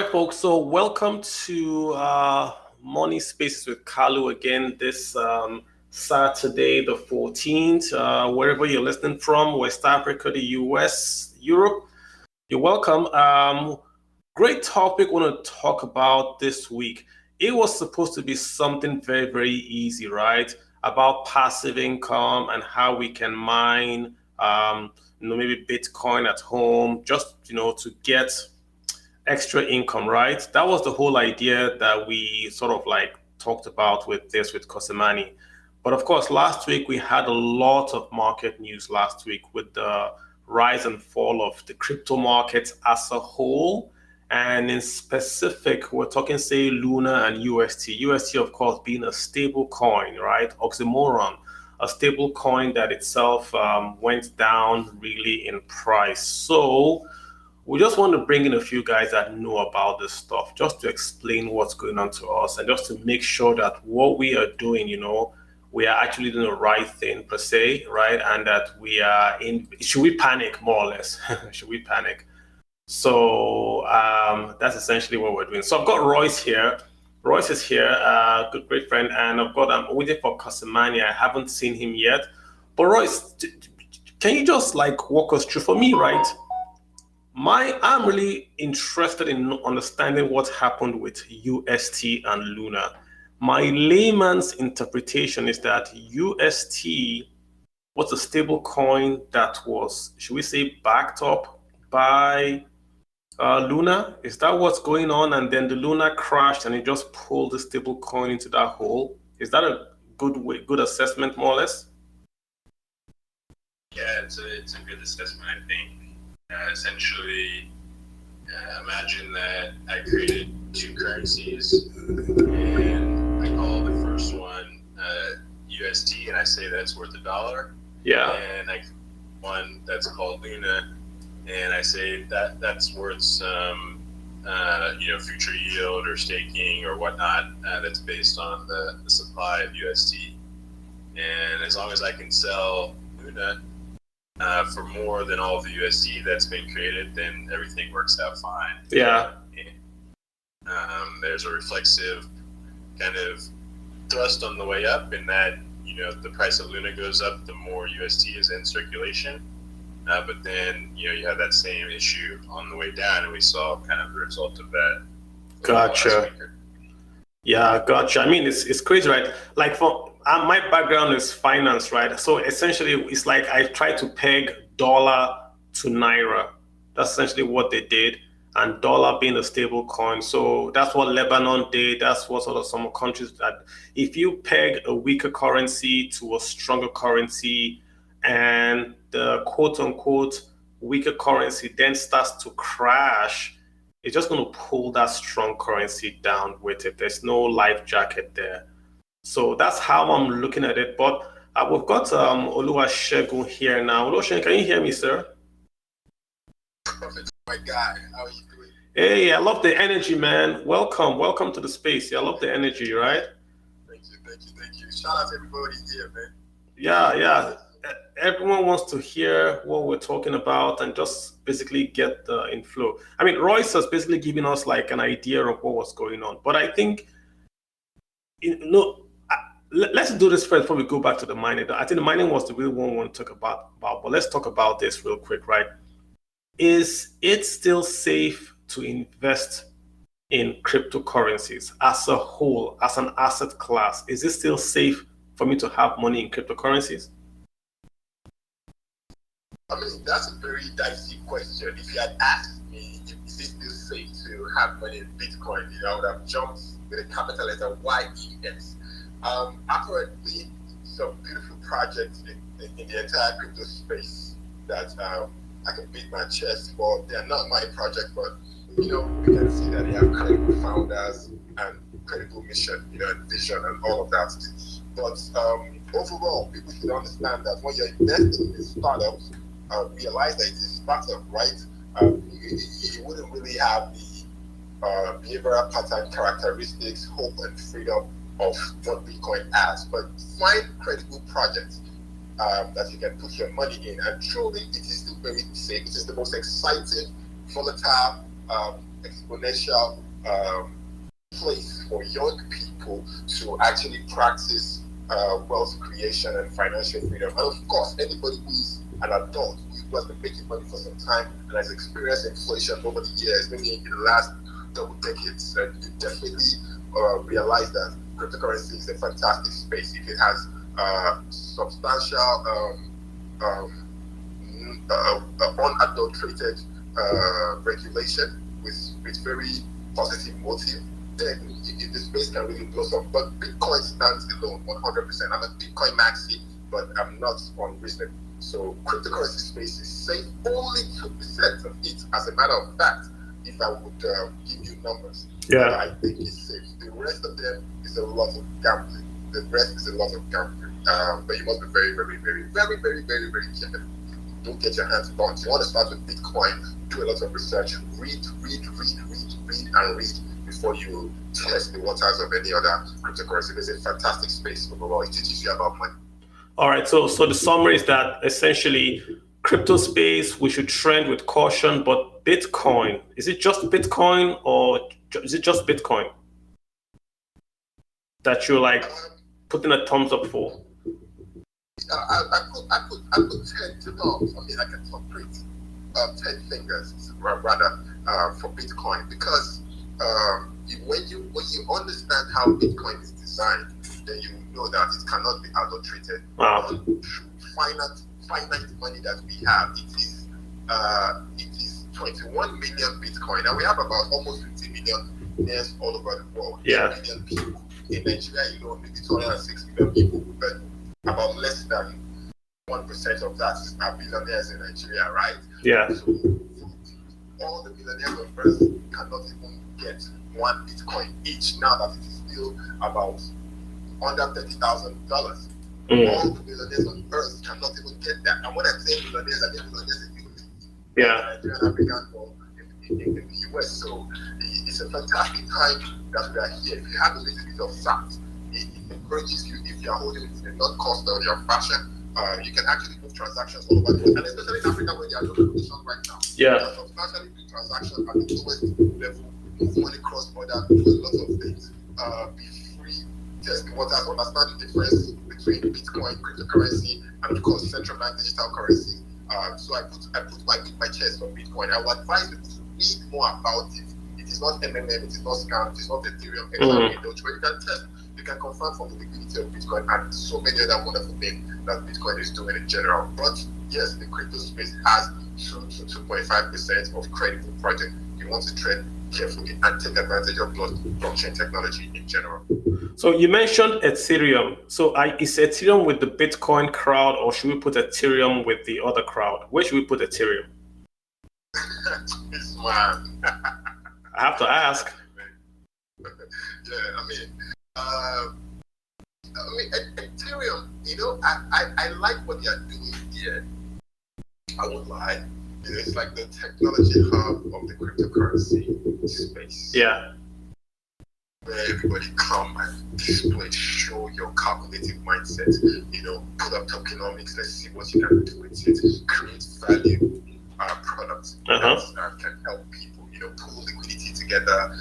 right, folks. So welcome to Money Spaces with Kalu again this Saturday, the 14th. Wherever you're listening from, West Africa, the US, Europe, you're welcome. Great topic I want to talk about this week. It was supposed to be something very, very easy, right? About passive income and how we can mine, maybe Bitcoin at home, just, to get extra income, right? That was the whole idea that we sort of like talked about with Kosemani. But of course, last week we had a lot of market news last week with the rise and fall of the crypto markets as a whole. And in specific, we're talking, say, Luna and UST. UST, of course, being a stable coin, right? Oxymoron, a stable coin that itself went down really in price. So we just want to bring in a few guys that know about this stuff, just to explain what's going on to us and just to make sure that what we are doing, we are actually doing the right thing per se, right? And that we are should we panic more or less? Should we panic? So that's essentially what we're doing. So I've got Royce here. Royce is here, good, great friend. And I'm waiting for Kasimani. I haven't seen him yet. But Royce, can you just like walk us through for me, right? I'm really interested in understanding what happened with UST and Luna. My layman's interpretation is that UST was a stable coin that was, should we say, backed up by Luna. Is that what's going on? And then the Luna crashed and it just pulled the stable coin into that hole. Is that a good assessment, more or less? Yeah, it's a good assessment, I think. Essentially, imagine that I created two currencies, and I call the first one UST, and I say that's worth $1. Yeah. And I one that's called Luna, and I say that's worth some, future yield or staking or whatnot. That's based on the supply of UST, and as long as I can sell Luna for more than all of the USD that's been created, then everything works out fine. Yeah. And, there's a reflexive kind of thrust on the way up in that, the price of Luna goes up the more USD is in circulation. But then, you have that same issue on the way down, and we saw kind of the result of that. Gotcha. Yeah, gotcha. I mean, it's crazy, right? Like my background is finance, right? So essentially, it's like I tried to peg dollar to naira. That's essentially what they did, and dollar being a stable coin. So that's what Lebanon did. That's what sort of some countries that if you peg a weaker currency to a stronger currency, and the quote unquote weaker currency then starts to crash, it's just going to pull that strong currency down with it. There's no life jacket there. So that's how I'm looking at it. But we've got Oluwasegun here now. Oluwasegun, can you hear me, sir? Perfect, my guy. How are you doing? Hey, I love the energy, man. Welcome to the space. Yeah, I love the energy, right? Thank you. Shout out to everybody here, man. Yeah. Everyone wants to hear what we're talking about and just basically get the inflow. I mean, Royce has basically given us like an idea of what was going on. But I think, let's do this first before we go back to the mining. I think the mining was the real one we want to talk about. But let's talk about this real quick, right? Is it still safe to invest in cryptocurrencies as a whole, as an asset class? Is it still safe for me to have money in cryptocurrencies? I mean, that's a very dicey question. If you had asked me, is it still safe to have money in Bitcoin, I would have jumped with a capital letter YES. Apparently, some beautiful projects in the entire crypto space that I can beat my chest for. They're not my project, but we can see that they have credible founders and credible mission, and vision and all of that. But overall, people should understand that when you're investing in startups, realize that it's a startup, right? You wouldn't really have the behavioral pattern characteristics, hope, and freedom of what Bitcoin has. But find credible projects that you can put your money in, and truly, it is still very safe. It is the most exciting, volatile exponential place for young people to actually practice wealth creation and financial freedom. And of course, anybody who is an adult who has been making money for some time and has experienced inflation over the years, maybe in the last double decades, you definitely realize that cryptocurrency is a fantastic space if it has substantial unadulterated regulation with very positive motive, then the space can really blossom. But Bitcoin stands alone 100%. I'm a Bitcoin maxi, but I'm not unreasonable. So cryptocurrency space is safe. Only 2% of it, as a matter of fact, if I would give you numbers, I think it's safe. The rest of them is a lot of gambling. The rest is a lot of gambling. But you must be very, very, very, very, very, very, very careful. Don't get your hands burnt. You want to start with Bitcoin, do a lot of research, read, and read before you test the waters of any other cryptocurrency. There's a fantastic space overall. It teaches you about money. All right. So the summary is that essentially crypto space, we should trend with caution, but Bitcoin, is it just Bitcoin or is it just Bitcoin that you're like putting a thumbs up for? I put 10 thumbs. I mean, I can complete 10 fingers rather for Bitcoin, because when you understand how Bitcoin is designed, then you know that it cannot be adulterated. Wow. Finite money that we have, it is 21 million Bitcoin, and we have about almost 50 million players all over the world. 8 million people in Nigeria, maybe 206 million people, but about less than 1% of that are billionaires in Nigeria, right? Yeah. So all the millionaires on earth cannot even get one Bitcoin each, now that it is still about under $30,000. All the millionaires on earth cannot even get that. And when I say millionaires, I mean millionaires in Nigerian, African, or in the US. So it's a fantastic time that we are here. If you have a little bit of fact, it encourages you, if you are holding it in a non-cost or your fashion, you can actually move transactions all over the world, and especially in Africa where there are no regulations right now. Yeah. You can substantially do transactions at the lowest level, move money cross border, do a lot of things, be free, test the waters, understand the difference between Bitcoin, cryptocurrency, and of course central bank digital currency. So I put my chest on Bitcoin. I would advise you to read more about it. It is not MMM, it is not scam, it is not Ethereum, Doge, where you can test. You can confirm from the liquidity of Bitcoin and so many other wonderful things that Bitcoin is doing in general. But yes, the crypto space has 2 to 2.5% of credible projects. You want to tread carefully and take advantage of blockchain technology in general. So you mentioned Ethereum. So is Ethereum with the Bitcoin crowd, or should we put Ethereum with the other crowd? Where should we put Ethereum? This man. I have to ask. Yeah, Ethereum, I like what they are doing here. I won't lie. It's like the technology hub of the cryptocurrency space. Yeah. Where everybody come and display, show your calculative mindset, put up tokenomics, let's see what you can do with it, create value products that can help people, pull liquidity together,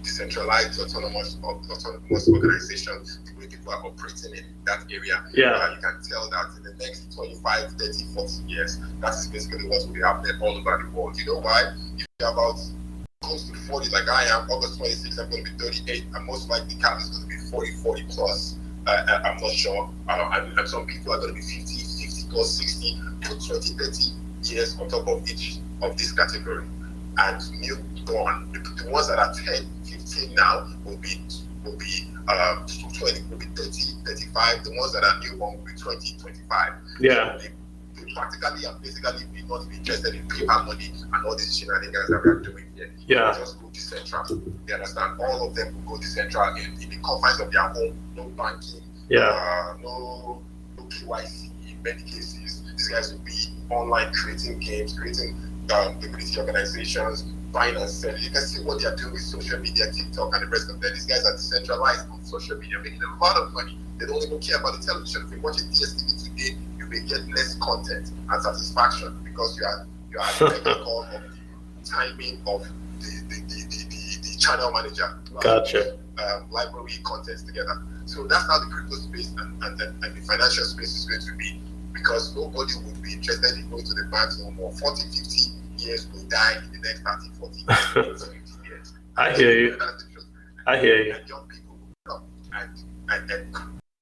decentralized autonomous organizations, the way people are operating in that area. Yeah. You can tell that in the next 25, 30, 40 years, that's basically what will be happening all over the world. You know why? If you're about close to 40 like I am, August 26, I'm going to be 38, and most likely Cap is going to be 40 plus. I'm not sure. And some people are going to be 50 plus 60, put 20, 30 years on top of each of this category. And newborn, the ones that are 10, 15 now will be 20, will be 30, 35. The ones that are newborn will be 20, 25. Yeah. So they practically and basically be not be interested in paper money and all these shenanigans that we are doing here. Yeah. They just go decentral. You understand? All of them will go decentral in the confines of their home. No banking. Yeah. No KYC in many cases. These guys will be online creating games, creating liquidity organizations, buying and selling. You can see what they are doing with social media, TikTok, and the rest of them. These guys are decentralized on social media, making a lot of money. They don't even care about the television. If you watch a DSTV today, you may get less content and satisfaction because you are at the mega call of the timing of the channel manager. Gotcha. Library contents together. So that's how the crypto space and the financial space is going to be, because nobody would be interested in going to the banks no more. 40, 50 years will die in the next 30, 40 years. 50 years. I hear you. I hear you. And young people will come and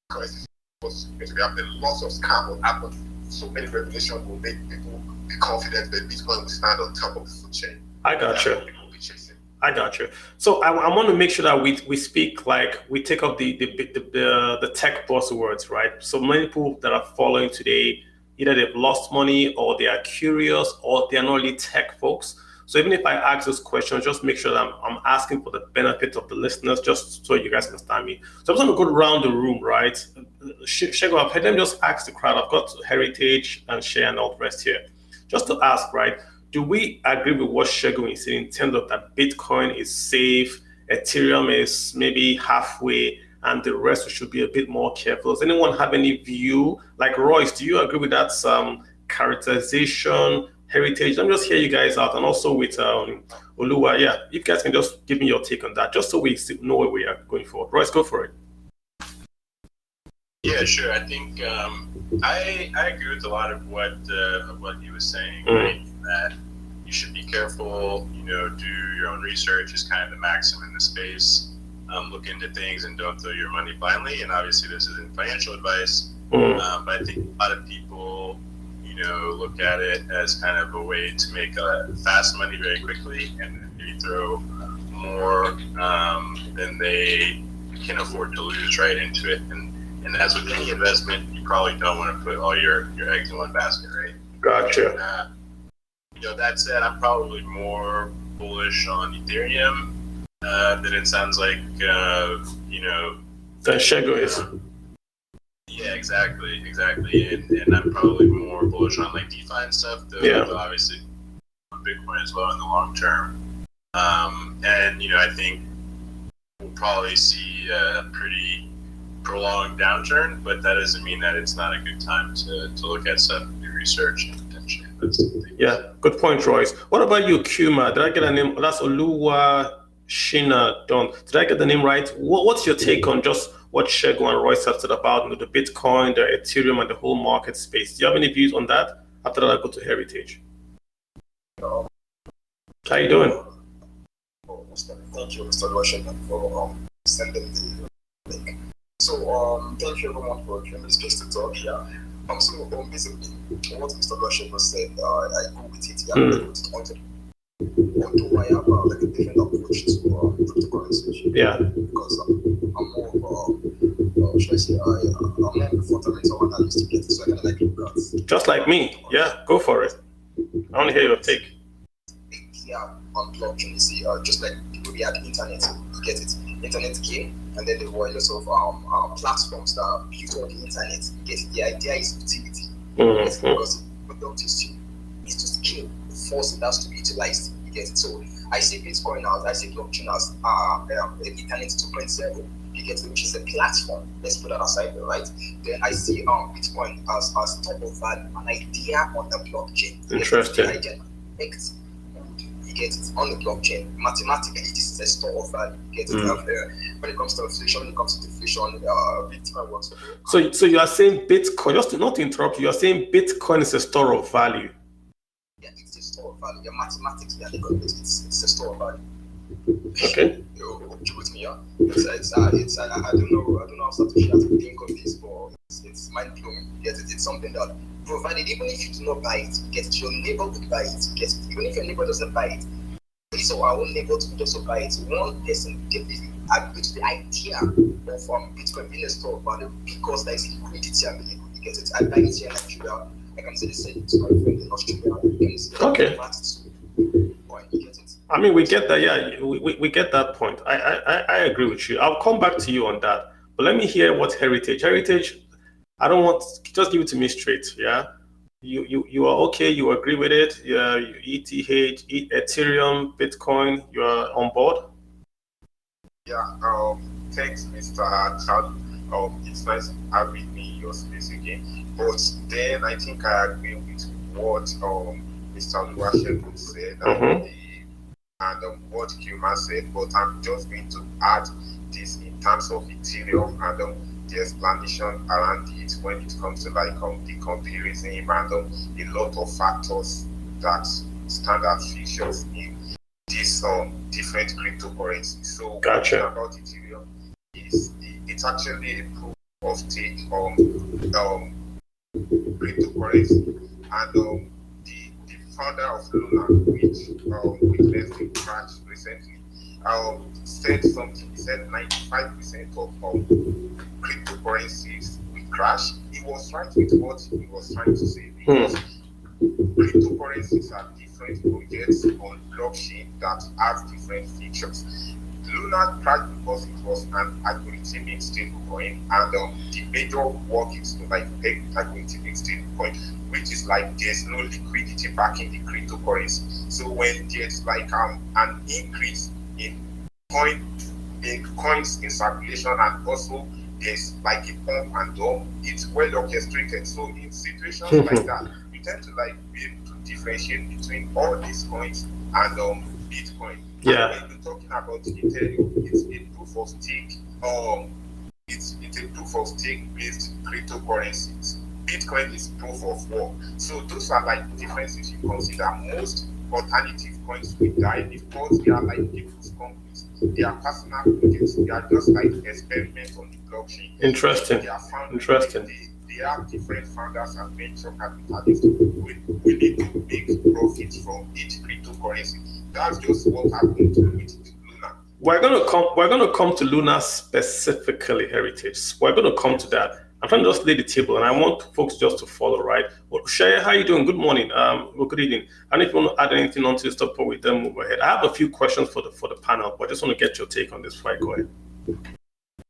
currencies was going to be happening. Lots of scam will happen. So many regulations will make people be confident that Bitcoin will stand on top of the food chain. I got you. People will be chasing. I got you. So I want to make sure that we speak, like, we take up the tech buzzwords, right? So many people that are following today, either they've lost money or they are curious or they're not really tech folks. So even if I ask those questions, just make sure that I'm asking for the benefit of the listeners, just so you guys understand me. So I'm just going to go around the room, right? Shego, I've had them just ask the crowd. I've got Heritage and Share and all the rest here. Just to ask, right? Do we agree with what Shego is saying in terms of that Bitcoin is safe, Ethereum is maybe halfway, and the rest we should be a bit more careful? Does anyone have any view? Like Royce, do you agree with that characterization, Heritage? Let me just hear you guys out, and also with Oluwa. Yeah, if you guys can just give me your take on that, just so we know where we are going forward. Royce, go for it. Yeah, sure. I think I agree with a lot of what he was saying. Right? That you should be careful. Do your own research is kind of the maxim in the space. Look into things and don't throw your money blindly. And obviously, this isn't financial advice, but I think a lot of people, look at it as kind of a way to make fast money very quickly, and maybe throw more than they can afford to lose right into it. And as with any investment, you probably don't want to put all your eggs in one basket, right? Gotcha. And, that said, I'm probably more bullish on Ethereum than it sounds like, Than Shego is. Yeah, exactly. And I'm probably more bullish on like DeFi and stuff, though. Yeah. Obviously, Bitcoin as well in the long term. And I think we'll probably see a pretty prolonged downturn, but that doesn't mean that it's not a good time to look at stuff and do research and potentially invest in things. Yeah, good point, Royce. What about you, Kuma? Did I get a name? That's Oluwa Shina Don. Did I get the name right? What's your take on just what Shego and Royce have said about the Bitcoin, the Ethereum, and the whole market space? Do you have any views on that? After that, I go to Heritage. How you doing? Thank you, Mr. Washington, for sending the link. So, thank you everyone for giving me space to talk here. So, basically, what Mr. Washington said, I go with it. Although I have like a different approach to cryptocurrency. Yeah. Because I'm more of, should I say, I'm more of a fundamental analyst to get it, so I kind of like look at. Just like me. Yeah, go for it. I want to hear your take. Yeah, on blockchain, you see, just like people we had the internet, you get it. Internet came, and then there were lots of platforms that are built on the internet. You get it. The idea is utility. Because the product is to scale, the force it has to be utilized. You get it. So I see Bitcoin as, I see blockchain as internet 2.0. You get it, which is a platform. Let's put that aside, right? Then I see Bitcoin as top of value, an idea on the blockchain. Interesting. The idea get it on the blockchain. Mathematically, this is a store of value. You get it. When it comes to inflation, when it comes to deflation, Bitcoin works. So you are saying Bitcoin, just to not interrupt you, are saying Bitcoin is a store of value. Yeah, it's a store of value. Yeah, mathematically, and it's a store of value. Okay. You with me, yeah? I don't know how to think of this, but it's mind blowing. You get it. It's something that, provided, even if you do not buy it, you get it. Your neighbor would buy it. You get it. Even if your neighbor doesn't buy it, so our own neighbor would also buy it. One person definitely agree to the idea of Bitcoin being a store of value because there is liquidity available. You get it. I buy it here in Nigeria. I can say the same to my friend in Australia. Okay. You get it. I mean, we get that. Yeah, we get that point. I agree with you. I'll come back to you on that. But let me hear what Heritage. I don't want, just give it to me straight. Yeah, you are okay. You agree with it. Yeah, ETH, Ethereum, Bitcoin. You are on board. Yeah. Thanks, Mr. Chad. It's nice having me in your space again. But then I think I agree with what Mr. Luashenko said. and what Kilman said, but I'm just going to add this in terms of Ethereum and the explanation around it when it comes to like the comparison and a lot of factors that standard features in these different cryptocurrencies. So Gotcha. Talking about Ethereum is it's actually a proof of stake cryptocurrency, and the founder of Luna, which witnessed a crash recently, said something. He said 95% of cryptocurrencies will crash. He was right with what he was trying to say, because cryptocurrencies are different projects on blockchain that have different features. Luna crashed because it was an algorithmic stablecoin, and the major work is to like peg algorithmic stablecoin, which is like there's no liquidity back in the cryptocurrency. So when there's like an increase in coins in circulation, and also there's like a pump and dump, it's well orchestrated. So in situations like that, you tend to like be able to differentiate between all these coins and Bitcoin. Yeah. And when you're talking about Ethereum, it's a proof of stake. It's a proof of stake based cryptocurrencies. Bitcoin is proof of work. So those are like differences you consider. Most alternative coins will die because they are like people's companies. They are personal projects. They are just like experiments on the blockchain. Interesting. They are found, Interesting. They have different founders and venture capitalists who need to make profits from each cryptocurrency. That's just what happened with Luna. We're gonna come to Luna specifically, Heritage. We're gonna come to that. I'm trying to just lay the table, and I want folks just to follow, right? Well, Shaya, how you doing? Good morning. Well, good evening. And if you want to add anything onto this topic, we then move ahead. I have a few questions for the panel, but I just want to get your take on this before I go ahead.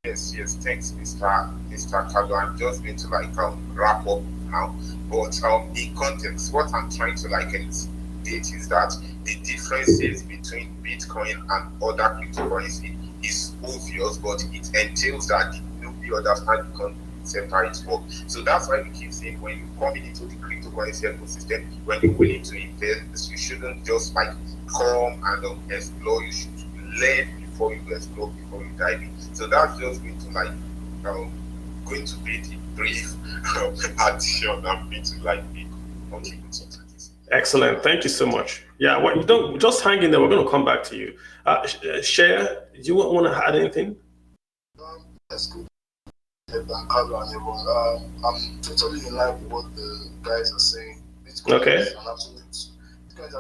Yes, thanks, Mr. Carlo. I'm just going to like wrap up now. But in context, what I'm trying to like state is that the differences between Bitcoin and other cryptocurrency is obvious, but it entails that nobody understands the concept how it works. So that's why we keep saying when you come into the cryptocurrency ecosystem, when you're willing to invest, you shouldn't just like come and explore. You should learn before you explore, before you dive in. So that's just going to like going to be the brief addition I'm going to like be contributing to this. Excellent. Thank you so much. Yeah, well, you don't just hang in there. We're going to come back to you. Share. Do you want to add anything? That's good. I'm totally in line with what the guys are saying. Bitcoin is an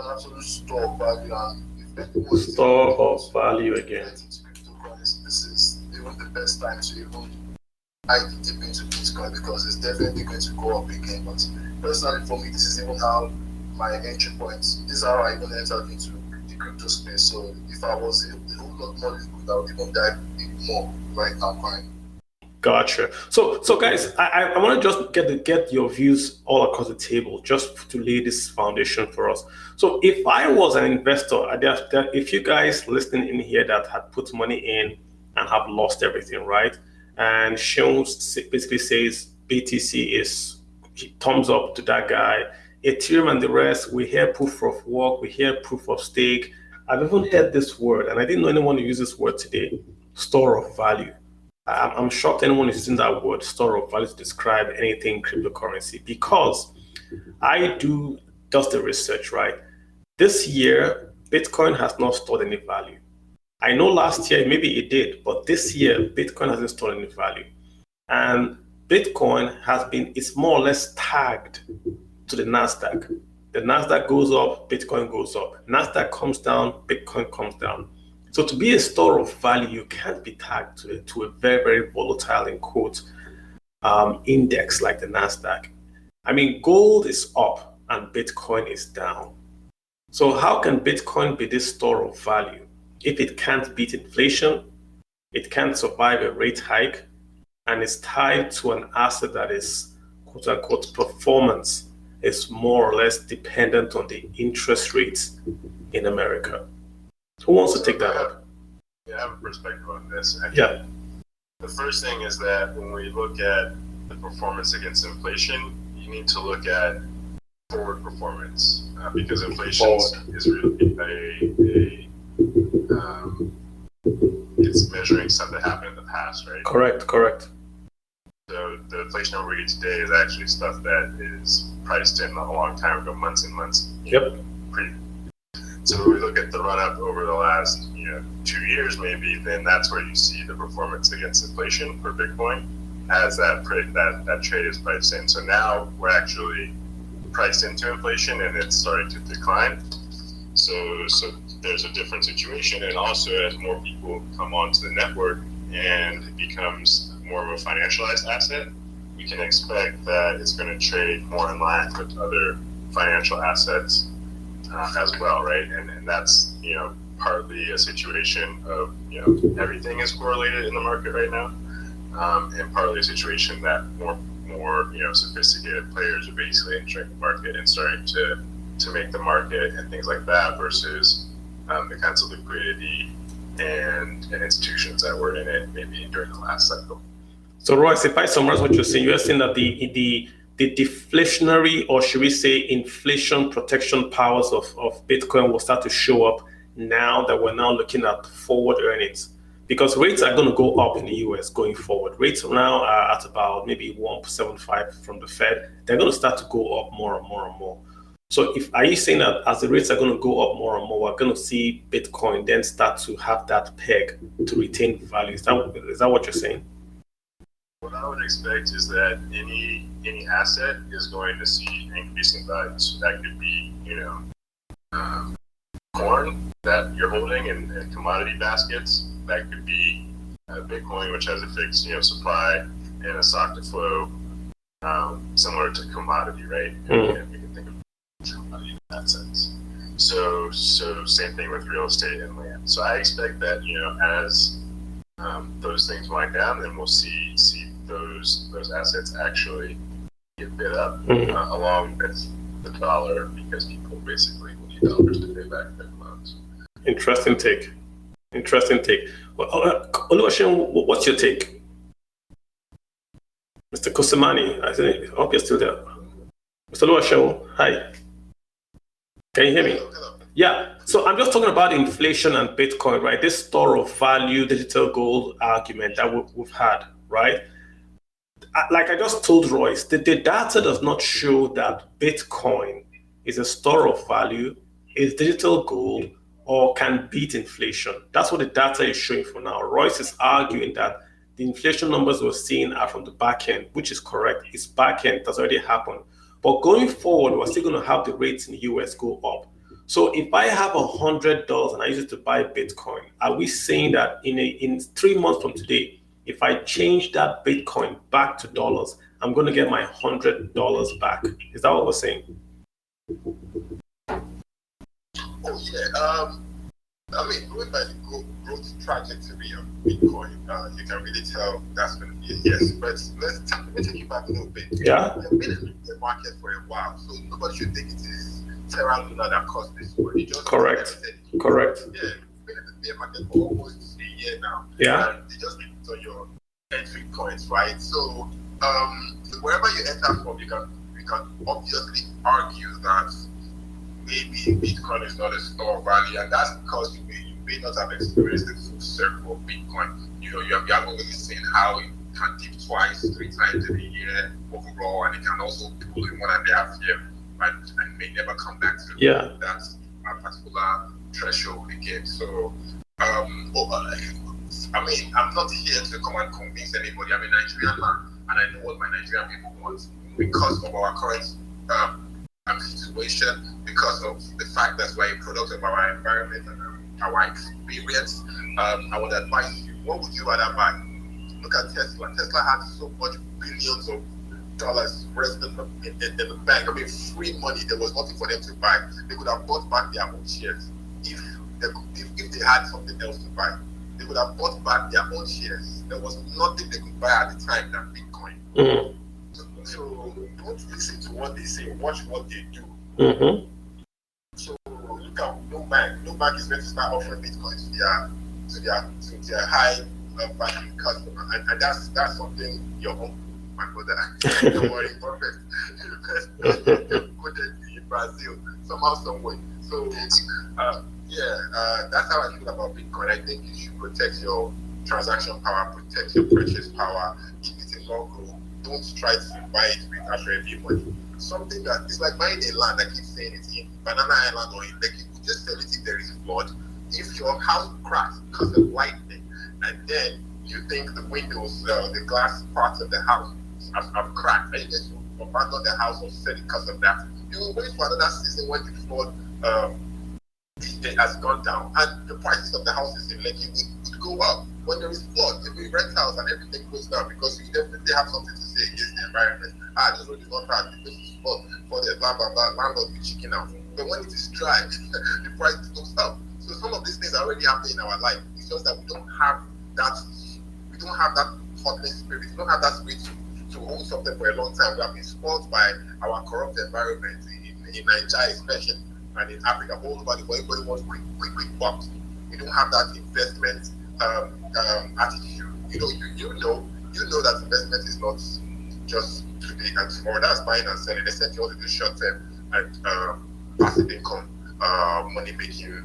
absolute store of value, and if anyone store of value again. This is even the best time to even dip into Bitcoin, because it's definitely going to go up again. But personally, for me, this is even how my entry point. This is how I even entered into the crypto space. So if I was a whole lot more liquid, I would even dive in more right now. Fine. Gotcha. So guys, I want to just get your views all across the table, just to lay this foundation for us. So if I was an investor, if you guys listening in here that had put money in and have lost everything, right? And Sean basically says BTC is thumbs up to that guy. Ethereum and the rest, we hear proof of work, we hear proof of stake. I've even heard this word, and I didn't know anyone who used this word today, store of value. I'm shocked anyone is using that word, store of value, to describe anything cryptocurrency, because I do just the research, right? This year, Bitcoin has not stored any value. I know last year maybe it did, but this year, Bitcoin hasn't stored any value. And Bitcoin it's more or less tagged to the NASDAQ. The NASDAQ goes up, Bitcoin goes up. NASDAQ comes down, Bitcoin comes down. So to be a store of value, you can't be tagged to a very, very volatile, in quotes, index like the NASDAQ. I mean, gold is up and Bitcoin is down. So how can Bitcoin be this store of value if it can't beat inflation, it can't survive a rate hike, and it's tied to an asset that is, quote unquote, performance is more or less dependent on the interest rates in America? Who wants to take that up? Yeah, I have a perspective on this. Yeah. The first thing is that when we look at the performance against inflation, you need to look at forward performance, because inflation is really like stuff that happened in the past, right? Correct. So the inflation number we get today is actually stuff that is priced in a long time ago, months and months. Yep. So when we look at the run up over the last 2 years, maybe, then that's where you see the performance against inflation for Bitcoin as that trade is priced in. So now we're actually priced into inflation and it's starting to decline. So there's a different situation, and also as more people come onto the network and it becomes more of a financialized asset, we can expect that it's going to trade more in line with other financial assets as well, right? And that's partly a situation of everything is correlated in the market right now, and partly a situation that more sophisticated players are basically entering the market and starting to make the market and things like that versus the kinds of liquidity and institutions that were in it maybe during the last cycle. So Royce, if I summarize what you're saying that the deflationary, or should we say inflation protection powers of Bitcoin will start to show up now that we're now looking at forward earnings, because rates are going to go up in the US going forward. Rates now are at about maybe 1.75 from the Fed. They're going to start to go up more and more and more. So are you saying that as the rates are going to go up more and more, we're going to see Bitcoin then start to have that peg to retain value? Is that what you're saying? What I would expect is that any asset is going to see increasing value. So that could be, corn that you're holding in commodity baskets. That could be Bitcoin, which has a fixed, supply and a stock to flow, similar to commodity, right? And we can think of commodity in that sense. So same thing with real estate and land. So I expect that, as those things wind down, then we'll see those assets actually get bid up along with the dollar, because people basically will need dollars to pay back their loans. Interesting take. Well, Oluwaseun, what's your take? Mr. Kosemani, I hope you're still there. Mr. Oluwaseun, hi. Can you hear me? Hello. Yeah, so I'm just talking about inflation and Bitcoin, right? This store of value, digital gold argument that we've had, right? Like I just told Royce, the data does not show that Bitcoin is a store of value, is digital gold, or can beat inflation. That's what the data is showing for now. Royce is arguing that the inflation numbers we're seeing are from the back end, which is correct. It's back end, that's already happened. But going forward, we're still going to have the rates in the US go up. So if I have $100 and I use it to buy Bitcoin, are we saying that in 3 months from today, if I change that Bitcoin back to dollars, I'm going to get my $100 back? Is that what we're saying? Oh yeah. Going by the growth trajectory of Bitcoin, you can really tell that's going to be a yes. But let me take you back a little bit. Yeah. We've been in the market for a while, so nobody should think it is Terra Luna that caused this one. Correct. Yeah, we've been in the bear market for almost a year now. Yeah. And they just put on your entry points, right? So wherever you enter from, you can obviously argue that maybe Bitcoin is not a store of value, and that's because you may not have experienced the full circle of Bitcoin. You haven't really seen how it can dip twice, 3 times in a year overall, and it can also pull in 1.5 years and may never come back to that particular threshold again. So, I'm not here to come and convince anybody. I'm a Nigerian man, and I know what my Nigerian people want because of our current situation, because of the fact that we're a product of our environment and our experience. I would advise you, what would you rather buy? Look at Tesla. Tesla has so much billions of dollars resting in the bank. Free money. There was nothing for them to buy. They could have bought back their own shares if they had something else to buy. They would have bought back their own shares. There was nothing they could buy at the time than Bitcoin. So don't listen to what they say. Watch what they do. So look at no bank is going to start offering Bitcoin to their high value customer, and that's something your uncle, my brother, don't worry, perfect. In Brazil somehow, some way. So that's how I feel about Bitcoin. I think you should protect your transaction power, protect your purchase power, keep it in local. Don't try to buy it with Ashrebi money. Something that is like buying a land, I keep saying it, in Banana Island or in Lekki, you just tell it if there is flood. If your house cracks because of lightning, and then you think the windows, the glass parts of the house have cracked, and you just abandon the house or sell it because of that, you will wait for another season when the flood it has gone down, and the prices of the houses in Lekki would go up. When there is flood, if we rent house and everything goes down, because you definitely have something to say against the environment. This road is not bad because it's flood for the blah blah blah, landlord will chicken out. But when it is dry, the price goes up. So some of these things are already happening in our life. It's just that we don't have that hotness spirit. We don't have that spirit to hold something for a long time. We have been spoiled by our corrupt environment in Nigeria especially, and in Africa, all over the world. Everybody wants quick bucks. We don't have that investment attitude. You know that investment is not just today and tomorrow. That's buying and selling. Except you want to do short term and passive income, money making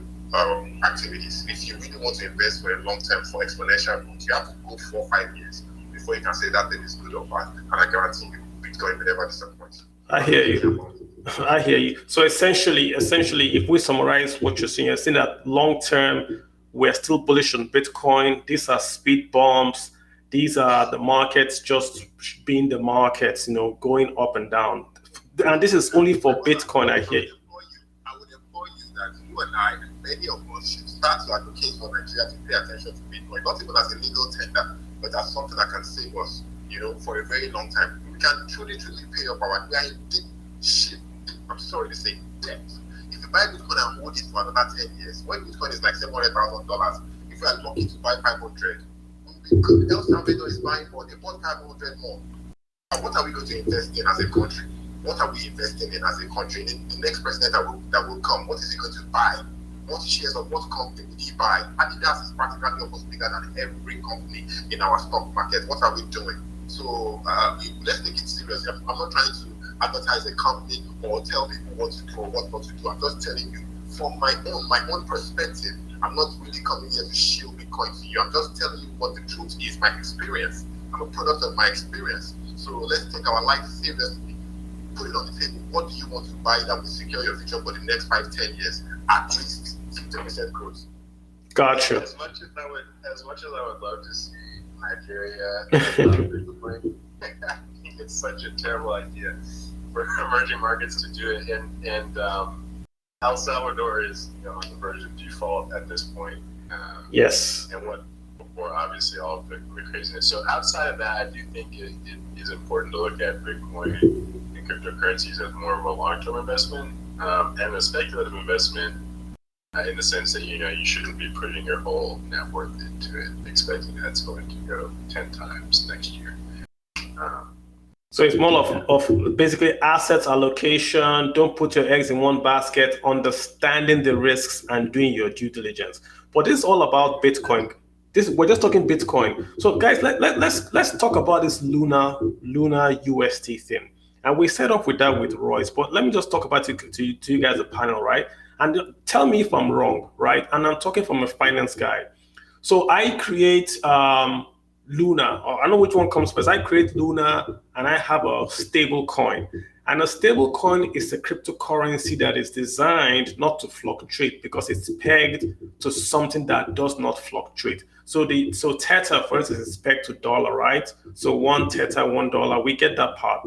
activities. If you really want to invest for a long term, for exponential growth, you have to go 4 or 5 years before you can say that thing is good or bad. And I guarantee you, Bitcoin will never disappoint. I hear you. I hear you. So essentially, if we summarize what you're saying that long term, we're still bullish on Bitcoin. These are speed bumps. These are the markets just being the markets, going up and down. And this is only for Bitcoin, I hear you. I would implore you that you and I, and many of us, should start to advocate for Nigeria to pay attention to Bitcoin, not even as a legal tender, but as something that can save us, for a very long time. We can truly pay up our. We are in deep shit. I'm sorry to say debt. If you buy Bitcoin and hold it for another 10 years, when Bitcoin is like $700,000, if you are lucky to buy 500, El Salvador is buying more. They bought 500 more. And what are we going to invest in as a country? What are we investing in as a country? The next president that will come, what is he going to buy? What shares of what company will he buy? Adidas is practically almost bigger than every company in our stock market. What are we doing? So let's take it seriously. I'm not trying to advertise a company or tell people what to do or what not to do. I'm just telling you from my own perspective. I'm not really coming here to shield Bitcoin to you. I'm just telling you what the truth is, my experience. I'm a product of my experience. So let's take our life seriously. Put it on the table. What do you want to buy that will secure your future for the next 5-10 years? At least 50% growth. Gotcha. As much as I would love to see Nigeria Bitcoin, I think it's such a terrible idea for emerging markets to do it, and El Salvador is on the verge of default at this point. Yes. And what before obviously all of the craziness. So outside of that, I do think it is important to look at Bitcoin and cryptocurrencies as more of a long-term investment and a speculative investment in the sense that you shouldn't be putting your whole net worth into it, expecting that's going to go 10 times next year. So it's more of basically assets allocation. Don't put your eggs in one basket, understanding the risks and doing your due diligence. But this is all about Bitcoin. We're just talking Bitcoin. So guys, let's talk about this Luna UST thing. And we set off with that with Royce. But let me just talk about it to you guys, the panel, right? And tell me if I'm wrong, right? And I'm talking from a finance guy. So I create Luna, or I know which one comes first. I create Luna and I have a stable coin. And a stable coin is a cryptocurrency that is designed not to fluctuate because it's pegged to something that does not fluctuate. So Tether, for instance, is pegged to dollar, right? So one Tether, $1, we get that part.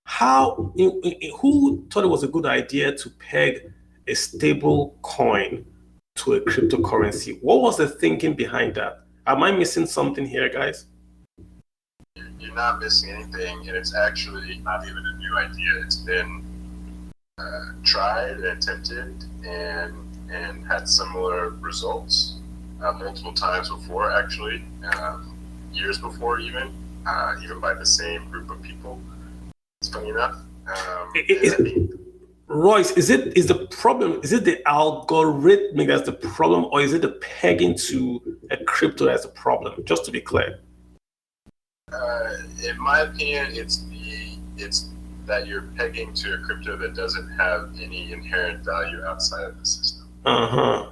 Who thought it was a good idea to peg a stable coin to a cryptocurrency? What was the thinking behind that? Am I missing something here, guys? You're not missing anything, and it's actually not even a new idea. It's been tried and attempted and had similar results multiple times before, actually, years before even by the same group of people. It's funny enough. Royce, is the problem, is it the algorithmic that's the problem, or is it the pegging to a crypto that's the problem? Just to be clear. In my opinion, it's that you're pegging to a crypto that doesn't have any inherent value outside of the system. Uh-huh.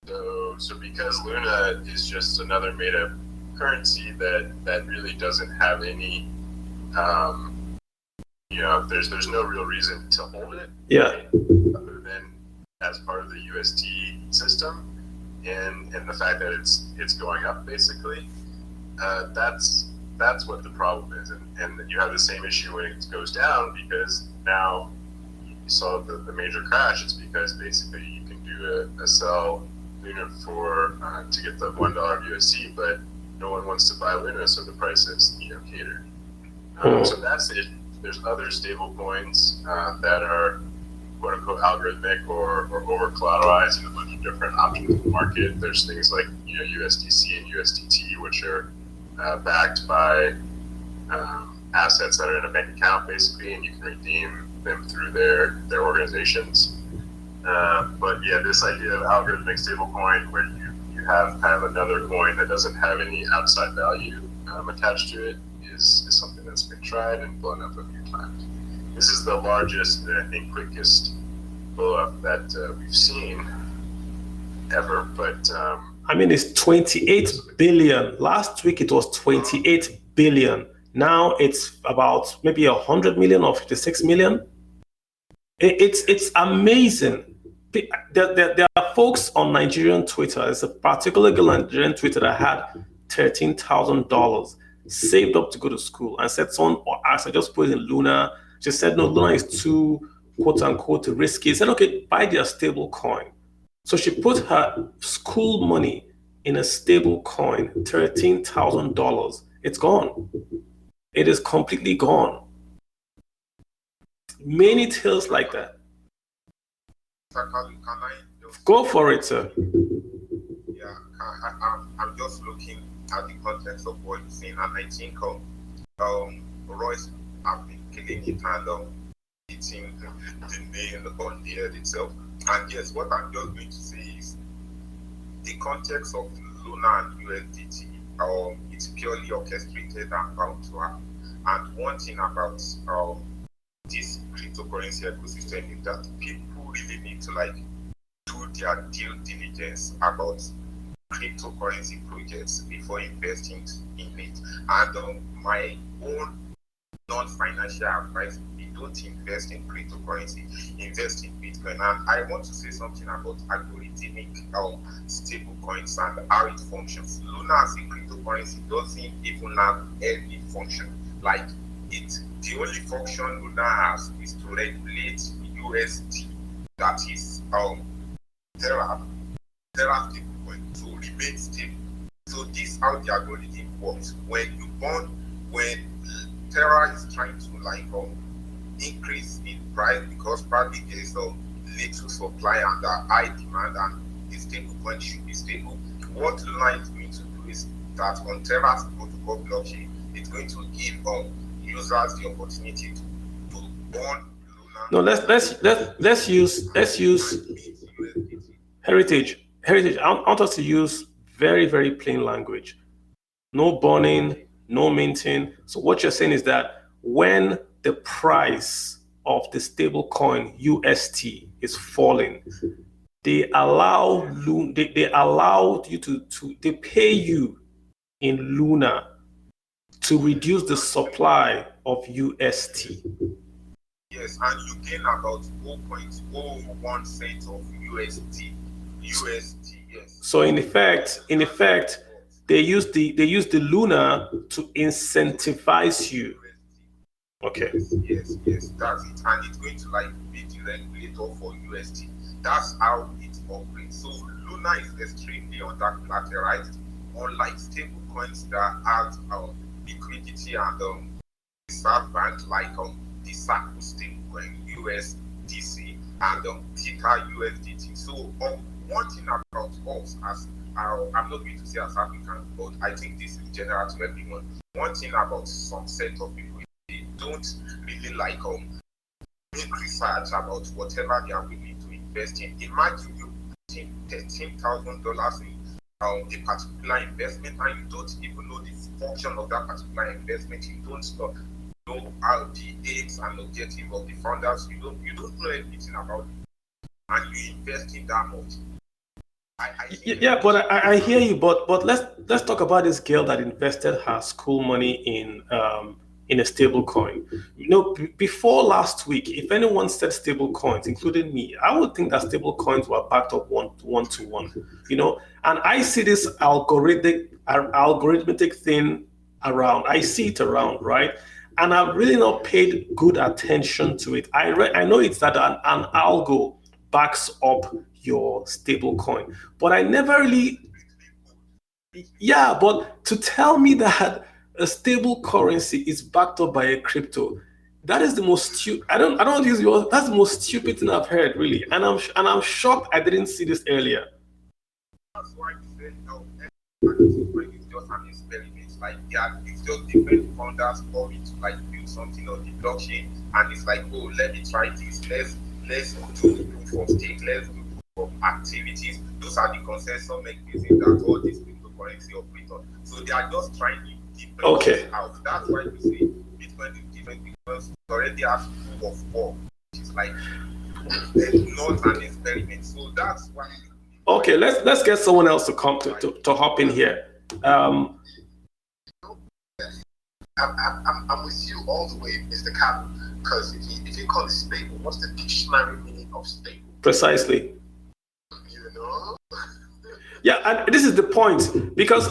So So because Luna is just another made-up currency that really doesn't have any, there's no real reason to hold it. Yeah. Other than as part of the UST system, and the fact that it's going up basically. That's what the problem is, and you have the same issue when it goes down, because now you saw the major crash. It's because basically you can do a sell Luna for to get the $1 USD, but no one wants to buy Luna, so the price is catered. So that's it. There's other stable coins that are quote unquote algorithmic or over collateralized in a bunch of different options in the market. There's things like USDC and USDT, which are backed by assets that are in a bank account basically, and you can redeem them through their organizations. But yeah, this idea of algorithmic stablecoin, where you have kind of another coin that doesn't have any outside value attached to it, is something that's been tried and blown up a few times. This is the largest and I think quickest blow up that we've seen ever. But I mean, it's 28 billion. Last week it was 28 billion. Now it's about maybe 100 million or 56 million. It's amazing. There are folks on Nigerian Twitter. There's a particular girl on Nigerian Twitter that had $13,000 saved up to go to school, and said, someone asked, I just put it in Luna. She said, no, Luna is too, quote unquote, risky. He said, okay, buy their stable coin. So she put her school money in a stable coin, $13,000. It's gone. It is completely gone. Many tales like that. Can I Go for it, sir. Yeah, I'm just looking at the context of what you're saying, and I think Royce have been killing it and hitting the nail on the head itself. And yes, what I'm just going to say is the context of Luna and USDT, it's purely orchestrated and bound to happen. And one thing about this cryptocurrency ecosystem is that people really need to do their due diligence about cryptocurrency projects before investing in it. And my own non-financial advice would be, don't invest in cryptocurrency, invest in Bitcoin. And I want to say something about algorithmic stable coins and how it functions. Luna as a cryptocurrency doesn't even have any function. The only function Luna has is to regulate USD, that is Terra stablecoin, to remain stable. So this is how the algorithm works. When Terra is trying to increase in price because probably there is a little supply and a high demand, and the stablecoin should be stable, what Luna is going to do is that on Terra's protocol blockchain, it's going to give users the opportunity to burn Luna. No, let's use heritage. I want us to use very, very plain language. No burning, no minting. So what you're saying is that when the price of the stable coin UST is falling, they allow you they pay you in Luna to reduce the supply of UST. Yes, and you gain about 0.01 cents of UST, yes. So in effect, they use the Luna to incentivize you. Okay. Yes, that's it. And it's going to be the regulator for UST. That's how it operates. So Luna is extremely under-collateralized, unlike stable coins that have liquidity and reserve bank, like the SACO stablecoin USDC and Theta USDT. So one thing about us, as I'm not going to say as Africans, but I think this is general to everyone. One thing about some set of people, they don't really make research about whatever they are willing to invest in. Imagine you putting $13,000 in a particular investment, and you don't even know the function of that particular investment. You don't know how the aims and objective of the founders. You don't know anything about it, and you invest in that much. I think Yeah, but I hear you. But let's talk about this girl that invested her school money in a stable coin. Before last week, if anyone said stable coins, including me, I would think that stable coins were backed up one to one. And I see this algorithmic thing around. I see it around, right? And I've really not paid good attention to it. I know it's that an algo backs up your stable coin, but I never really, yeah, but to tell me that a stable currency is backed up by a crypto, that is the most stupid. I don't want to use your. That's the most stupid thing I've heard, really, and I'm shocked I didn't see this earlier. that's why we say no. Bitcoin is just an experiment. Like yeah, it's just different founders coming to like build something on the blockchain, and it's like, oh, let me try this. Let's do proof of stake. Let's do proof of activities. Those are the consensus mechanisms that all these cryptocurrency operate on. So they are just trying to different Okay. out. That's why we say Bitcoin is different because it already has proof of work, which is like not an experiment. So that's why. Okay, let's get someone else to come to hop in here. Um, I'm with you all the way, Mr. Campbell. Because if you call it stable, what's the dictionary meaning of stable? Precisely. You know? Yeah, and this is the point because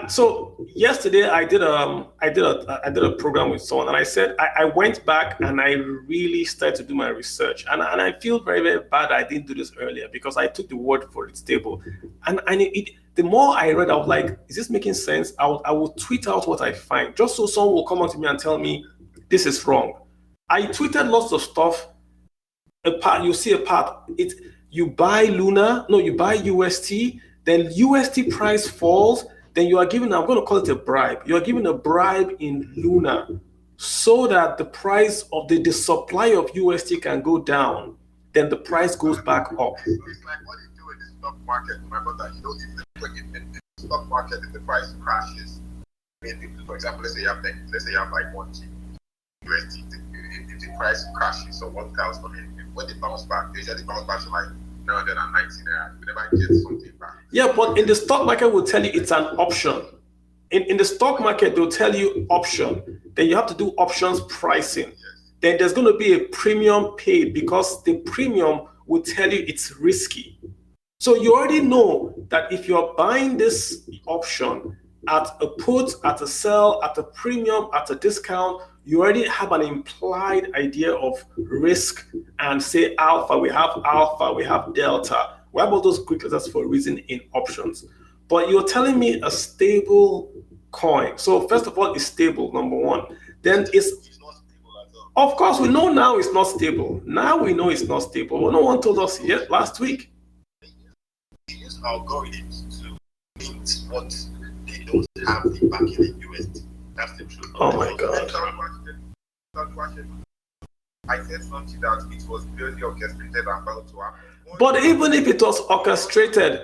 so yesterday I did a program with someone and I said I went back and I really started to do my research and I feel very very bad I didn't do this earlier because I took the word for it stable and the more I read I was like, is this making sense? I will tweet out what I find just so someone will come up to me and tell me this is wrong. I tweeted lots of stuff. A part you see a part it you buy Luna, no, you buy UST, then UST price falls, then you are given, I'm going to call it a bribe, you are given a bribe in Luna so that the price of the supply of UST can go down, then the price goes back up. It's like what you do in the stock market, my brother. You know, if the stock market, if the price crashes, I mean, for example, let's say you have like 1 USD, if the price crashes or 1,000, I mean, when they bounce back, they usually bounce back to like 990 naira. You never get something back. Yeah, but in the stock market will tell you it's an option. In the stock market, they'll tell you option. Then you have to do options pricing. Then there's going to be a premium paid because the premium will tell you it's risky. So you already know that if you're buying this option at a put, at a sell, at a premium, at a discount, you already have an implied idea of risk and say alpha, we have delta. We have all those Greek letters for a reason in options. But you're telling me a stable coin. So first of all, it's stable, number one. Then It's not stable at all. of course, we know now it's not stable. Now we know it's not stable. Well, no one told us yet last week. They use algorithms to mint what they don't have the backing in USD. That's the truth. Oh my God. I said something that it was purely orchestrated and about to happen. But even if it was orchestrated,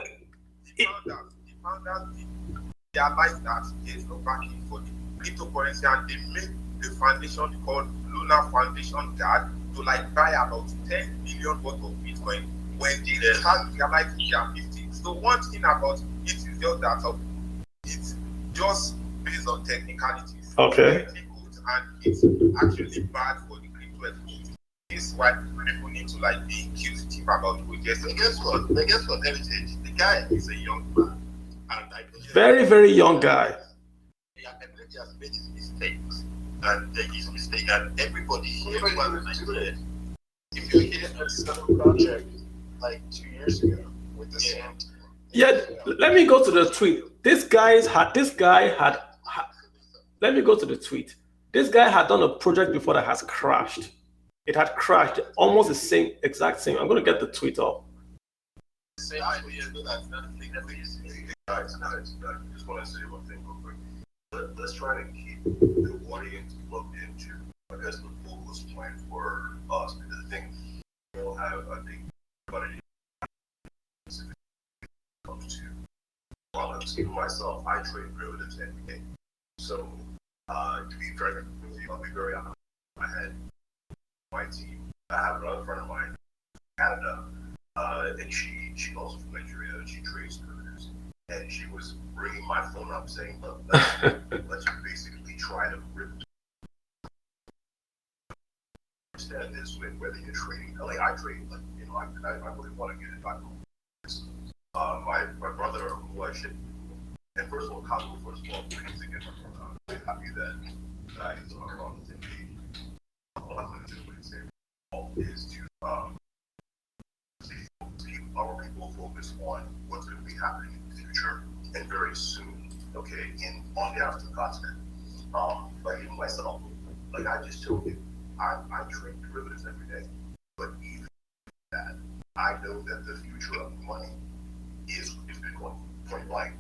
The founders realized that there's no backing for the cryptocurrency and they made the foundation called Luna Foundation Guard to like buy about 10 million worth of Bitcoin when they start realizing they are 50. So one thing about it is just that it's just based on technicalities. Okay. It's very good and it's actually bad for the crypto economy. This is why people need to like be inquisitive about projects. And guess what? Heritage, the guy is a young man. And I believe very, very young guy. yeah, and he has made his mistakes. And his mistake, and everybody here, If you hit a similar project like 2 years ago with the same. Yeah, let me go to the tweet. This guy had let me go to the tweet. This guy had done a project before that has crashed. It had crashed, almost the same, exact same. I'm going to get the tweet up. Say, I know that's not guys, I just want to say one thing real quick. Let's try to keep the audience plugged into what has the fullest plan for us. Because the thing we'll have, I think, everybody comes to, well, I'm speaking for myself, I trade derivatives every day. So, to be very with you, I'll be very honest. I had my team, I have another friend of mine, Canada. and she also from Nigeria. She trades derivatives, and she was bringing my phone up saying, "Look, let's basically try to understand this with whether you're trading. Like I trade, like I really want to get it back. My brother who I should, and first of all, Cosmo, first of all, please again, I'm really happy that guys are on the same page. All I'm going to do is to keep our people focused on what's going to be happening in the future and very soon, okay, on the African continent. Like even myself, like I just told you, I trade derivatives every day, but even that, I know that the future of money is Bitcoin, point blank.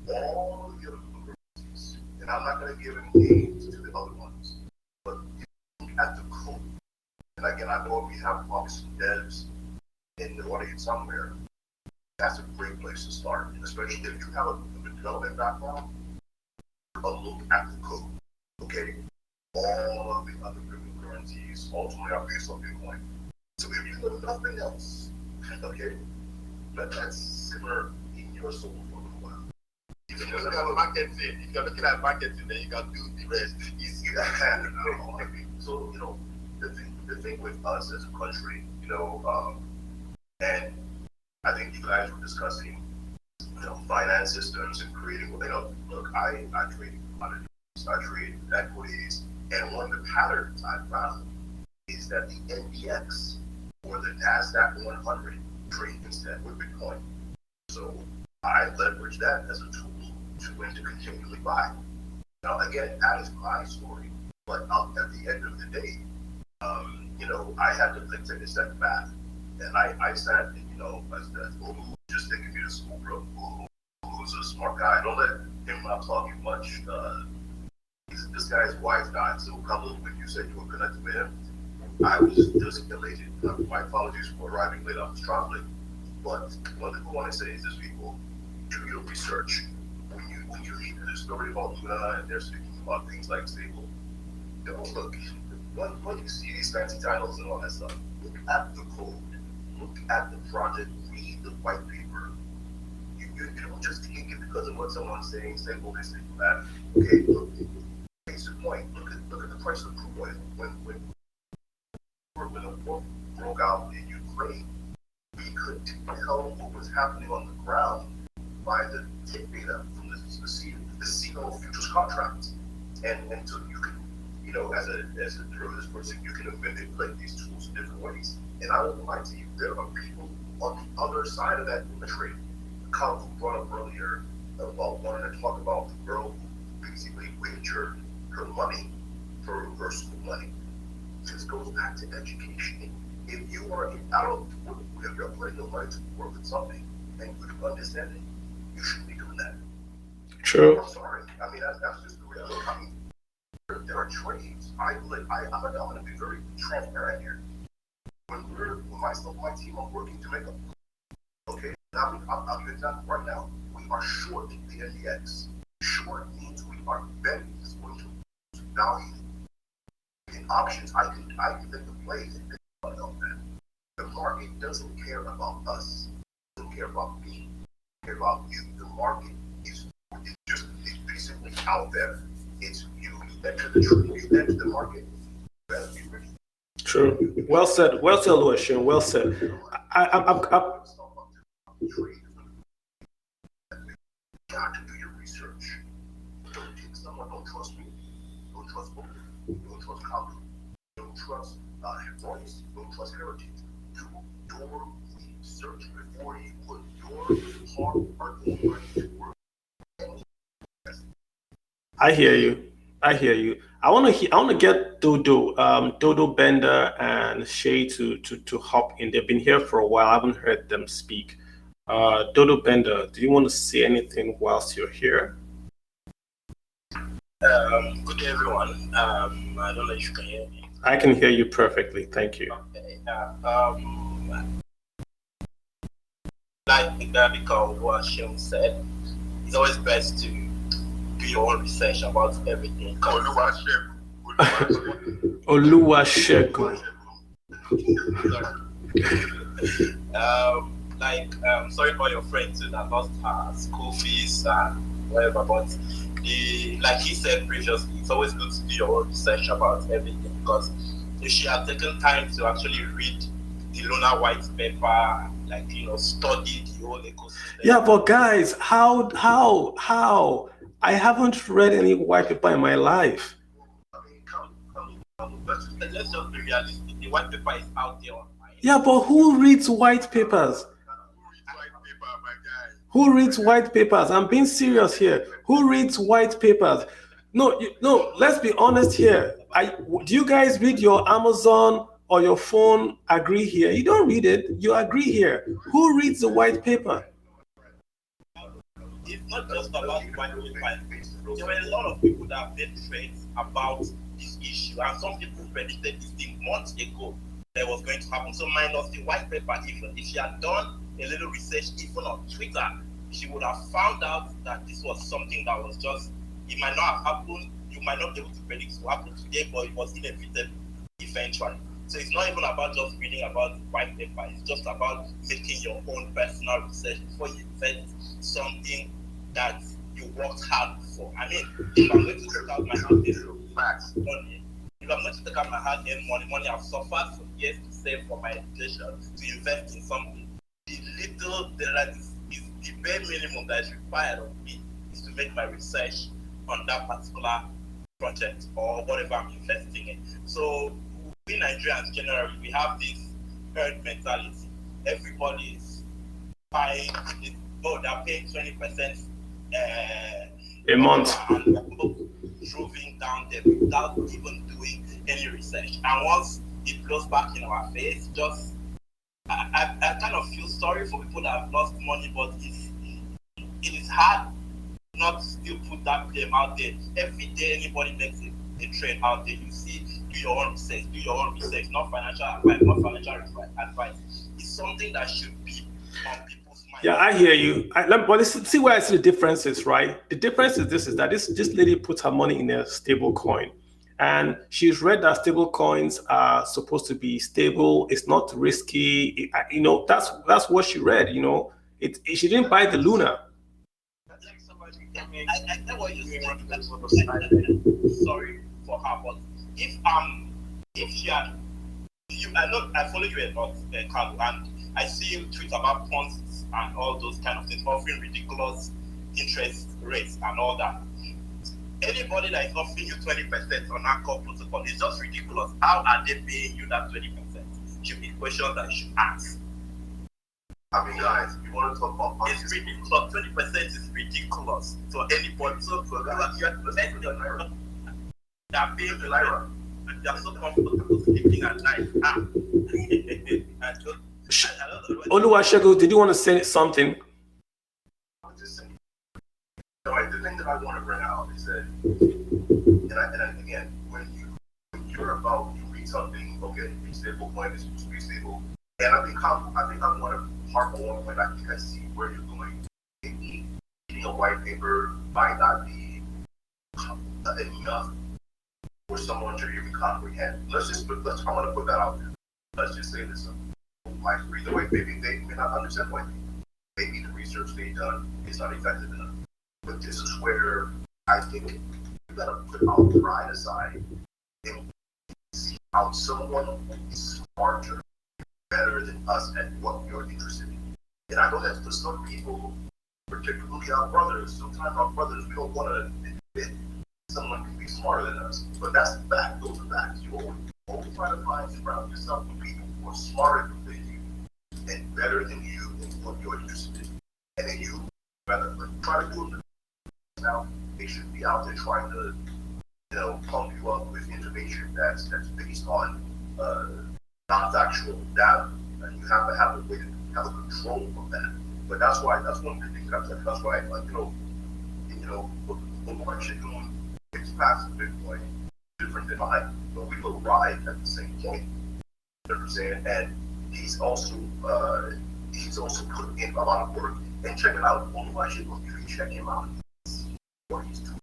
All of the other currencies, and I'm not going to give any names to the other ones, but look at the code. And again, I know we have obviously devs in the audience somewhere. That's a great place to start, especially if you have a development background. A look at the code, okay? All of the other cryptocurrencies ultimately are based on Bitcoin. So if you know nothing else, okay, let that simmer in your soul for a little while. If you're looking at marketing, then you can do the rest. Easy. So the thing with us as a country, and I think you guys were discussing, finance systems and creating. Look, I trade commodities, I trade equities, and one of the patterns I found is that the NDX or the Nasdaq 100 trade instead with Bitcoin. So I leverage that as a tool to continually buy. Now, again, that is my story. But at the end of the day, I had to take a step back, and I sat, as Olu just taking me to school, bro. Olu's a smart guy. Don't let him not talk too much. This guy's wise guy. So, couple when you said you were connected with him, I was just elated. My apologies for arriving late. I was traveling. But one thing I want to say is this: people, do your research. When you hear the story about Luna and they're speaking about things like stable, don't look. When you see these fancy titles and all that stuff, look at the code, look at the project, read the white paper. You don't just take it because of what someone's saying, stable this, stable that. Okay, look, case in point, look at the price of crude oil. When the war broke out in Ukraine, we could tell what was happening on the ground by the tick data from the CNO futures contracts. And so you can, as a derivatives person, you can manipulate these tools in different ways. And I won't lie to you, there are people on the other side of that trade. Kyle brought up earlier about wanting to talk about the girl who basically wagered her money for her school money. This goes back to education. If you are if you're putting your money to work with something and you understand it, you shouldn't be doing that. True. I'm sorry. I mean, that's just the reality. I mean, there are trades. I'm going to be very transparent here. When myself and my team are working to make a, okay, I'll give you an example right now. We are short the NDX. Short means we are betting is going to value. In options, I can think of plays and think about that. The market doesn't care about us. It doesn't care about me. It doesn't care about you. The market is basically out there. It's you enter the market. You better be ready. True. Well said, Lucian. Well said. I'm got to do your research. Don't take someone. Don't trust me. Don't trust Book. Don't trust College. Don't trust Voice. Don't trust Heritage. Do your research before you put your hard-earned money to work. I hear you. I want to get Dodo Bender and Shay to hop in. They've been here for a while. I haven't heard them speak. Dodo Bender, do you want to say anything whilst you're here? Good day, everyone. I don't know if you can hear me. I can hear you perfectly. Thank you. Okay. Like that, because what Sean said, it's always best to do your own research about everything. Oluwasegun. like sorry for your friend too that lost her school fees and whatever, but the like he said previously, it's always good to do your own research about everything because if she had taken time to actually read the lunar white paper, like study the whole ecosystem. Yeah, but guys, how? I haven't read any white paper in my life. I mean, come, Let's just be realistic. The white paper is out there online. Yeah, but who reads white papers? white paper, my guy. Who reads white papers? I'm being serious here. Who reads white papers? No, no. Let's be honest here. Do you guys read your Amazon or your phone? Agree here. You don't read it. You agree here. Who reads the white paper? It's not just about white paper. There were a lot of people that made trades about this issue, and some people predicted this thing months ago that was going to happen. So minus the white paper, even if she had done a little research, even on Twitter, she would have found out that this was something that was just, it might not have happened. You might not be able to predict it will happen today, but it was inevitable eventually. So it's not even about just reading about the white paper. It's just about making your own personal research before you invest something that you worked hard for. I mean, if I'm going to take out my hard-earned money, if I'm going to take out my hard-earned money I've suffered for years to save for my education, to invest in something, the bare minimum that is required of me is to make my research on that particular project or whatever I'm investing in. So we Nigerians generally, we have this herd mentality. Everybody is buying, they're paying 20% A month. and droving down there without even doing any research. And once it blows back in our face, just I kind of feel sorry for people that have lost money, but it is hard not to still put that blame out there. Every day anybody makes a trade out there, you see, do your own research, not financial advice. It's something that should be on people's minds. Yeah, I hear you. But see where I see the difference is, right? The difference is that this lady puts her money in a stable coin. And she's read that stable coins are supposed to be stable. It's not risky. That's what she read. She didn't buy the Luna. Like somebody came in, I get what you're saying. Sorry for her, but if she had, I follow you a lot, Carlo, and I see you tweet about funds and all those kind of things, offering ridiculous interest rates and all that. Anybody that is offering you 20% on Anchor protocol is just ridiculous. How are they paying you that 20%? Should be questions that you should ask. I mean, guys, you want to talk about It's ridiculous. 20% is ridiculous for anybody. So for you are protecting your naira. They are paying the naira. And they are so comfortable sleeping at night. Oluwasegun, did you want to say something? I'm just saying. The thing that I want to bring out is that, and again, when you're about you read something, okay, stable coin is supposed to be stable, and I think I want to harp on one point. I think I see where you're going. Maybe reading a white paper might not be enough for someone to even comprehend. I want to put that out there. Let's just say this: might read the white paper, they may not understand white paper. Maybe the research they've done is not effective enough. But this is where I think you gotta put our pride aside and see how someone who is smarter, better than us at what you're interested in. And I know that for some people, particularly our brothers, sometimes our brothers, we don't want to admit someone can be smarter than us. But that's the fact. Those are facts. You always try to surround yourself with people who are smarter than you and better than you in what you're interested in. And then you rather try to do it. Now they should be out there trying to, pump you up with information that's based on non-factual data, and you have to have a way to have a control of that. But that's one of the things that I've said. That's why, what you're doing is passive Bitcoin, different than mine, but we will arrive at the same point. You know what I'm saying? And he's also put in a lot of work. And check it out. If you check him out, what he's doing,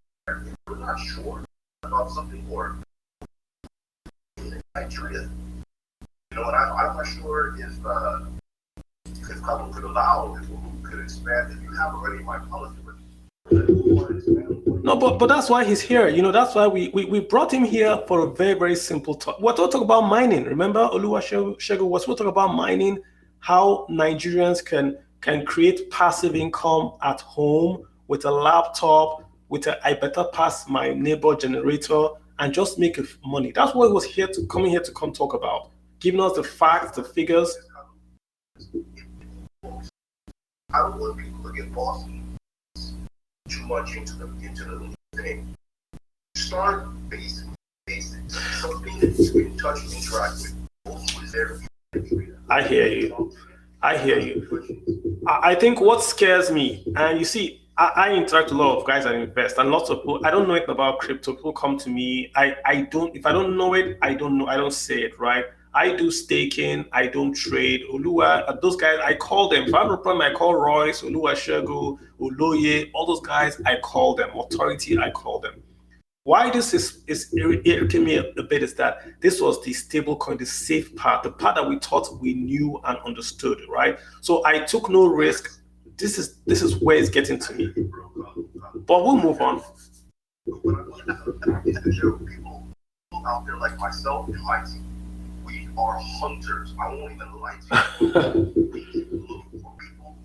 we're not sure about something or in Nigeria. And I'm not sure if Chicago could allow, if we could expand it. You have already my policy, but no, but that's why he's here. That's why we brought him here for a very, very simple talk. We're talking about mining. Remember, Oluwasegun was talking about mining, how Nigerians can create passive income at home with a laptop, with a I better pass my neighbor generator and just make money. That's what he was coming here to come talk about, giving us the facts, the figures. I don't want people to get lost too much into the thing. Start basic, something that you can touch and interact with. Who is there? I hear you. I think what scares me, and you see, I interact with a lot of guys that invest, and lots of people. I don't know anything about crypto. People come to me. I don't. If I don't know it, I don't know. I don't say it, right? I do staking. I don't trade. Olua, those guys, I call them. If I have a problem, I call Royce, Oluwasegun, Oloye, all those guys. I call them. Authority, I call them. Why this is irritating me a bit is that this was the stable coin, the safe part, the part that we thought we knew and understood, right? So I took no risk. This is where it's getting to me. But we'll move on. People out there like myself and my team, we are hunters. I won't even lie to you. We keep looking for people.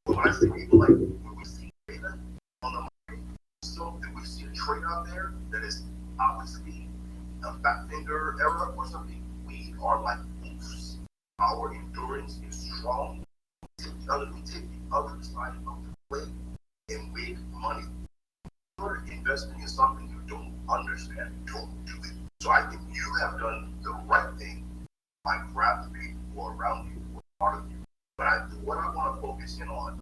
When I see people like when we see data on the market, so if we see a trade out there that is obviously a fat finger error or something, we are like wolves. Our endurance is strong. We take the other side of the plate and make money. You're investing in something you don't understand. Don't do it. So I think you have done the right thing by grabbing the people who are around you, who are part of you. But what I want to focus in on,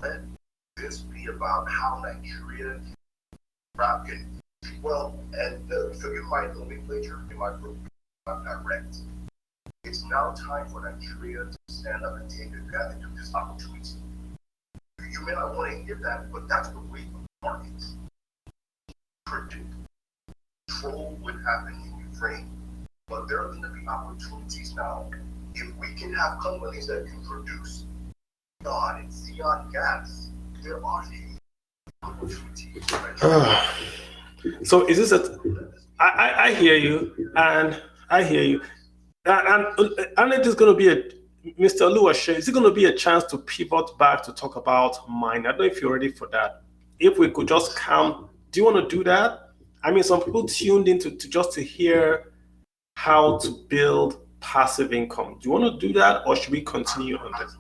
let this be about how Nigeria can, well, and forgive my nomenclature in my group, I'm direct. It's now time for Nigeria to stand up and take advantage of this opportunity. You may not want to hear that, but that's the way the markets predict. Control what happened in Ukraine, but there are going to be opportunities now. If we can have companies that can produce neon and xenon gas, there are opportunities. So is this I hear you, and I hear you, and it is going to be Mr. Oluwasegun, is it going to be a chance to pivot back to talk about mine? I don't know if you're ready for that. If we could just come, do you want to do that? I mean, some people tuned in to hear how to build passive income. Do you want to do that, or should we continue on this?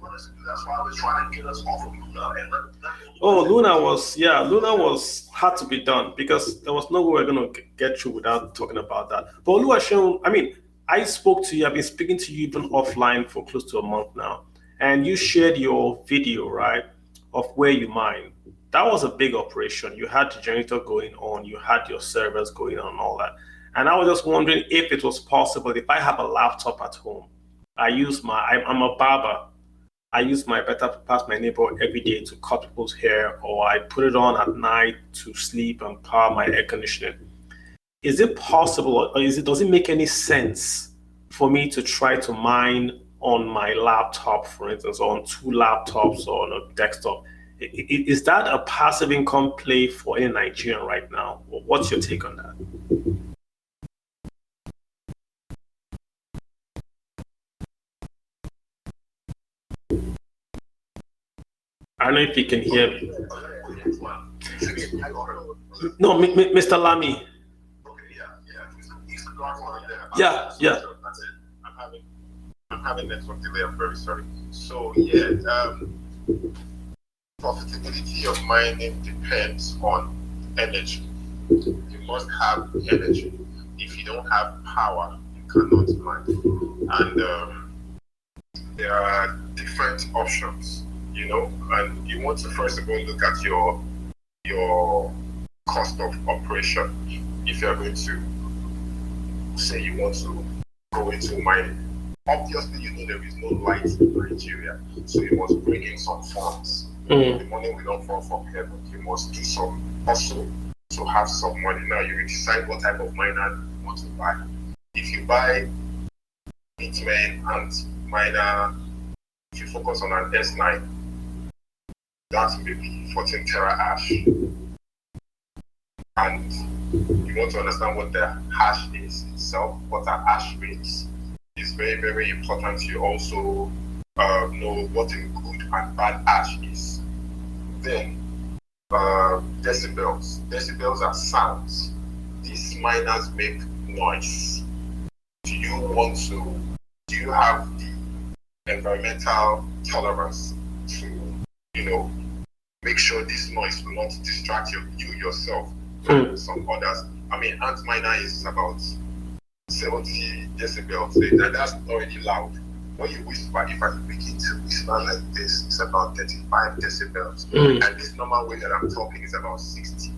That's why I was trying to get us off of Luna. Luna had to be done because there was no way we're going to get through without talking about that. But Oluwasegun, I mean, I spoke to you. I've been speaking to you even offline for close to a month now, and you shared your video, right, of where you mine. That was a big operation. You had the generator going on, you had your servers going on, and all that. And I was just wondering if it was possible, if I have a laptop at home, I'm a barber. I use my better pass my neighbor every day to cut people's hair, or I put it on at night to sleep and power my air conditioning. Is it possible, or does it make any sense for me to try to mine on my laptop, for instance, or on two laptops or on a desktop? Is that a passive income play for any Nigerian right now? What's your take on that? I don't know if you can hear me. No, Mr. Lamy. Yeah. That's it. I'm having network delay. I'm very sorry. So yeah, profitability of mining depends on energy. You must have energy. If you don't have power, you cannot mine. And there are different options, and you want to first of all look at your cost of operation. If you are going to say you want to go into mining, obviously there is no light in Nigeria, so you must bring in some funds. The money will not fall from heaven. You must do some hustle to have some money. Now you decide what type of miner you want to buy. If you buy Bitcoin and miner, if you focus on an S9, that may be 14 tera hash. And you want to understand what the hash is itself, what are hash rates. It's very, very important to also know what a good and bad hash is. Then, decibels. Decibels are sounds. These miners make noise. Do you have the environmental tolerance to, make sure this noise will not distract you yourself and some others? I mean, ant miner is about 70 decibels. That's already loud. When you whisper, if I begin to whisper like this, it's about 35 decibels. And this normal way that I'm talking is about 60.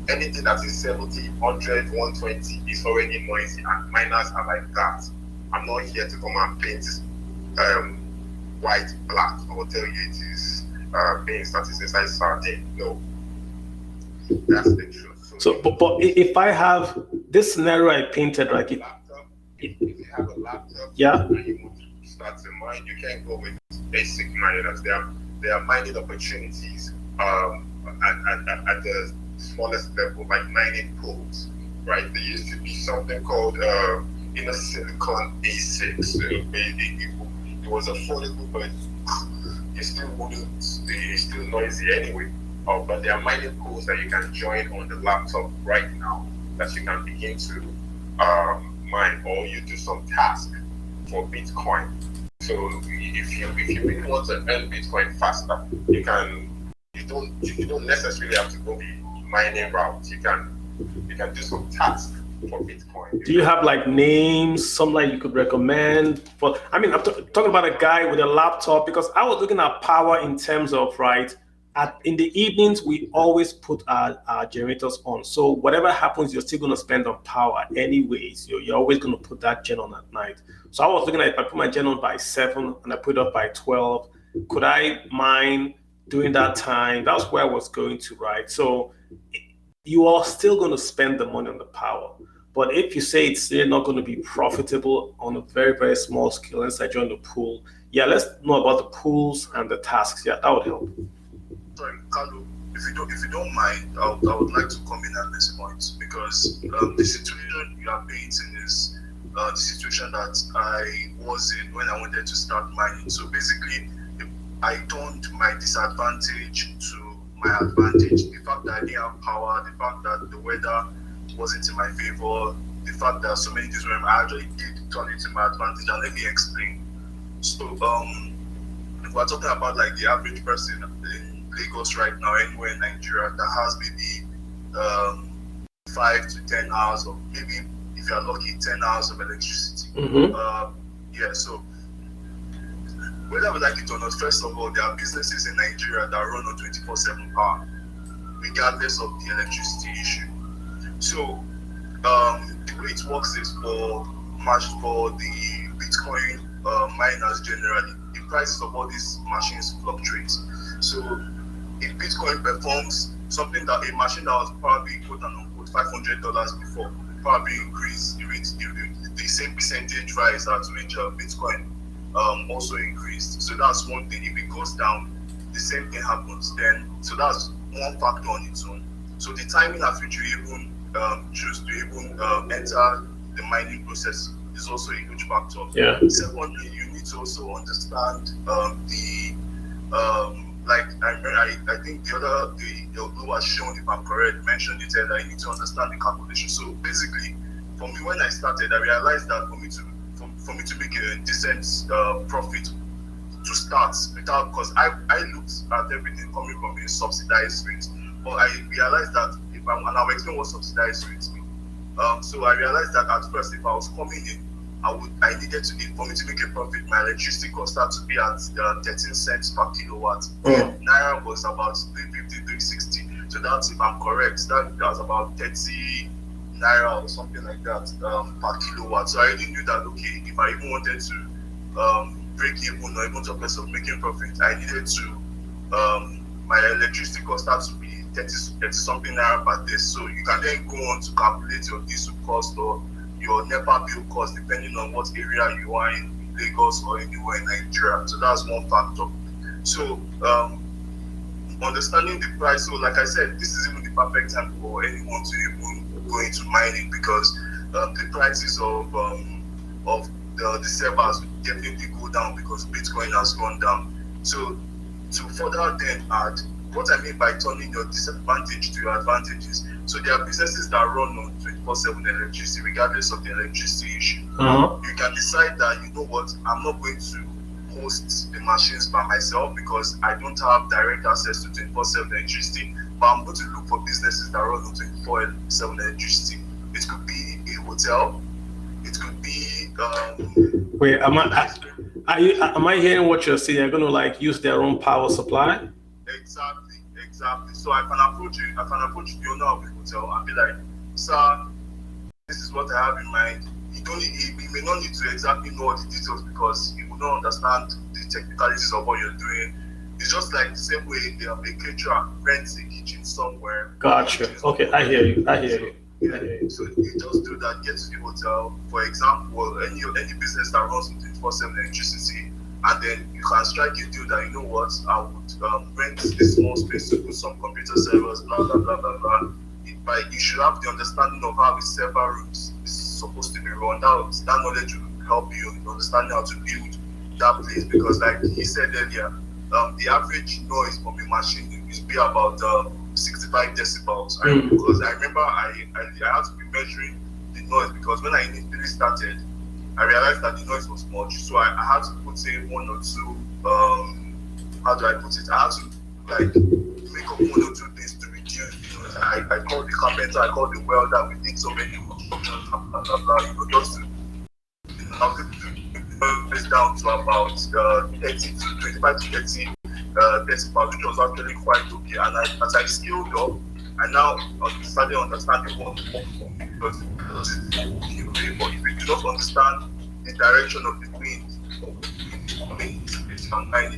Anything that is 70, 100, 120 is already noisy, and miners are like that. I'm not here to come and paint white, black, or tell you it is beans that is inside sardine. No. That's the truth. So, but if I have this scenario I painted, right? If you have a laptop, yeah, and you want to start to mine, you can't go with basic miners. There are mining opportunities at the smallest level, like mining pools, right? There used to be something called inner silicon A6. It was affordable, but it's still noisy anyway. But there are mining pools that you can join on the laptop right now that you can begin to mine, or you do some task for Bitcoin. So if you really want to earn Bitcoin faster, you don't necessarily have to go the mining route. You can do some tasks for Bitcoin. Do you have like names, some like you could recommend? I'm talking about a guy with a laptop, because I was looking at power in terms of, right, in the evenings, we always put our generators on. So whatever happens, you're still going to spend on power anyways. You're always going to put that gen on at night. So I was looking at, if I put my gen on by 7 and I put it up by 12, could I mine during that time? That's where I was going to, right? So you are still going to spend the money on the power. But if you say it's not going to be profitable on a very, very small scale, let's say join the pool. Yeah, let's know about the pools and the tasks. Yeah, that would help. Sorry, Carlo, if you don't mind, I would like to come in at this point, because the situation you are painting is the situation that I was in when I wanted to start mining. So basically, I turned my disadvantage to my advantage. The fact that I didn't have power, the fact that the weather wasn't in my favor, the fact that so many things were I actually did turn it to my advantage. And let me explain. So if we're talking about like the average person in Lagos right now, anywhere in Nigeria, that has maybe 5 to 10 hours of, maybe if you're lucky, 10 hours of electricity. So whether we like it or not, first of all, there are businesses in Nigeria that run on 24/7 power, regardless of the electricity issue. So the way it works is for the Bitcoin miners generally, the prices of all these machines fluctuate. So if Bitcoin performs something that a machine that was probably quote unquote $500 before, probably increase the same percentage rise at which Bitcoin also increased. So that's one thing. If it goes down, the same thing happens. Then, so that's one factor on its own. So the timing at which you even choose to even enter the mining process is also a huge factor. Yeah. Secondly, you need to also understand I think the was shown, if I'm correct, mentioned it earlier, you need to understand the calculation. So basically, for me, when I started, I realized that for me to make a decent profit to start, because I looked at everything coming from a subsidized rate, but I realized that and I'll explain what subsidized rates mean. So I realized that at first, if I was coming in, I needed to, for me to make a profit, my electricity cost had to be at 13 cents per kilowatt. Naira was about 350, 360. So that's, if I'm correct, that was about 30 Naira or something like that per kilowatt. So I already knew that, okay, if I even wanted to break even or even to a place of making profit, I needed to, my electricity cost had to be 30 something Naira per day. So you can then go on to calculate your diesel cost or your NEPA bill cost, depending on what area you are in Lagos or anywhere in Nigeria. So that's one factor. So understanding the price. So like I said, this is even the perfect time for anyone to even go into mining because the prices of the servers will definitely go down because Bitcoin has gone down. So to further then add, what I mean by turning your disadvantage to your advantages. So there are businesses that run on 24/7 electricity, regardless of the electricity issue. You can decide that, you know what, I'm not going to host the machines by myself because I don't have direct access to 24/7 electricity, but I'm going to look for businesses that run on 24/7 electricity. It could be a hotel, it could be Wait, am I hearing what you're saying? You're going to like use their own power supply? Exactly. So I can approach the owner of the hotel and be like, sir, this is what I have in mind. He may not need to exactly know all the details because he will not understand the technicalities of what you're doing. It's just like the same way a caterer rents a kitchen somewhere. Gotcha. Okay, I hear you. So you just do that, get to the hotel. For example, any business that runs with 24/7 electricity, and then you can strike a deal that, you know what, I would rent this small space to put some computer servers, blah blah blah blah blah. You should have the understanding of how a server room is supposed to be run. That knowledge will help you in understanding how to build that place because, like he said earlier, the average noise from a machine is be about 65 decibels. Because I remember I had to be measuring the noise because when I initially started, I realized that the noise was much, so I had to put in one or two. How do I put it? I had to like make up one or two things to reduce. You know, I called the carpenter, I called the welder. We did so many constructions, blah blah blah. You know, just to it's down to about 30 to 25 to 30 decibels, which was actually quite okay. And as I scaled up, I now started understanding what because but if you do not understand the direction of the wind,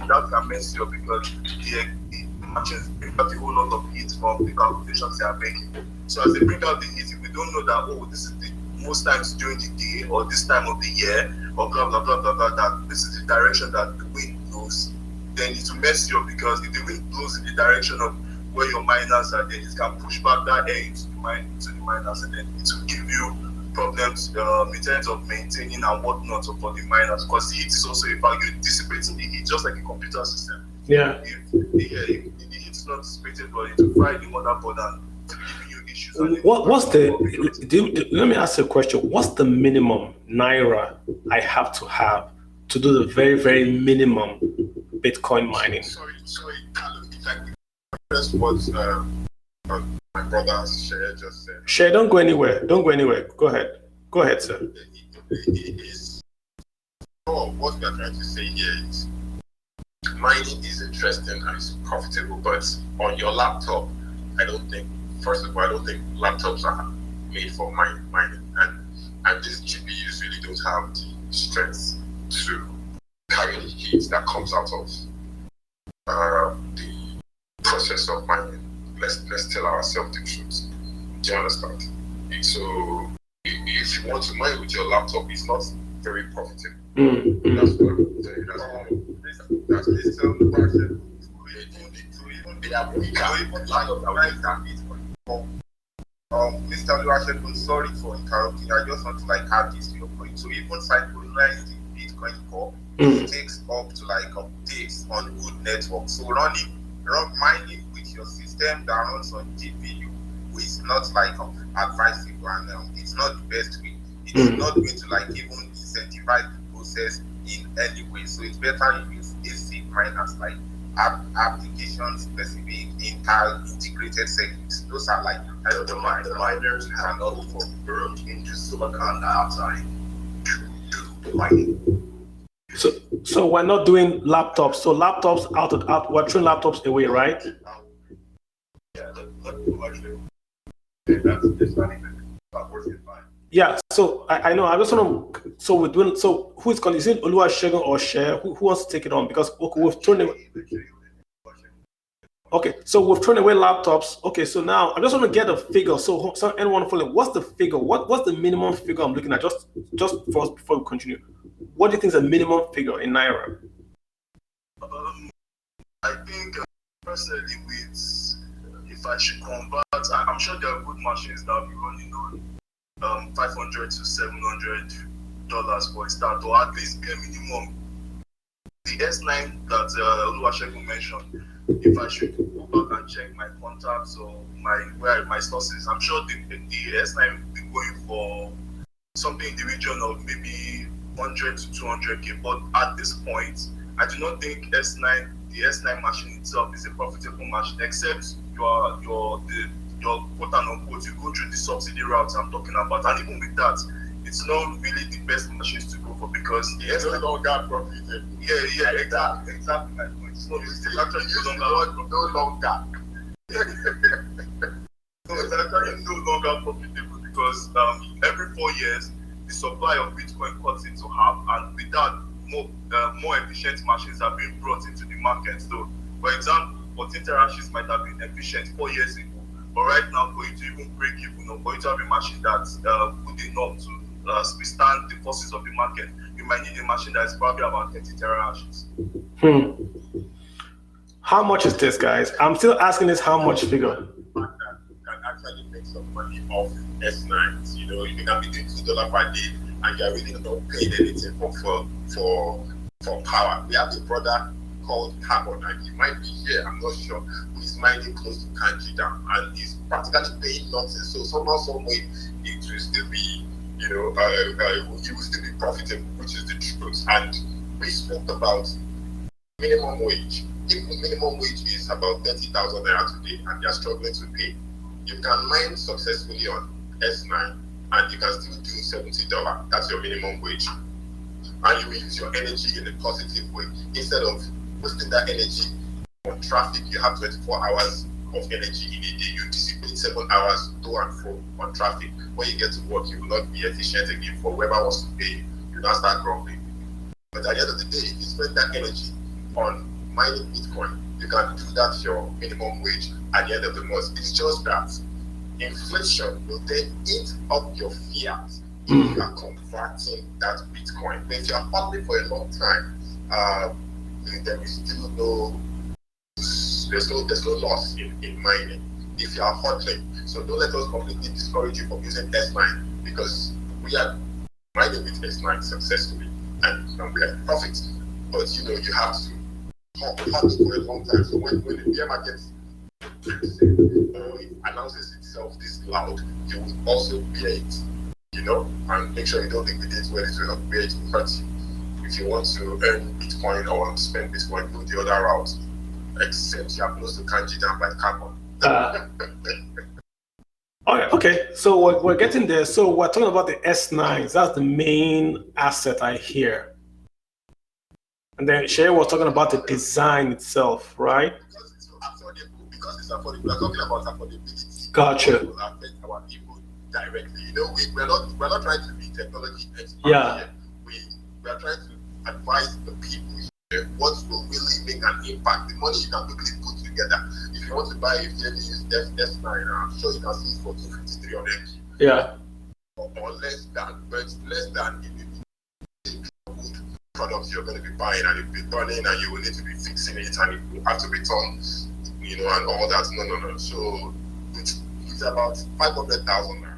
that can mess you up because the matches bring out a whole lot of heat from the calculations they are making. So as they bring out the heat, if we don't know that, oh, this is the most times during the day or this time of the year or blah blah blah blah blah, that this is the direction that the wind blows, then it will mess you up because if the wind blows in the direction of where your miners are, then it can push back that air into the miners, and then it will give you problems in terms of maintaining and whatnot for the miners, because the heat is also a factor. You're dissipating the heat just like a computer system. Yeah. If the heat is not dissipated, but it will fry the motherboard and giving you issues. Let me ask you a question. What's the minimum Naira I have to do the very, very minimum Bitcoin mining? Sorry, Carlo, if I could address what my brother Shay just said. Shay, don't go anywhere. Go ahead, sir. What we are trying to say here is mining is interesting and it's profitable, but on your laptop, I don't think laptops are made for mining, and these GPUs really don't have the strength to carry the heat that comes out of the process of mining. Let's tell ourselves the truth. Do you understand? So if you want to mine with your laptop, it's not very profitable. That's what I'm saying. That's this version. Even they are even laptops that we can beat. Mr. Luashekun, sorry for interrupting. I just want to add this to your point. So even synchronizing Bitcoin core takes up to days on good network. So mining with your system that runs on GPU is not advisable, and it's not the best way. It's not going to even incentivize the process in any way. So it's better you use AC miners application specific integrated circuits. Those are the miners cannot convert into silicon dioxide to do mining. So we're not doing laptops. So laptops out. We're throwing laptops away, right? Yeah, that's not even working fine. Yeah. So I know. I just want to. So we're doing. So who's going? Is it Oluwasegun or Share? Who wants to take it on? Because we've thrown away. Okay, so we've thrown away laptops. Okay, so now I just want to get a figure. So anyone following, what's the figure? What's the minimum figure I'm looking at? Just for us before we continue. what do you think is a minimum figure in Naira? I think personally, if I should convert, I'm sure there are good machines that will be running on $500 to $700 for a start, or at least bare minimum. The S9 that Oluwasegun mentioned, if I should go back and check my contacts or my sources, I'm sure the S9 will be going for something in the region of maybe 100 to 200k. But at this point, I do not think the S9 machine itself is a profitable machine, except your quote unquote, you go through the subsidy routes I'm talking about, and even with that, it's not really the best machines to go for, because the S9 no longer profitable. Yeah, exactly my point. It's not it's actually no longer. No, it's actually no longer profitable, because every 4 years the supply of Bitcoin cuts into half, and with that, more efficient machines are being brought into the market. So, for example, 14 terashes might have been efficient 4 years ago, but right now, for you to even break even, or for you to have a machine that's good enough to withstand the forces of the market, you might need a machine that's probably about 30 terashes. How much is this, guys? I'm still asking this how much figure. Can actually make some money off S9s. You know, you can be doing $2 per day, and you're really not paying anything for power. We have a brother called Carbon, and he might be here, I'm not sure, who is mining close to Kanji Dam, and he's practically paying nothing. So somehow, some way, it will still be, you know, it will still be profitable, which is the truth. And we spoke about minimum wage. If the minimum wage is about 30,000 naira today, and you're struggling to pay, you can mine successfully on S9, and you can still do $70. That's your minimum wage. And you will use your energy in a positive way. Instead of wasting that energy on traffic, you have 24 hours of energy in a day. You dissipate 7 hours to and fro on traffic. When you get to work, you will not be efficient again. For whoever wants to pay you now start grumbling. But at the end of the day, if you spend that energy on mining Bitcoin, you can do that your minimum wage at the end of the month. It's just that inflation will then eat up your fiat if you are converting that Bitcoin. But if you are holding for a long time, there is still there's no loss in mining if you are hodling. So don't let us completely discourage you from using S9, because we are mining with S9 successfully and we are in profit. But you know, you have to hold for a long time. So when the bear market it announces itself this loud, you will also bear it, you know, and make sure you don't liquidate where it will not bear it will hurt you. If you want to earn Bitcoin or want to spend Bitcoin, do the other route, except you are close to Kanji Dam by Carbon. Okay, so we're getting there. So we're talking about the S9s. That's the main asset I hear. And then Shay was talking about the design itself, right? Because it's affordable. We're talking about affordability. Gotcha. It will affect our people directly. You know, we're not trying to be technology experts Yeah. here. We are trying to advise the people here what will really make an impact. The money you can quickly put together. If you want to buy a fairly used S9, I'm sure you can see it for 253 on MQ. Yeah. Or less than, but less than good products you're going to be buying, and it'll be burning, and you will need to be fixing it, and you will have to return, you know, and all that. No. So it's about 500,000 now.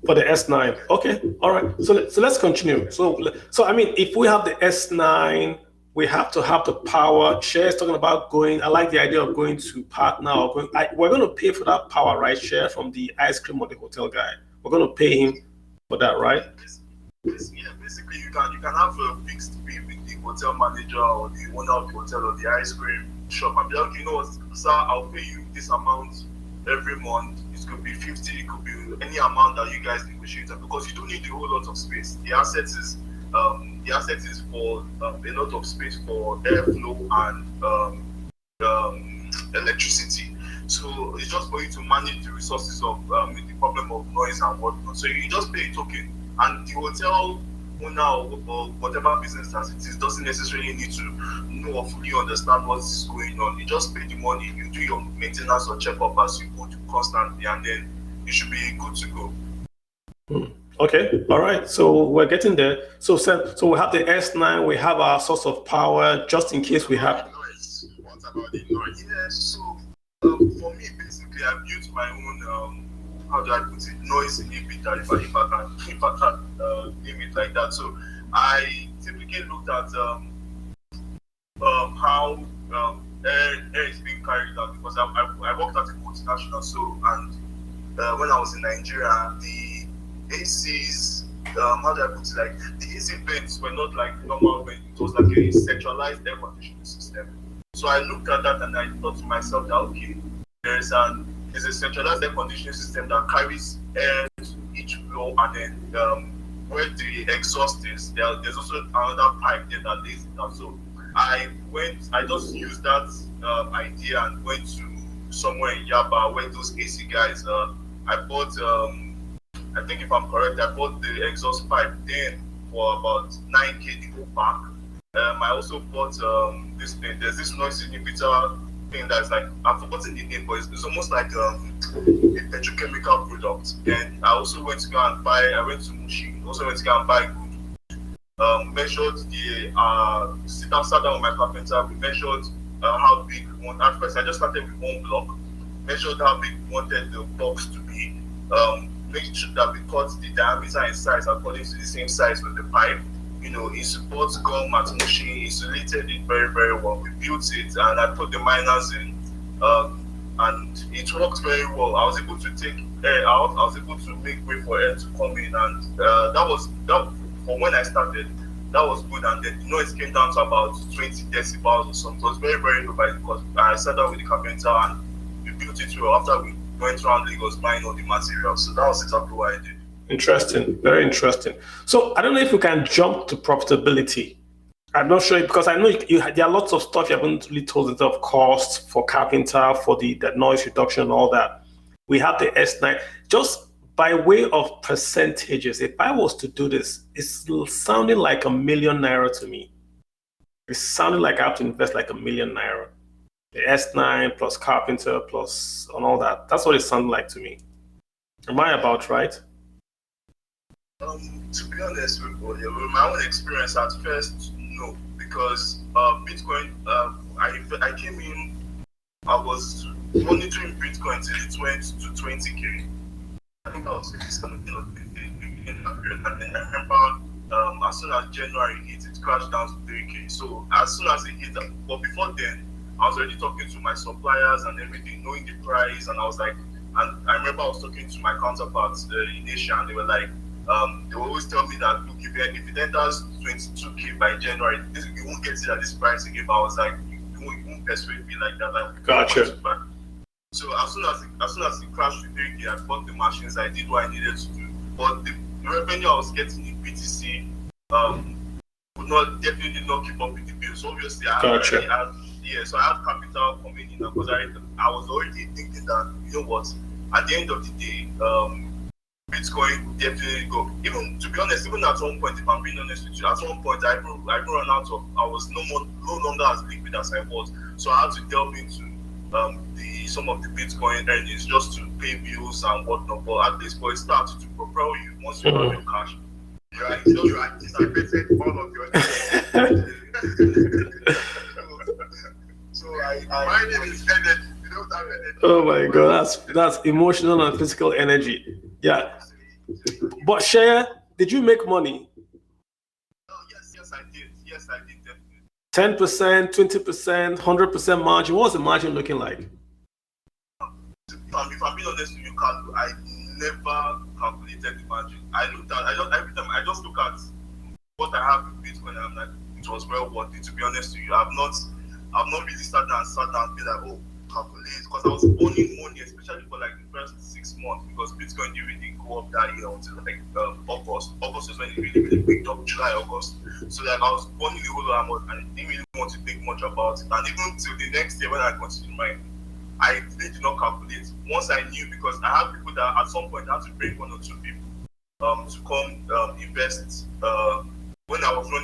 For the S9. Okay. All right. So let's continue. So I mean, if we have the S9, we have to have the power. Cher is talking about going. I like the idea of going to partner or going. We're going to pay for that power, right, Cher, from the ice cream or the hotel guy. We're going to pay him for that, right? Yeah, basically you can have a fixed fee with the hotel manager or the owner of the hotel or the ice cream shop, and be like, you know what, sir, I'll pay you this amount every month. It could be 50, it could be any amount that you guys negotiate, because you don't need a whole lot of space. The asset is for a lot of space for airflow and electricity. So it's just for you to manage the resources of the problem of noise and whatnot. So you just pay a token, and the hotel owner or whatever business that it is doesn't necessarily need to know or fully understand what is going on. You just pay the money, you do your maintenance or check up as you go to constantly, and then you should be good to go. Okay, all right. So we're getting there. So we have the S9. We have our source of power, just in case we have. Noise. What about the noise? Yeah, so for me, basically, I've used my own, how do I put it, noise inhibitor, if I can name it like that. So I typically looked at how air is being carried out because I worked at a multinational, so and when I was in Nigeria, the ACs, how do I put it, like the AC vents were not like normal vents, it was like a centralized air conditioning system. So I looked at that and I thought to myself that okay, there's a centralized air conditioning system that carries air to each floor and then where the exhaust is, there's also another pipe there that lays it down. So I just used that idea and went to somewhere in Yaba where those AC guys. I bought, I think if I'm correct, I bought the exhaust pipe then for about 9K to go back. I also bought this thing. There's this noise inhibitor thing that's like I've forgotten the name, but it's almost like a petrochemical product. Then I also went to go and buy. I went to Mushi. Also went to go and buy measured the sat down with my carpenter. We measured how big we want. At first, I just started with one block, measured how big we wanted the box to be, making sure that we cut the diameter and size according to the same size with the pipe. You know, it supports gum at Mushi, insulated it very, very well. We built it and I put the miners in, and it worked very well. I was able to take air out, I was able to make way for air to come in, and that for when I started, that was good. And then the noise came down to about 20 decibels or something. It was very, very low because I sat down with the carpenter and we built it well after we went around Lagos buying all the materials. So that was exactly what I did. Interesting, very interesting. So I don't know if we can jump to profitability. I'm not sure because I know there are lots of stuff you haven't really told in terms of cost for carpenter, for the noise reduction and all that. We have the S9. Just by way of percentages, if I was to do this, it's sounding like ₦1,000,000 to me. It's sounding like I have to invest like ₦1,000,000. The S9 plus carpenter plus and all that. That's what it sounded like to me. Am I about right? To be honest with my own experience at first, no, because Bitcoin, I came in, I was monitoring Bitcoin till it went to 20K. I think I was in that period, and then I remember as soon as January hit, it crashed down to 3K. So as soon as it hit, but before then, I was already talking to my suppliers and everything, knowing the price, and I was like, and I remember I was talking to my counterparts in Asia, and they were like, they will always tell me that look, if it enters 22K by January, you won't get it at this price again. But I was like, you won't persuade me like that. Like, gotcha. So as soon as it crashed to 3K, I bought the machines. I did what I needed to do. But the revenue I was getting in BTC would definitely not keep up with the bills. So obviously, so I had capital coming in because I was already thinking that you know what, at the end of the day, Bitcoin definitely go. Even to be honest, even at one point, if I'm being honest with you, at one point I run out of. I was no longer as liquid as I was, so I had to delve into some of the Bitcoin earnings just to pay bills and whatnot. But at this point, it started to propel you once you have your cash. You are dissipated all of your So my name is energy. You don't have energy. Oh my god, that's emotional and physical energy. Yeah. But Shaya, did you make money? Oh, yes, I did. Yes, I did definitely. 10%, 20%, 100% margin. What was the margin looking like? If I'm being honest with you, Carlo, I never calculated the margin. Every time I just look at what I have in Bitcoin and I'm like, it was well worth it. To be honest with you, I've not really sat down and be like, oh, calculate, because I was earning money, especially for like the first 6 months, because Bitcoin didn't really go up that year until like August. August is when it really picked up, July, August. So like I was earning a whole lot of money and I didn't really want to think much about it. And even till the next year when I continued mine, I did not calculate. Once I knew, because I had people that at some point I had to bring 1 or 2 people to come invest. When I was no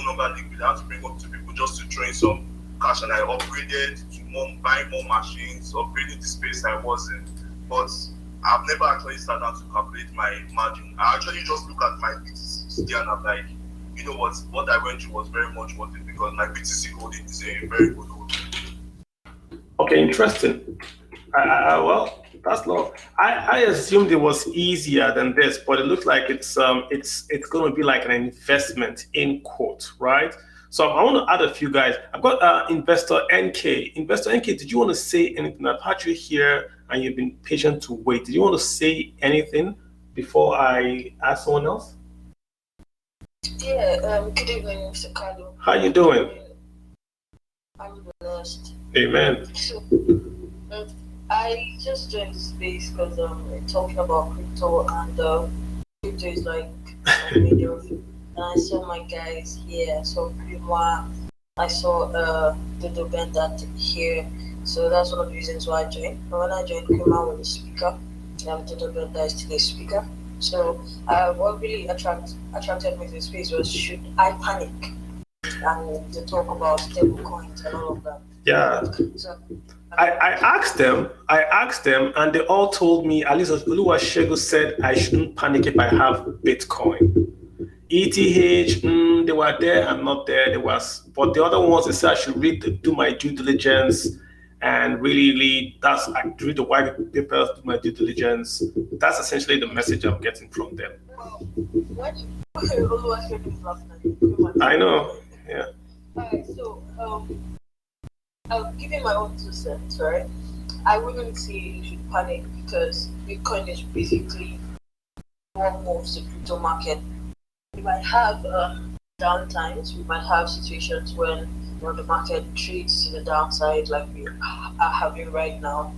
longer liquid, I had to bring up 2 people just to train some cash, and I upgraded to buying more machines, upgrading the space I was in. But I've never actually sat down to calculate my margin. I actually just look at my BTC today and I'm like, you know what I went through was very much worth it because my BTC holding is a very good holding. Okay, interesting. Well, that's long. I assumed it was easier than this, but it looks like it's going to be like an investment in quote, right? So I want to add a few guys. I've got investor NK. Investor NK, did you want to say anything? I've had you here and you've been patient to wait. Did you want to say anything before I ask someone else? Yeah. Good evening, Mr. Carlo. How you doing? I'm blessed. Amen. So, I just joined the space because we're talking about crypto and crypto is like a major. And I saw my guys here. I saw Prima. I saw Dodo Bendat here. So that's one of the reasons why I joined. And when I joined, Prima was the speaker. Dodo Bendat is still the speaker. So what really attracted me to the space was should I panic? And to talk about stable coins and all of that. Yeah. So, I asked them, and they all told me, at least Oluwashego said I shouldn't panic if I have Bitcoin. ETH, they were there and not there. There was, but the other ones, they said I should do my due diligence and really, I read the white papers, do my due diligence. That's essentially the message I'm getting from them. What Oluwashego is last night? I know, yeah. Alright, so I'll give you my own 2 cents, right? I wouldn't say you should panic because Bitcoin is basically what moves the crypto market. We might have down times, we might have situations when the market trades to the downside like we are having right now,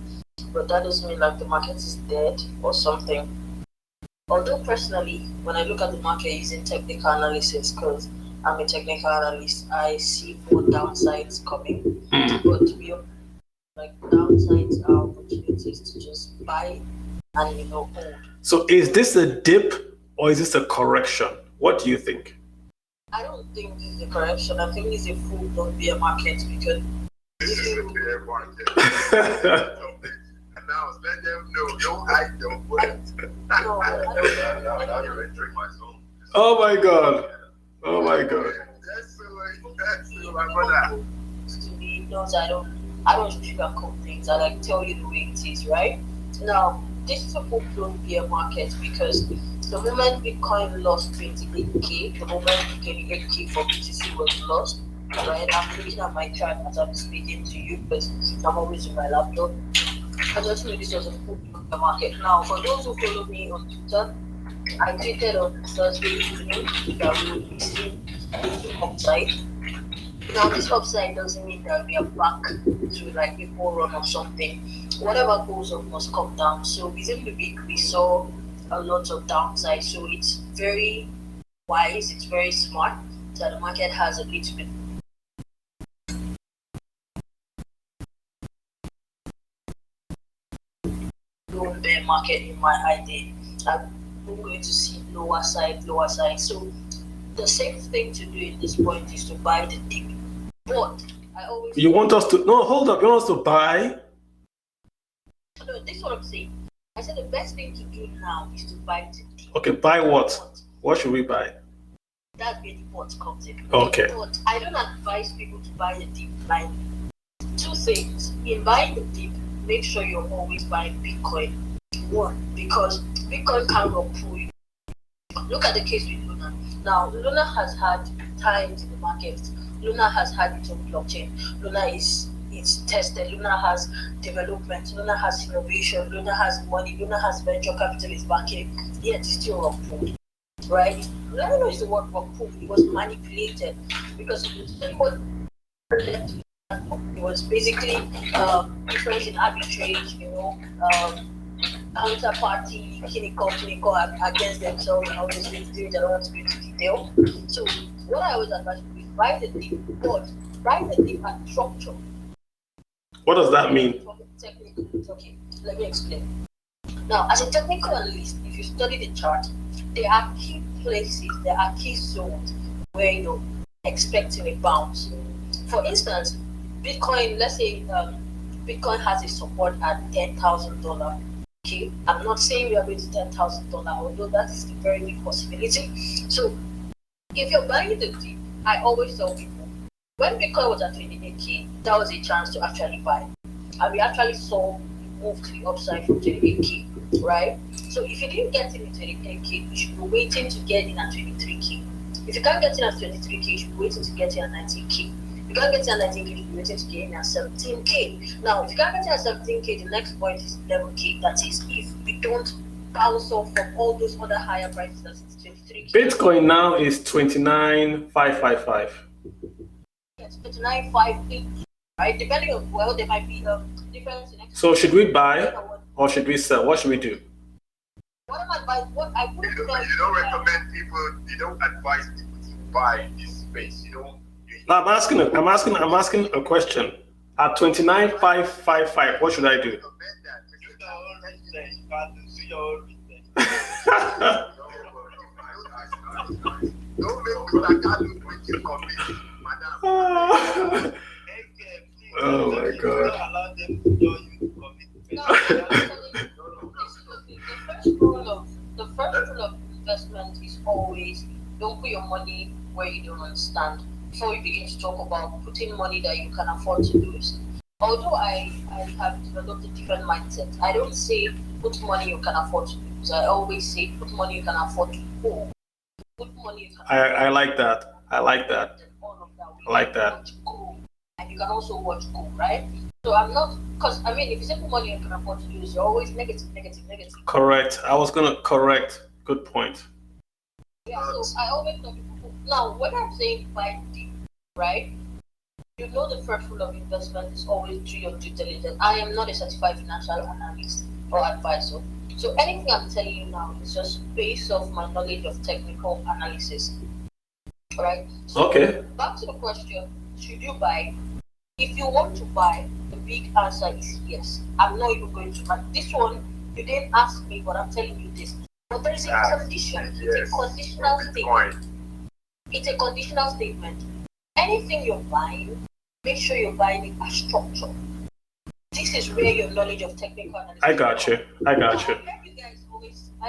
but that doesn't mean like the market is dead or something. Although personally, when I look at the market using technical analysis, because I'm a technical analyst, I see more downsides coming. But to be honest, like downsides are opportunities to just buy and hold. So is this a dip or is this a correction? What do you think? I don't think this is a correction. I think it's a full-blown bear market because This is a bear market. Now let them know. Don't hide your words. no, I don't Now you're entering my zone. Oh my God. Oh my God. Excellent, my brother. To me knows I don't sugarcoat things. I like tell you the way it is, right? Now, this is a full-blown bear market because the moment Bitcoin lost 28k, the moment 28k for BTC was lost, right? I'm looking at my chart as I'm speaking to you because I'm always in my laptop. I just knew this was a full-blown bear market. Now, for those who follow me on Twitter, I tweeted on Thursday evening that we will be seeing this upside. Now, this upside doesn't mean that we are back to like a bull run or something. Whatever goes up must come down. So within the week, we saw a lot of downside. So it's very wise, it's very smart that the market has a little bit. Bear market in my idea. I'm going to see lower side. So the safe thing to do in this point is to buy the dip. But I always You want us to no hold up, you want us to buy? No, this is what I'm saying. I said the best thing to do now is to buy the dip. Okay, buy what? What should we buy? That's where the bot comes in. Okay. But I don't advise people to buy the dip. Like 2 things. In buying the dip, make sure you're always buying Bitcoin. 1, because Bitcoin can run through you. Look at the case with Luna. Now, Luna has had times in the market. Luna has had its own blockchain. Luna is tested. Luna has development. Luna has innovation. Luna has money. Luna has venture capitalists backing. Yet it's still rock pulled, right? Let me know is the word rock pulled. It was manipulated because it was basically difference in arbitrage, counterparty, clinical against themselves and all these things. I don't want to go into detail. So what I always advise is buy the dip, but buy the dip at structure. What does that mean? Okay, let me explain. Now, as a technical analyst, if you study the chart, there are key places, there are key zones where you're expecting a bounce. For instance, Bitcoin, let's say Bitcoin has a support at $10,000. Okay, I'm not saying we are going to $10,000, although that is a very big possibility. So if you're buying the dip, I always tell people when Bitcoin was at 28K, that was a chance to actually buy. And we actually saw move to the upside from 28K, right? So if you didn't get in at 28K, you should be waiting to get in at 23K. If you can't get in at 23K, you should be waiting to get in at 19K. If you can't get in at 19K, you should be waiting to get in at 17K. Now, if you can't get in at 17K, the next point is 11K. That is, if we don't bounce off from all those other higher prices, that's 23K. Bitcoin now is 29,555. Yes, 29,580, right? Depending on, well, there might be difference in. So should we buy or should we sell? What should we do? What am I buying? What I would You don't recommend people. You don't advise people to buy this space. You don't. I'm asking a question. At 29,555, what should I do? Don't make people like that look when you commit, madam. Oh my God. The first rule of investment is always don't put your money where you don't understand before you begin to talk about putting money that you can afford to lose. Although I have developed a different mindset, I don't say put money you can afford to lose. I always say put money you can afford to hold. Put money you can I like that. I like that. All of that. I like that. Watch gold. And you can also watch gold, right? So I'm not, because I mean, if you say put money you can afford to lose, you're always negative. Correct. I was gonna correct. Good point. Yeah, so I always tell people, now when I'm saying buy deep, right? You know the first rule of investment is always do your due diligence. I am not a certified financial analyst or advisor. So anything I'm telling you now is just based off my knowledge of technical analysis. Right? So Okay. back to the question, should you buy? If you want to buy, the big answer is yes. I'm not even going to buy. This one, you didn't ask me, but I'm telling you this. But there is a condition. Yes. It's a conditional statement. It's a conditional statement. Anything you're buying, make sure you're buying it as structure. This is where your knowledge of technical analysis. I got you. I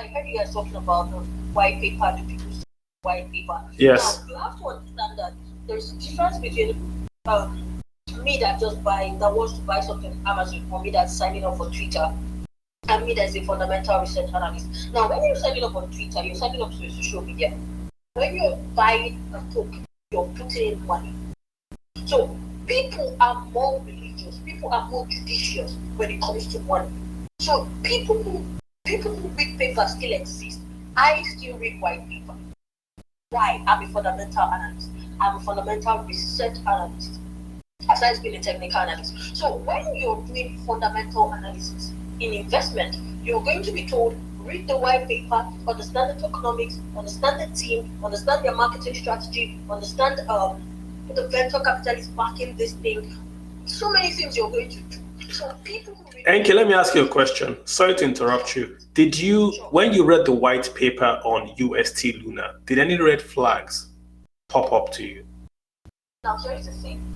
heard you guys talking about the white paper, the people's white paper. Yes. Now, you have to understand that there's a difference between me that wants to buy something on Amazon, or me that's signing up for Twitter, and me that's a fundamental research analyst. Now, when you're signing up on Twitter, you're signing up to a social media. When you're buying a token, you're putting in money. So people are more religious, people are more judicious when it comes to money. So people who read paper still exist. I still read white paper. Why? I'm a fundamental analyst. I'm a fundamental research analyst. Besides being a technical analyst. So when you're doing fundamental analysis in investment, you're going to be told, read the white paper, understand the tokenomics, understand the team, understand their marketing strategy, understand the venture capitalist backing this thing. So many things you're going to do. So people who read Enki, let me ask you a question. Sorry to interrupt you. Did you, when you read the white paper on UST Luna, did any red flags pop up to you? Now, here's the thing.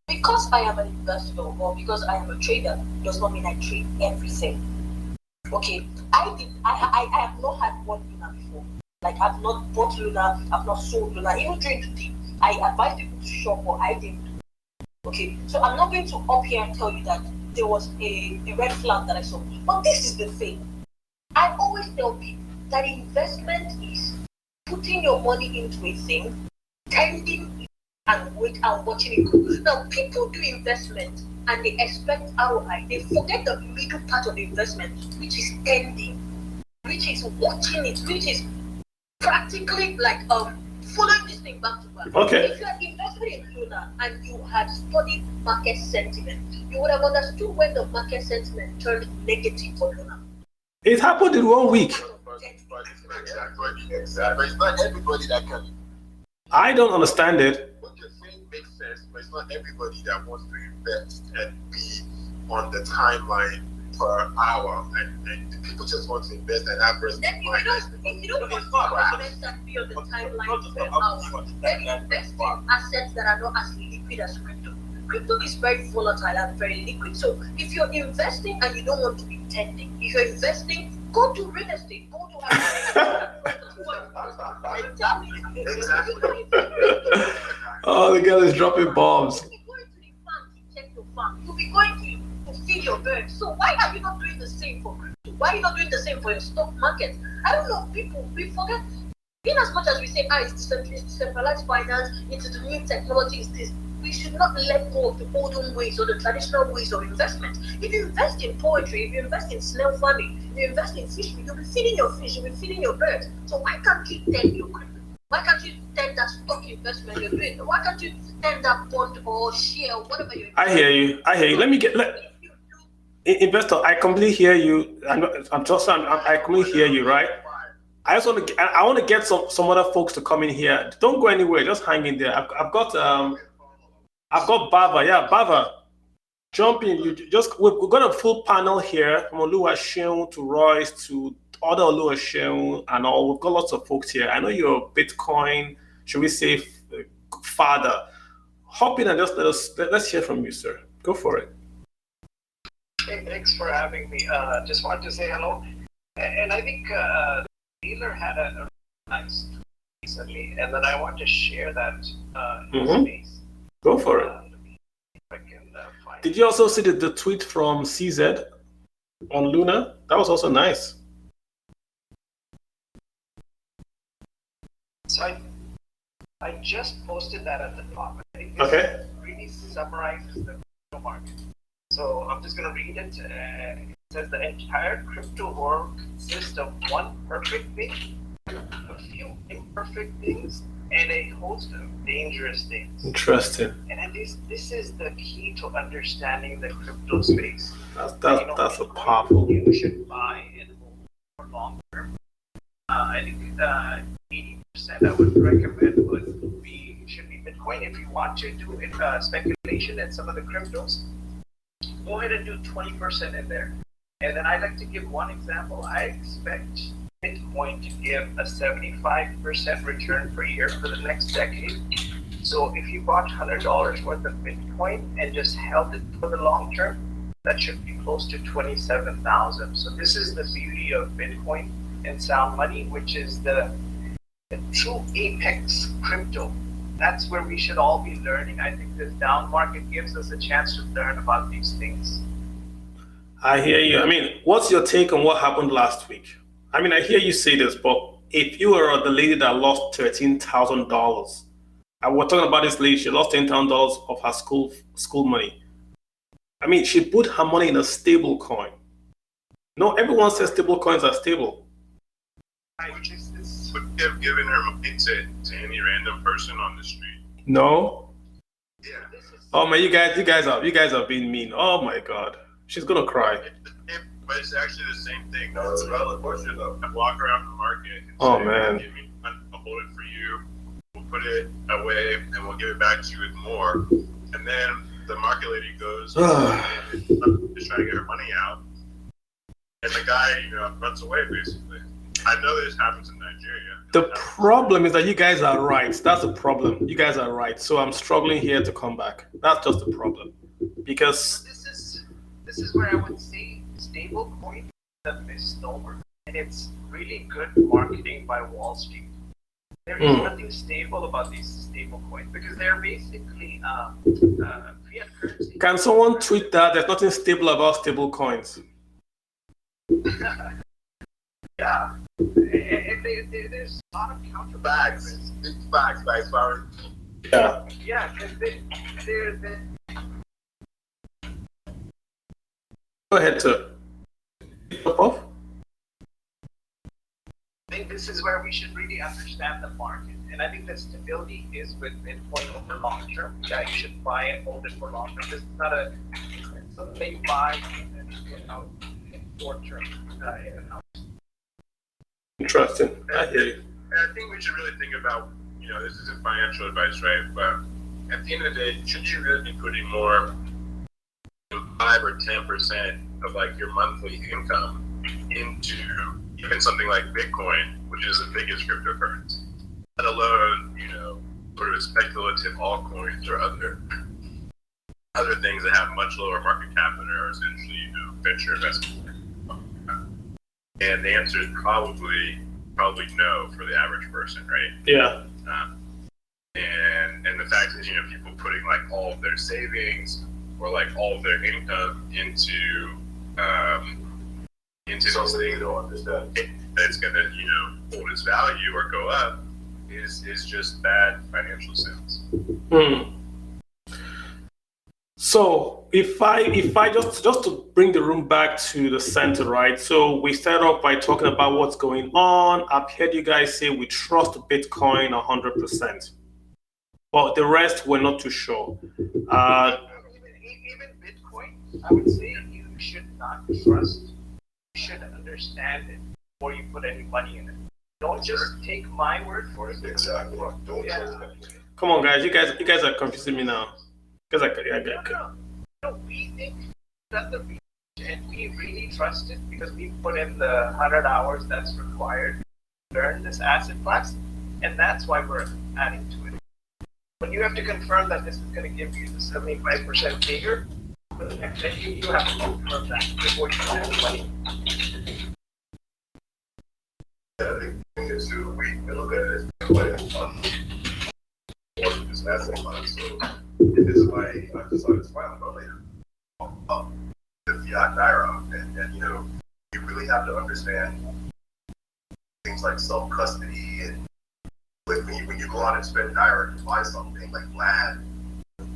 Because I am an investor or because I am a trader does not mean I trade everything. Okay, I have not had one Luna before. Like I've not bought Luna, I've not sold Luna. Even during the day, I advise people to shop, or I didn't. Okay, so I'm not going to up here and tell you that there was a red flag that I saw. But this is the thing. I always tell people that investment is putting your money into a thing, tending and wait and watching it go. Now, people do investment and they expect ROI. They forget the middle part of the investment, which is ending, which is watching it, which is practically like following this thing back to back. Okay. If you had invested in Luna and you had studied market sentiment, you would have understood when the market sentiment turned negative for Luna. It happened in 1 week. Exactly. But it's not everybody that can. I don't understand it. What you're saying makes sense, but it's not everybody that wants to invest and be on the timeline per hour. And people just want to invest and have risk. Then if you don't want to invest and be on the timeline per hour, then invest in assets that are not as liquid as crypto. Crypto is very volatile and very liquid. So if you're investing and you don't want to be pretending. If you're investing, go to real estate. Go to Oh, the girl is dropping bombs. You'll be going to the farm to check your farm. You'll be going to feed your birds. So why are you not doing the same for crypto? Why are you not doing the same for your stock market? I don't know, people, we forget. In as much as we say, it's decentralized finance, it's the new technology, is this, we should not let go of the olden ways or the traditional ways of investment. If you invest in poetry, if you invest in snail farming, if you invest in fish, you'll be feeding your fish, you'll be feeding your birds. So why can't you tend your crypto? Why can't you tend that stock investment you're doing? Why can't you tend that bond or share or whatever you're doing? I hear you. Investor, I completely hear you. I completely hear you, right? I want to get some other folks to come in here. Don't go anywhere. Just hang in there. I've got Bava. Yeah, Bava. Jump in. We've got a full panel here from Oluwaseun to Royce to other Oluwaseun and all. We've got lots of folks here. I know you're a Bitcoin, should we say, father. Hop in and just let's hear from you, sir. Go for it. Hey, thanks for having me. Just wanted to say hello. And I think Taylor had a nice tweet recently, and then I want to share that in space. Go for it. Did you also see the tweet from CZ on Luna? That was also nice. So I just posted that at the top. I think this really summarizes the crypto market. So I'm just going to read it. It says the entire crypto world consists of one perfect thing, a few imperfect things, and a host of dangerous things. Interesting. And this is the key to understanding the crypto space. That's a powerful. You should buy and hold for long term. I think 80% I would recommend should be Bitcoin. If you want to do speculation in some of the cryptos, go ahead and do 20% in there. And then I'd like to give one example. I expect Bitcoin to give a 75% return per year for the next decade. So if you bought $100 worth of Bitcoin and just held it for the long term, that should be close to 27,000. So this is the beauty of Bitcoin and sound money, which is the true apex crypto. That's where we should all be learning. I think this down market gives us a chance to learn about these things. I hear you. I mean, what's your take on what happened last week? I mean, I hear you say this, but if you were the lady that lost $13,000, and we're talking about this lady, she lost $10,000 of her school money. I mean, she put her money in a stable coin. No, everyone says stable coins are stable. Would you have given her money to any random person on the street? No. Yeah. Oh man, you guys are being mean. Oh my God, she's gonna cry. But it's actually the same thing. No, it's a valid question though. I walk around the market and oh say, man, give me, I'll hold it for you. We'll put it away and we'll give it back to you with more. And then the market lady goes to try to get her money out, and the guy, runs away basically. I know this happens in Nigeria. The problem is that you guys are right. That's the problem. You guys are right. So I'm struggling here to come back. That's just the problem. Because this is where I would say stable coin is a misnomer. And it's really good marketing by Wall Street. There is nothing stable about these stable coins because they're basically fiat currency. Can someone tweet that? There's nothing stable about stable coins. Yeah. And there's a lot of counter Bags, big bags, Barry. Yeah. Yeah, they're Go ahead, sir. Off. I think this is where we should really understand the market. And I think the stability is with Bitcoin over long term. Yeah, you should buy and hold it for long term. This is not something that you buy and then you get out in short term in and out. Interesting. I hear you. And I think we should really think about, this isn't financial advice, right? But at the end of the day, should you really be putting more 5 or 10% of like your monthly income into even something like Bitcoin, which is the biggest cryptocurrency, let alone, sort of speculative altcoins or other things that have much lower market cap and are essentially, venture investment. And the answer is probably no for the average person, right? Yeah. And the fact is, people putting like all of their savings or like all of their income into something they don't understand that's gonna hold its value or go up is just bad financial sense. So if I just to bring the room back to the center, right? So we started off by talking about what's going on. I've heard you guys say we trust Bitcoin 100%, but the rest we're not too sure. Even Bitcoin, I would say you should not trust. You should understand it before you put any money in it. Don't just take my word for it. Exactly. Come on, guys. You guys are confusing me now. Because No, we think that the research, and we really trust it because we put in the 100 hours that's required to learn this asset class, and that's why we're adding to it. When you have to confirm that this is going to give you the 75% figure, then you have to confirm that before you put any money. The thing is, too, we look at it as like this asset class. So this is why I just saw this file earlier. The fiat naira, and you really have to understand things like self-custody, and when you go out and spend naira to buy something like land,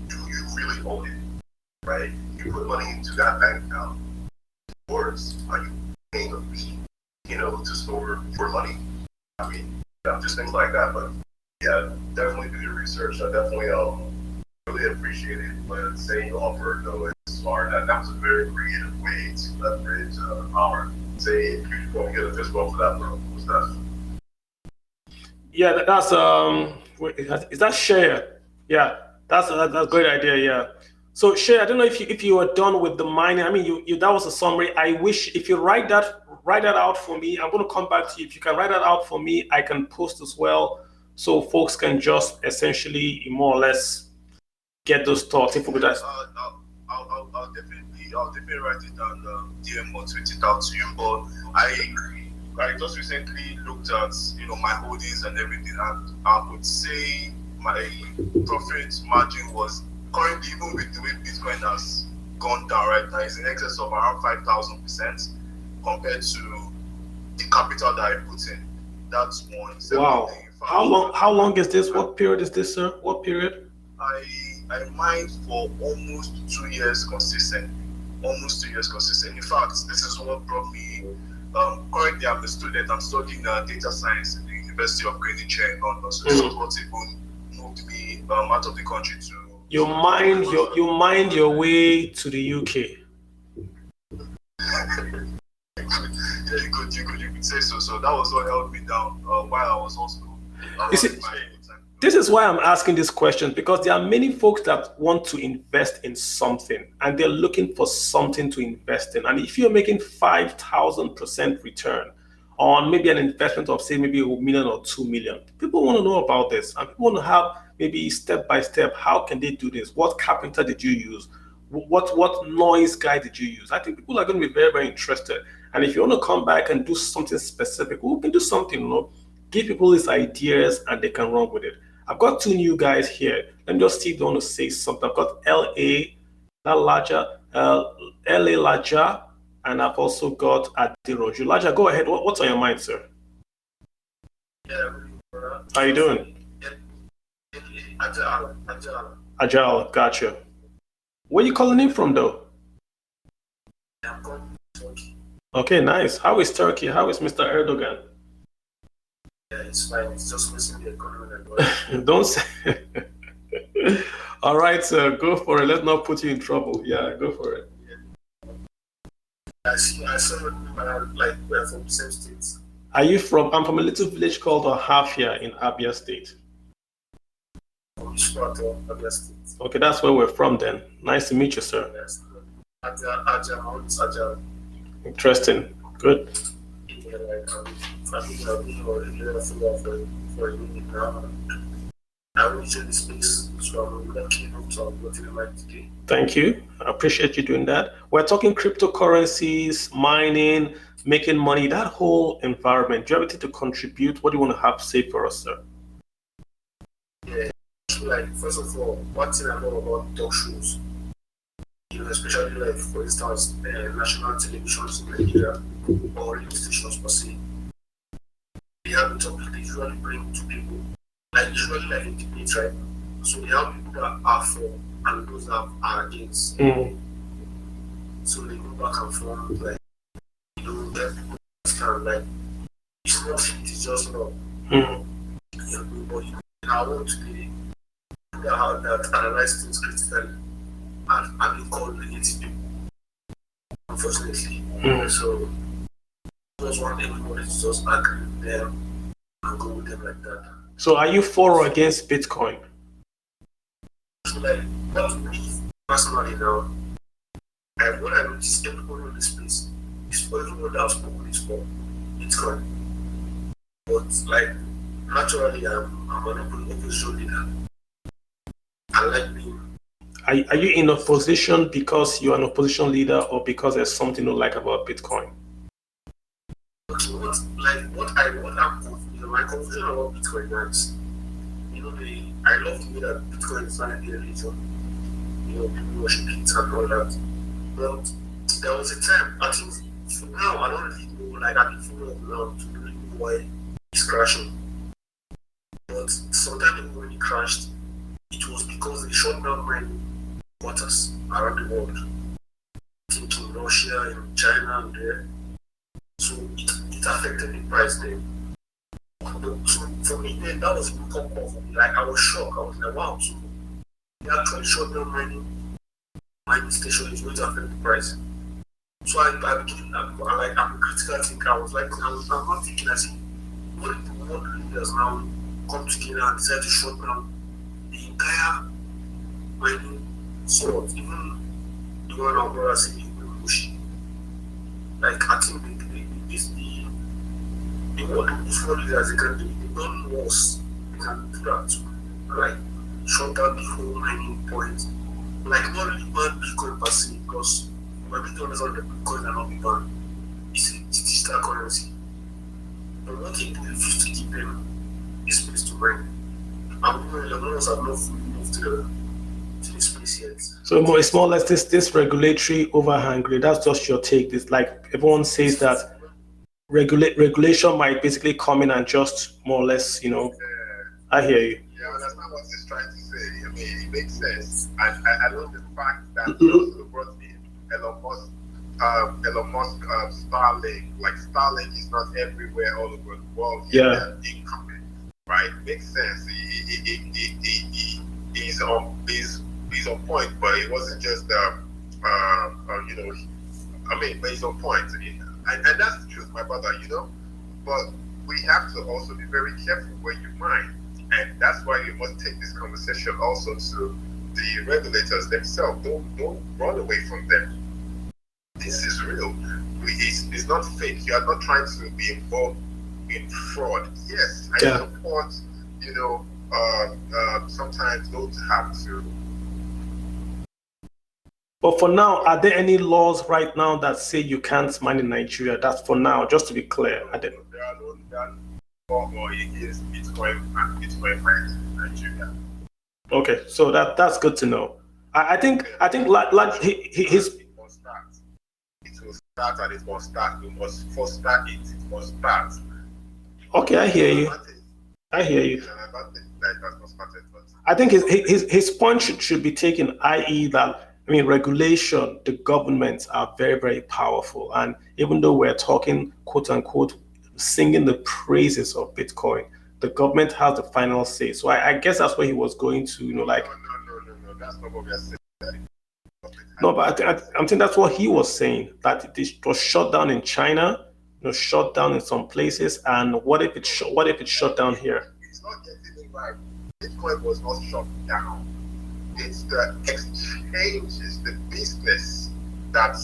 do you really own it, right? You put money into that bank account, or are you paying a fee, to store for money? I mean, just things like that. But yeah, definitely do your research. I definitely really appreciate it. But saying offer though is smart. That was a very creative way to leverage power. Say you don't get a fist bump for that, bro. What's that? Yeah, that's is that share? Yeah, that's a great idea. Yeah. So share. I don't know if you are done with the mining. I mean, you that was a summary. I wish if you write that out for me. I'm going to come back to you. If you can write that out for me, I can post as well, so folks can just essentially more or less get those thoughts. If we could just. I'll definitely write it down. DM or tweet it out to you. But I just recently looked at my holdings and everything, and I would say my profit margin was currently, even with the way Bitcoin has gone down right now, is in excess of around 5,000% compared to the capital that I put in. That's one. Wow. How long is this? What period is this, sir? What period? I mined for almost 2 years consistent. In fact, this is what brought me. Currently, I'm a student. I'm studying data science in the University of Greenwich in London. So this is what even moved me out of the country to. You mind your way to the UK. Yeah, you could say so. So that was what held me down while I was also. This is why I'm asking this question, because there are many folks that want to invest in something and they're looking for something to invest in. And if you're making 5,000% return on maybe an investment of say maybe $1 million or 2 million, people want to know about this, and people want to have maybe step by step. How can they do this? What carpenter did you use? What noise guy did you use? I think people are going to be very, very interested. And if you want to come back and do something specific, we can do something, give people these ideas and they can run with it. I've got two new guys here. Let me just see if they want to say something. I've got LA Laja, and I've also got Adiroju. Laja, go ahead. What's on your mind, sir? Yeah. How you doing? Agile, gotcha. Where are you calling in from, though? I'm calling from Turkey. Okay, nice. How is Turkey? How is Mr. Erdogan? Yeah, it's fine. It's just missing the economy. Don't say. All right, sir. Go for it. Let's not put you in trouble. Yeah, go for it. I saw like we're from the same states. Are you from? I'm from a little village called Ohafia in Abia State. From Chicago, Abia State. Okay, that's where we're from then. Nice to meet you, sir. Yes. Agile. Interesting. Good. Yeah, I think I've been for a minute now. I will share the space, so I'm looking up to what you like today. Thank you. I appreciate you doing that. We're talking cryptocurrencies, mining, making money, that whole environment. Do you have anything to contribute? What do you want to have to say for us, sir? Yeah, like first of all, one thing I know about talk shows, especially like for instance, national televisions in Nigeria or radio stations per se, they have a topic they usually bring to people, like usually like a debate, right? So they have people that are for and those that are against. So they go back and forth, like get people understand, like it's not shit, it's just love. But I want to be that analyze things critically and be called negative people, unfortunately. So I just want everybody to just agree with them and go with them like that. So are you for or against Bitcoin? So like not me personally now. And what I notice everybody in this place is for everyone that has spoken is for Bitcoin. But like naturally I'm an opposition leader. I like being. Are you in opposition because you're an opposition leader or because there's something you like about Bitcoin? Okay, what I'm my confusion about Bitcoin is, I love the way that Bitcoin is not a religion. People worship it and all that. But there was a time, I think for now I don't really know, like I've been following now to really know why it's crashing. But sometime ago when it crashed, it was because they shut down mining waters around the world. I think in Russia, in China, and there. So it affected the price then. So for me then, that was a wake up call for me. Like I was shocked. I was like, wow, so they actually shut down mining station is going to affect the price. So I'm a critical thinker. I'm not thinking as if what if the world leaders now come together and decide to shut down the entire mining swords, even the one our brother said even Bushi. Like I think the world leaders they can do it. They don't worse. They can do that too. Like shut down the whole mining point. Like not really ban Bitcoin per se, because when people understand that Bitcoin are not be banned, it's a digital currency. But one thing they refuse to give them is space to mine. And none of us have not fully moved to the space yet. So it's more or less this regulatory overhang. That's just your take. It's like everyone says that regulation might basically come in and just more or less, I hear you. Yeah, I understand what he's trying to say. I mean, it makes sense. And I love the fact that he also brought in Elon Musk Starlink. Like Starlink is not everywhere all over the world. Yeah. Incoming, right? Makes sense. He's on point, but it wasn't just but he's on point. And that's the truth, my brother, But we have to also be very careful where you mine. And that's why we must take this conversation also to the regulators themselves. Don't run away from them. This is real. It's not fake. You are not trying to be involved in fraud. Yes, I support, sometimes those have to. But for now, are there any laws right now that say you can't mine in Nigeria? That's for now, just to be clear. There are no law against Bitcoin and Bitcoin mining in Nigeria. Okay, so that's good to know. I think like his. It must start. It will start and it must start. We must foster it. It must start. Okay, I hear you. I think his point should be taken, i.e. that regulation, the governments are very, very powerful. And even though we're talking, quote unquote, singing the praises of Bitcoin, the government has the final say. So I guess that's where he was going to, No, that's not what we are saying. No, but I'm saying that's what he was saying, that it was shut down in China, shut down in some places. And what if it shut down here? It's not getting it right. Bitcoin was not shut down. It's the exchanges, the business that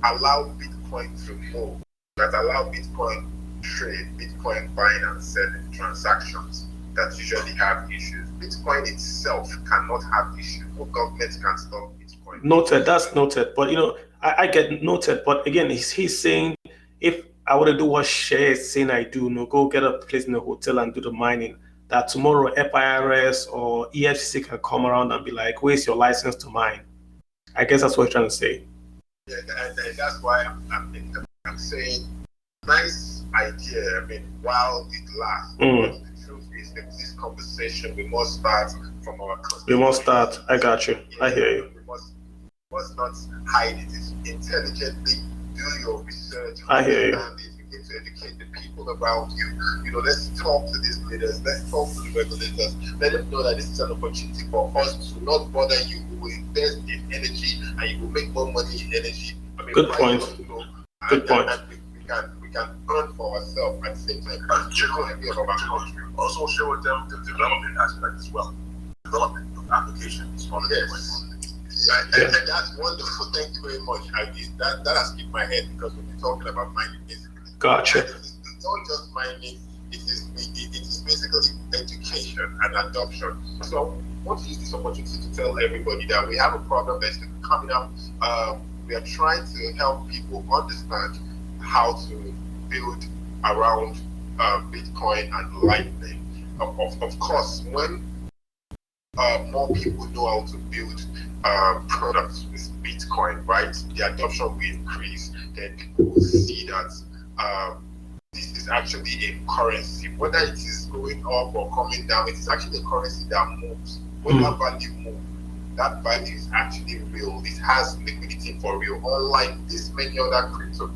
allow Bitcoin to move, that allow Bitcoin trade, Bitcoin buying and selling transactions that usually have issues. Bitcoin itself cannot have issues. No government can stop Bitcoin. Noted, that's noted. But I get noted. But again, he's saying if I were to do what Share is saying I do, go get a place in a hotel and do the mining, that tomorrow FIRS or EFCC can come around and be like, where's your license to mine? I guess that's what you're trying to say. Yeah, and that's why I'm saying nice idea. I mean, while it lasts, but the truth is that this conversation we must start from our We must start. I got you. I hear you. We must not hide it. It's intelligently do your research. I hear you. And if you need to educate the people around you, let's talk to these leaders, let's talk to the regulators, let them know that this is an opportunity for us to not bother you. We will invest in energy and you will make more money in energy. I mean, good point. Good point. And we can earn for ourselves at the same time. And genuinely about our country. Also share with them the development aspect as well. Development of applications on and that's wonderful. Thank you very much. That has kept my head because we've been talking about mining basically. Gotcha. It's not just mining, it is basically education and adoption. So I want to use this opportunity to tell everybody that we have a problem that's coming up. We are trying to help people understand how to build around Bitcoin and Lightning. Of course, when more people know how to build products with Bitcoin, right? The adoption will increase. Then people will see that this is actually a currency. Whether it is going up or coming down, it is actually a currency that moves. When that value moves, that value is actually real. It has liquidity for real. Unlike this many other crypto,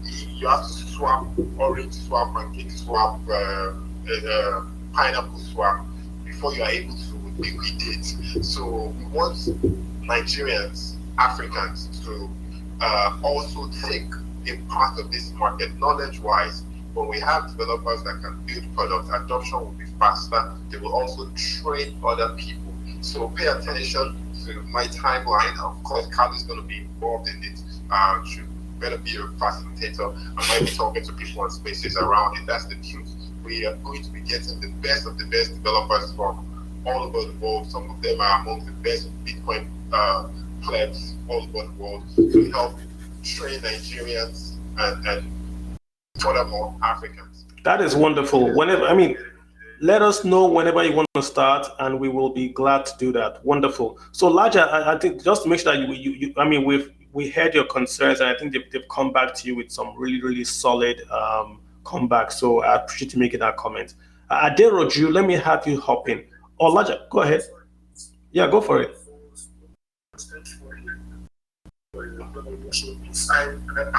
you have to swap orange swap, pancake swap, pineapple swap before you are able to liquidate. So we want Nigerians, Africans to also take a part of this market knowledge-wise. When we have developers that can build products, adoption will be faster. They will also train other people. So pay attention to my timeline. Of course, Carl is going to be involved in it. Should better be a facilitator. I might be talking to people on spaces around it. That's the truth. We are going to be getting the best of the best developers from all over the world. Some of them are among the best Bitcoin plebs all over the world to help train Nigerians and furthermore Africans. That is wonderful. Let us know whenever you want to start, and we will be glad to do that. Wonderful. So, Laja, I think just to make sure that we heard your concerns, and I think they've come back to you with some really, really solid comeback. So, I appreciate you making that comment. Aderoju, let me have you hop in. Or Laja, go ahead. Yeah, go for it. I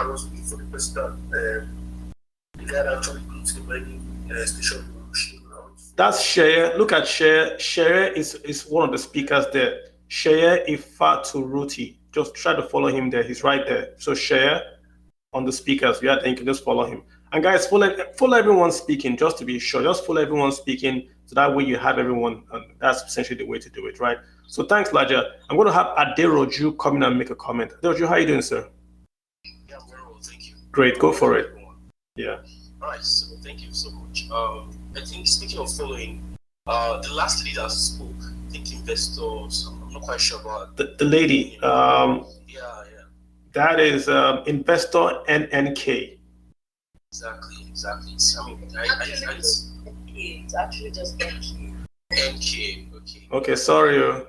was looking for the person that actually put the wedding station. That's Share. Look at Share. Share is one of the speakers there. Share Ifatu Ruti. Just try to follow him there. He's right there. So Share on the speakers. Yeah, then you can just follow him. And guys, follow everyone speaking just to be sure. Just follow everyone speaking so that way you have everyone. And that's essentially the way to do it, right? So thanks, Laja. I'm going to have Aderoju come in and make a comment. Aderoju, how are you doing, sir? Yeah, I'm very well, thank you. Great, go for it. Yeah. All right, so thank you so much. I think speaking of following, the last lady that spoke, I think investors, I'm not quite sure about the lady. Yeah. That is investor NNK. Exactly. It's actually just NK. NK, okay. Okay, sorry.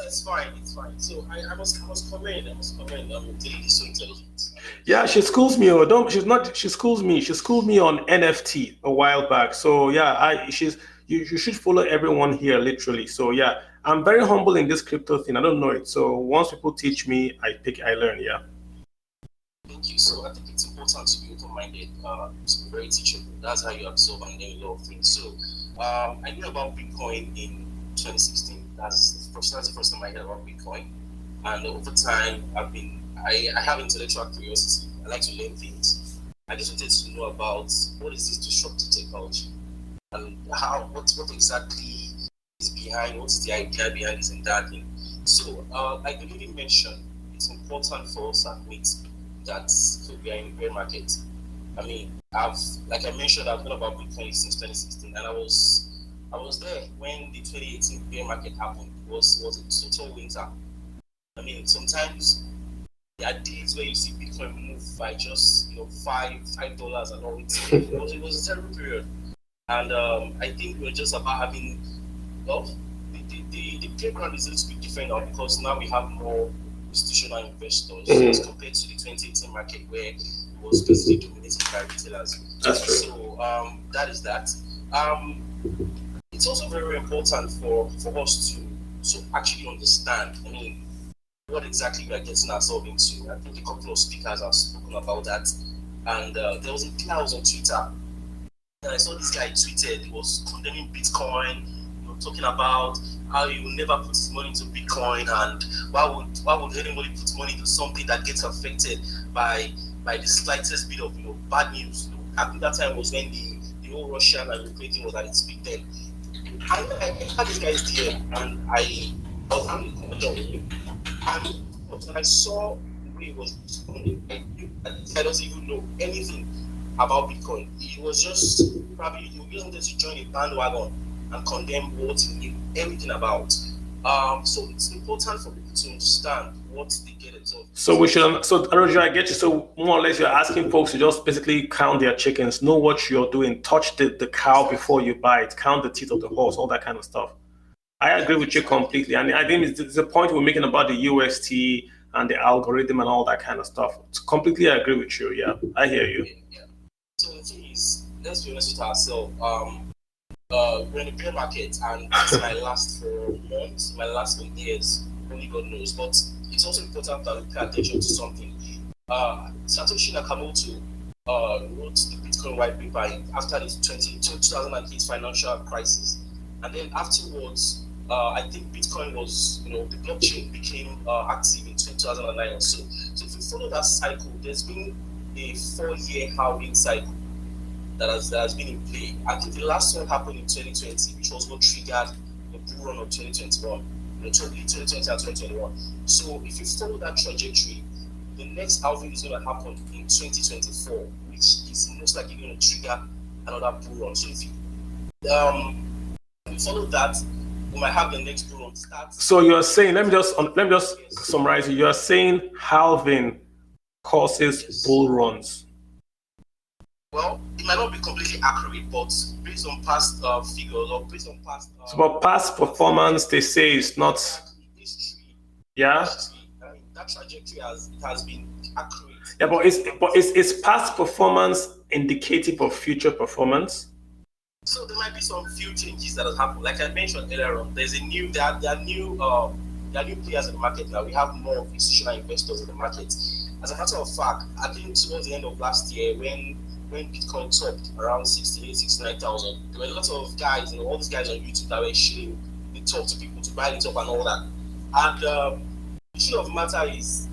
It's fine. So I must comment. The lady is so intelligent. Yeah, she schools me. She schools me. She schooled me on NFT a while back. So yeah, you should follow everyone here literally. So yeah, I'm very humble in this crypto thing. I don't know it. So once people teach me, I learn. Yeah. Thank you. So I think it's important to be open-minded, to be very teachable. That's how you absorb and learn a lot of things. So I knew about Bitcoin in 2016. That's the first time I heard about Bitcoin. And over time, I have intellectual curiosity. I like to learn things. I just wanted to know about what is this disruptive technology and what exactly is behind, what's the idea behind this entire thing. So, like the lady mentioned, it's important for us to admit that we are in a bear market. I mean, like I mentioned, I've known about Bitcoin since 2016, and I was there when the 2018 bear market happened. It was a total winter. I mean, sometimes There are days where you see Bitcoin move by just $5 and all. It was a terrible period, and I think we're just about having well, the playground is a little bit different now because now we have more institutional investors as compared to the 2018 market where it was basically dominated by retailers. That's true. So that is that. It's also very important for us to actually understand. I mean, what exactly we are getting ourselves into. I think a couple of speakers have spoken about that. And there was a thing I was on Twitter, and I saw this guy tweeted, he was condemning Bitcoin, talking about how he will never put his money into Bitcoin, and why would anybody put money into something that gets affected by the slightest bit of bad news. I think that time was when the whole Russian and Ukraine thing was at its peak then. I had this guy's DM, and I was having a conversation with him, and I saw the way he was responding. This guy doesn't even know anything about Bitcoin. He was just probably he just wanted to join a bandwagon and condemn what he knew everything about. So it's important for people to understand what they get themselves. So we should. So Roger, I get you. So more or less, you're asking folks to just basically count their chickens, know what you're doing, touch the cow before you buy it, count the teeth of the horse, all that kind of stuff. I agree with you completely, and I think it's the point we're making about the UST and the algorithm and all that kind of stuff. Completely agree with you. Yeah, I hear you. Yeah. So the thing is, let's be honest with ourselves. We're in a bear market, and it's my last 4 months, my last 4 years, only God knows. But it's also important that we pay attention to something. Satoshi Nakamoto wrote the Bitcoin white paper after the 2008 financial crisis, and then afterwards, I think Bitcoin was, the blockchain became active in 2009 or so. So if you follow that cycle, there's been a 4-year halving cycle that has been in play. I think the last one happened in 2020, which was what triggered the bull run of 2021, 2020 and 2021. So if you follow that trajectory, the next halving is going to happen in 2024, which is most likely going to trigger another bull run. So if you follow that, we might have the next bull run start. So you're saying, let me just summarize it. You're saying halving causes bull runs. Well, it might not be completely accurate, but based on past figures or based on past. So, but past performance, they say it's not. History. Yeah. I mean, that trajectory has been accurate. Yeah, but is past performance indicative of future performance? So there might be some few changes that have happened. Like I mentioned earlier on, there are new players in the market now. We have more institutional investors in the market. As a matter of fact, I think towards the end of last year, when Bitcoin topped around 68, 69,000, there were a lot of guys, all these guys on YouTube that were showing, they talk to people to buy it up and all that. And the issue of the matter is,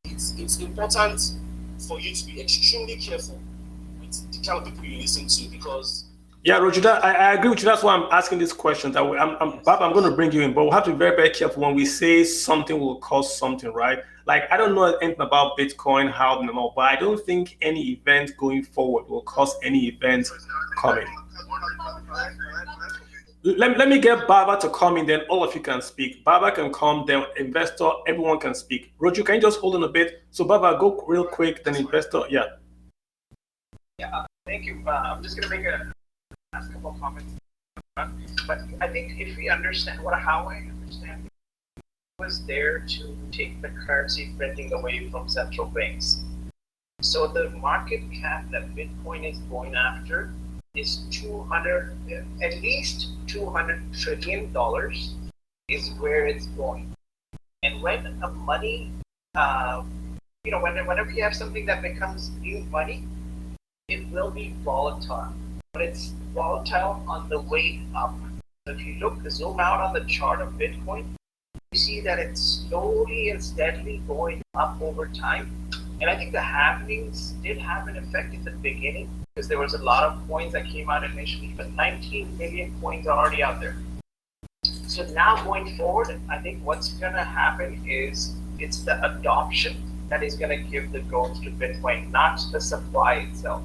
it's important for you to be extremely careful with the kind of people you listen to, because yeah, Roger, I agree with you. That's why I'm asking these questions. Bob, I'm going to bring you in, but we'll have to be very, very careful when we say something will cause something, right? Like, I don't know anything about Bitcoin, how and all, but I don't think any event going forward will cause any event coming. Let me get Baba to come in, then all of you can speak. Baba can come, then investor, everyone can speak. Roger, can you just hold on a bit? So Baba, go real quick, then investor, yeah. Yeah, thank you. I'm just going to make a couple of comments. But I think if we understand how I understand it, was there to take the currency printing away from central banks. So the market cap that Bitcoin is going after is at least $200 trillion is where it's going. And when a money, whenever you have something that becomes new money, it will be volatile. But it's volatile on the way up. So if you zoom out on the chart of Bitcoin, you see that it's slowly and steadily going up over time. And I think the halvings did have an effect in the beginning because there was a lot of coins that came out initially, but 19 million coins are already out there. So now going forward, I think what's going to happen is it's the adoption that is going to give the growth to Bitcoin, not the supply itself.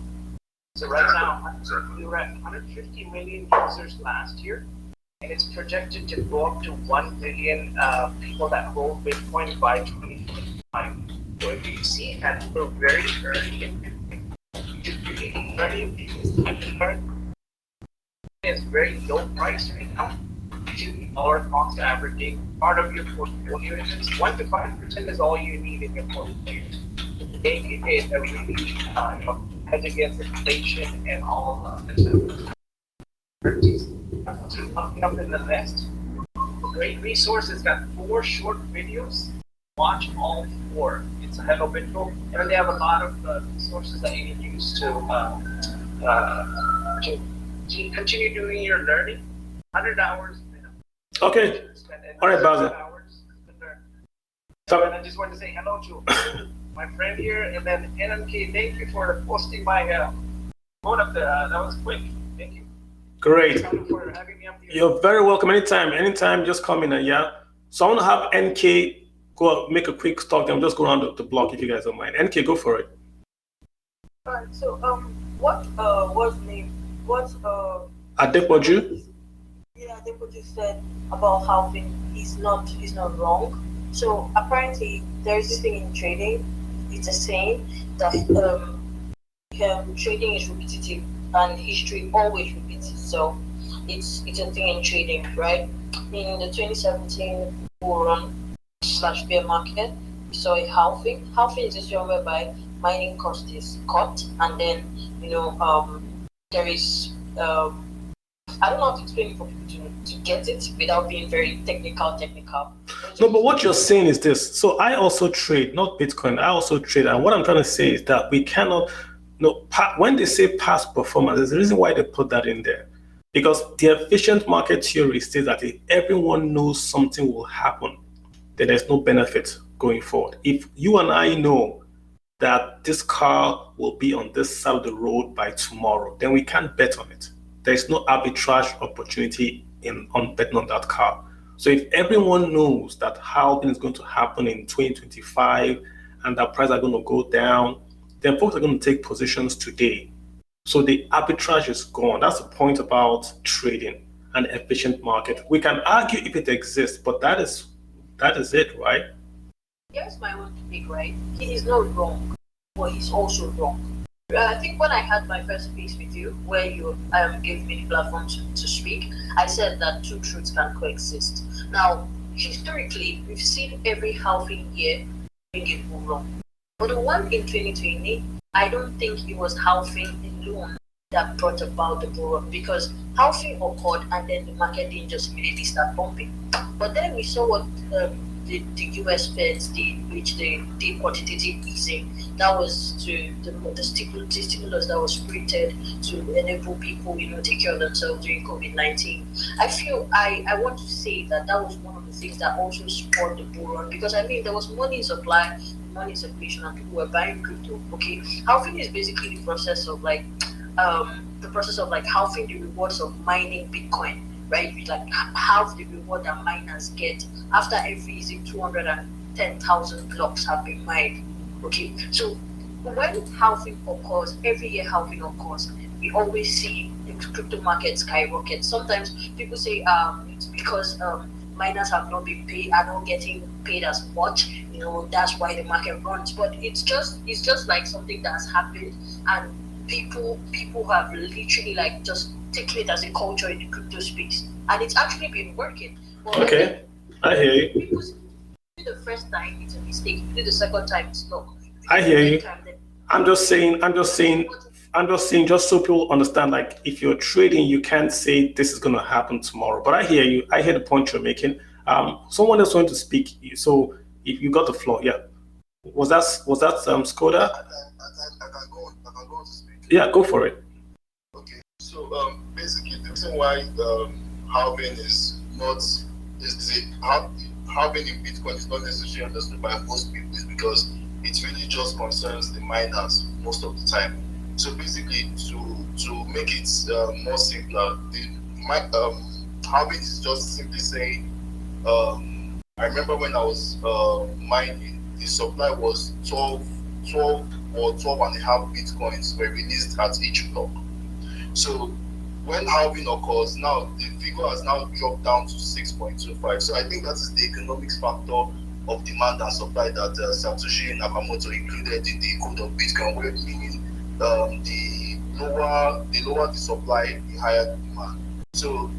So right now, we were at 150 million users last year, and it's projected to go up to 1 billion people that hold Bitcoin by 2025. you see, and we're very early is very low price right now. $2 cost averaging part of your portfolio is 1 to 5% is all you need in your portfolio. Make it a really hedge against inflation and all of the currencies. Up in the list. Great resource. It's got 4 short videos. Watch all 4. It's a hello video, and they have a lot of resources that you can use to continue doing your learning. 100 hours minimum. Okay. All right, Basil. So, and I just want to say hello to my friend here, and then NMK. Thank you for posting my phone up there. That was quick. Thank you. Great. Thank you for having me up here. You're very welcome. Anytime, just come in and yeah. So I want to have NK go make a quick talk. I'm just go around the block if you guys don't mind. NK, go for it. Alright, so what was name? What Adepoju? Yeah, Adepoju said about halving is not wrong. So apparently there is this thing in trading. It's a saying that trading is repetitive and history always repeats itself. It's a thing in trading, right? In the 2017 bull run / bear market, we saw a halving. Halving is a situation whereby mining cost is cut, and then there is I don't know how to explain it for people to get it without being very technical. No, but what you're saying is this. So I also trade, not Bitcoin. I also trade, and what I'm trying to say is that we cannot. When they say past performance, there's a reason why they put that in there, because the efficient market theory states that if everyone knows something will happen, then there's no benefit going forward. If you and I know that this car will be on this side of the road by tomorrow, then we can't bet on it. There's no arbitrage opportunity on betting on that car. So if everyone knows that halving is going to happen in 2025 and that prices are going to go down, then folks are going to take positions today. So the arbitrage is gone. That's the point about trading an efficient market. We can argue if it exists, but that is it, right? Here's my own take, right? He is not wrong, but he's also wrong. I think when I had my first speech with you, where you gave me the platform to speak, I said that 2 truths can coexist. Now, historically, we've seen every halving year bring a bull run. But the one in 2020, I don't think it was halving alone that brought about the bull run, because halving occurred and then the market didn't just immediately start pumping. But then we saw what the US Feds did, which they did quantitative easing. That was to the stimulus that was printed to enable people, take care of themselves during COVID-19. I feel I want to say that was one of the things that also spurred the bull run, because there was money in supply, money in circulation, and people were buying crypto. Okay, halving is basically the process of halving the rewards of mining Bitcoin. Right, we half the reward that miners get after every 210,000 blocks have been mined. Okay, so when halving occurs, every year halving occurs, we always see the crypto market skyrocket. Sometimes people say it's because miners have not been paid, are not getting paid as much. That's why the market runs. But it's just like something that's happened, and people have literally just taking it as a culture in the crypto space, and it's actually been working. But okay, I hear you. Because the first time it's a mistake, you do the second time it's not. I hear you. I'm just saying, just so people understand, if you're trading, you can't say this is going to happen tomorrow. But I hear you. I hear the point you're making. Someone else wanted to speak. So if you got the floor, yeah. Was that Skoda? I can go on to speak. Yeah, go for it. Okay, so basically the reason why halving is halving in Bitcoin is not necessarily understood by most people is because it really just concerns the miners most of the time. So basically, to make it more simpler, halving is just simply saying, I remember when I was mining, the supply was 12 or 12 and a half Bitcoins were released at each block. So when halving occurs, now the figure has now dropped down to 6.25. So I think that is the economics factor of demand and supply that Satoshi Nakamoto included in the code of Bitcoin, where meaning the lower the supply, the higher the demand. So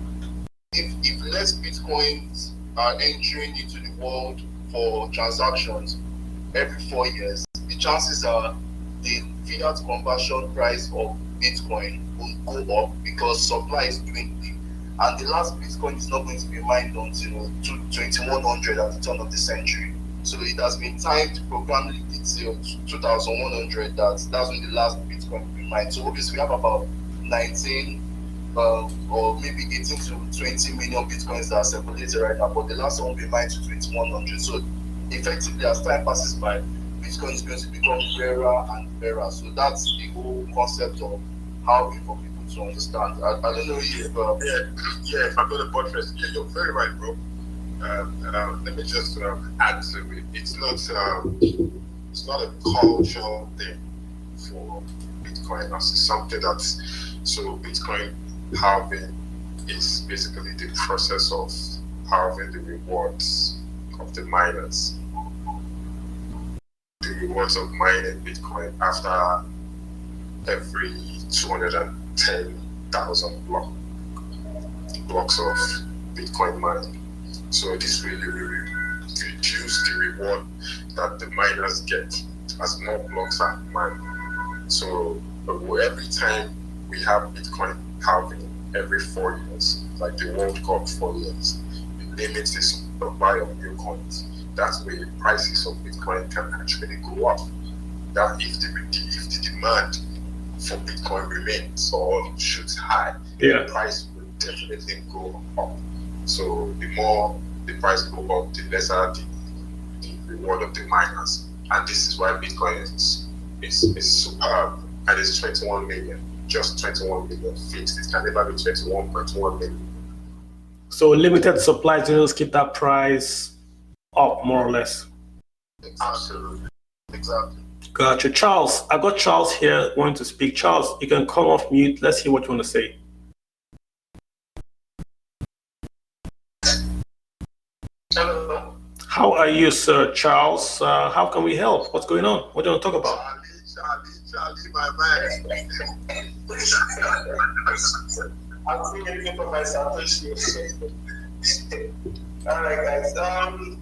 if less Bitcoins are entering into the world for transactions every 4 years, the chances are the fiat conversion price of Bitcoin will go up because supply is dwindling. And the last Bitcoin is not going to be mined until 2100 at the turn of the century. So it has been timed programmatically till 2100 that's when the last Bitcoin will be mined. So obviously we have about 19 or maybe 18 to 20 million Bitcoins that are circulated right now, but the last one will be mined to 2100. So effectively, as time passes by, Bitcoin is going to become rarer and rarer. So that's the whole concept of how for people to understand. I don't know if if I'm going to buttress, you're very right, bro. Let me just add to it. It's not a cultural thing for Bitcoiners. It's something that's so Bitcoin halving is basically the process of halving the rewards of the miners. The rewards of mining Bitcoin after every 210,000 blocks of Bitcoin mining. So this really reduces the reward that the miners get as more blocks are mined. So every time we have Bitcoin halving every 4 years, like the World Cup 4 years, it limits the supply of new coins. That's where the prices of Bitcoin can actually go up. That if the demand for Bitcoin remains or shoots high, the price will definitely go up. So the more the price go up, the lesser the reward of the miners. And this is why Bitcoin is superb. And it's 21 million, just 21 million fixed. It can never be 21.1 million. So limited supply to just keep that price up more or less. Absolutely. Exactly. Gotcha. Charles, I got Charles here wanting to speak. Charles, you can come off mute. Let's hear what you want to say. Hello. How are you, Sir Charles? How can we help? What's going on? What do you want to talk about? Charlie, my man. I'm thinking for myself. Alright, guys. I'm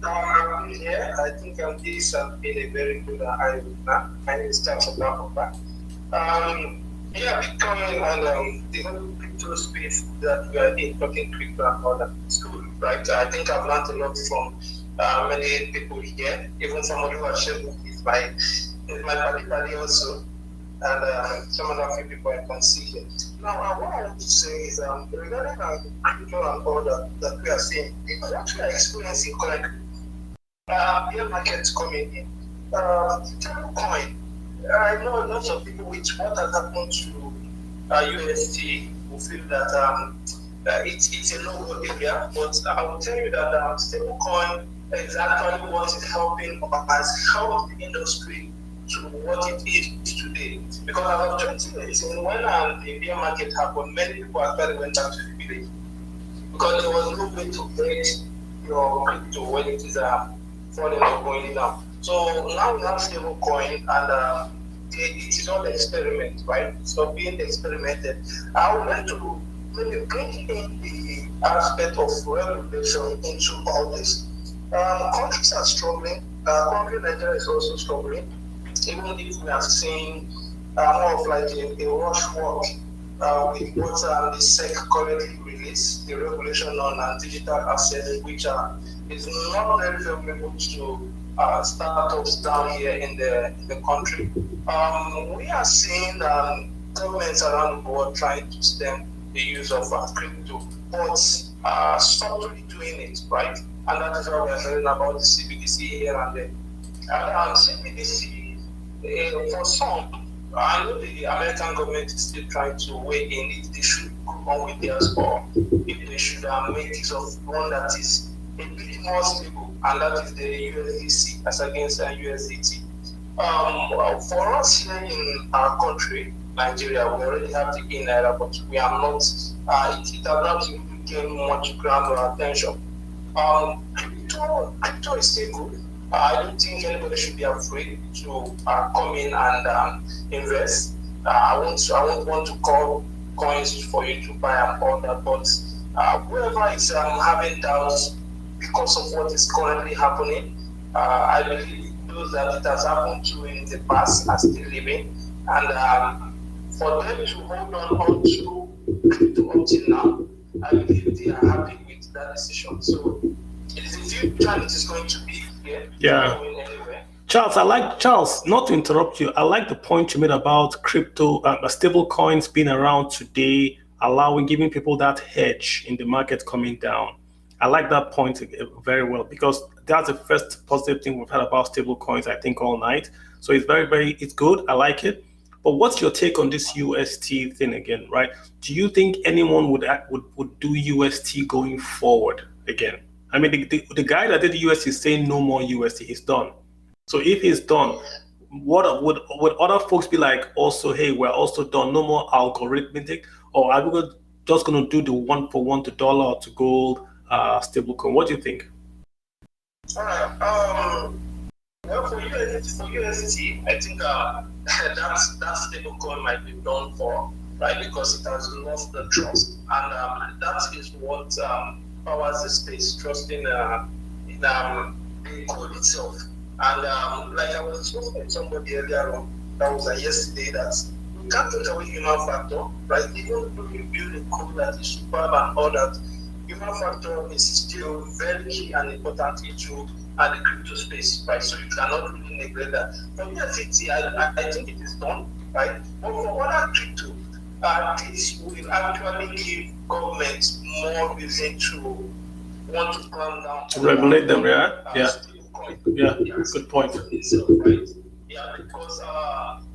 here. I think this has been a very good eye opener. My name is Charles Obakumba. Bitcoin and the whole crypto space that we are in, talking crypto and all that, it's cool, right? I think I've learned a lot from many people here, even somebody who has shared is my buddy also, and some other few people I can see here. Now, what I want to say is regarding crypto and all that we are seeing, what we are experiencing currently, bear markets coming in, coin. I know lots of people with what has happened to UST who feel that it's a low area, but I will tell you that stablecoin is actually what is helping or has helped the industry to what it is today. Because as of 2018, when the bear market happened, many people actually went back to the village because there was no way to hedge your crypto when it is falling or going down. So now we have stable coin and it is all experiment, right? So being experimented. I would like to maybe bring in the aspect of regulation into all this. Countries are struggling. Country Nigeria is also struggling. Even if we have seen more of like a rush work with what the SEC currently released, the regulation on digital assets, which is not very favorable to startups down here in the country. We are seeing governments around the world trying to stem the use of crypto, but subtly doing it, right? And that is why we are hearing about the CBDC here and there. And CBDC, for some, I know the American government is still trying to weigh in if they should go on with theirs or if they should make use of one that is a bit more stable, and that is the USDC as against USDT. For us here in our country, Nigeria, we already have the naira, but we are not. It has not gained much ground or attention. Crypto is still good. I don't think anybody should be afraid to come in and invest. I won't want to call coins for you to buy and all that, but whoever is having doubts because of what is currently happening, I believe those that it has happened to in the past are still living, and for them to hold on to crypto until now, I believe they are happy with that decision. So it is a future and it is going to be here. Yeah. Going anywhere. Charles, not to interrupt you. I like the point you made about crypto, stable coins being around today, giving people that hedge in the market coming down. I like that point very well because that's the first positive thing we've had about stable coins, I think, all night. So it's it's good. I like it. But what's your take on this UST thing again, right? Do you think anyone would do UST going forward again? I mean, the guy that did the UST is saying no more UST. He's done. So if he's done, what would other folks be like? Also, hey, we're also done. No more algorithmic, or are we just going to do the one for one to dollar or to gold stablecoin? What do you think? All right. Well, for UST, I think that stable coin might be done for, right? Because it has lost the trust, and that is what powers the space, trusting in the code itself. And like I was talking with somebody earlier on, that was yesterday, that we can't take away human factor, right? Even though you build a code that is superb and all that, human factor is still very key and important into the crypto space, right? So you cannot really neglect that. For USDT, I think it is done, right? But for other crypto, this will actually give governments more reason to want to clamp down to regulate them, yeah? Yeah. Yeah, good point. Itself, right? Yeah, because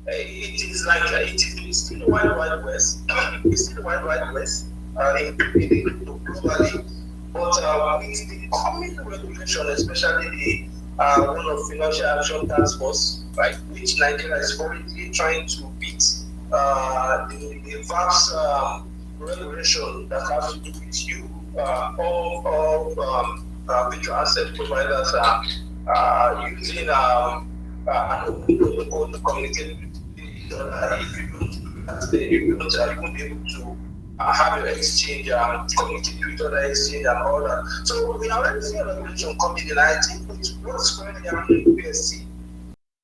it is like it's still the wild west. It's still the wild west globally. But with the coming regulation, especially the one of Financial Action Task Force, right, which Nigeria is currently trying to beat the vast regulation that has to do with you, all virtual asset providers using an open code to communicate with each other. If you don't, you won't be able to have your exchange, communicate with other exchange and all that. So we are already seeing a regulation coming in. I think with what's currently happening in BSC,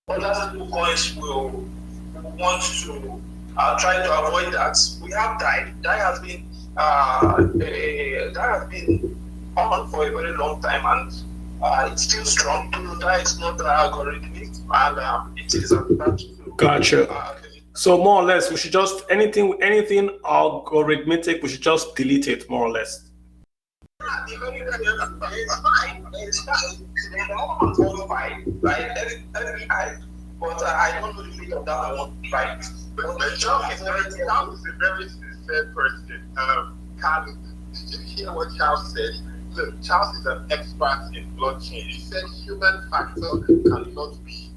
other stable coins will want to try to avoid that. We have DAI. DAI has been on for a very long time, and it's still strong. DAI is not algorithmic, and it is attached to. Gotcha. So more or less, we should just anything algorithmic, we should just delete it more or less. It's fine. It's fine. The moment was fine, right? Every high, but I don't know the limit of that one, right? But Charles is a very sincere person. Carlos, did you hear what Charles said? Look, Charles is an expert in blockchain. He said human factor cannot be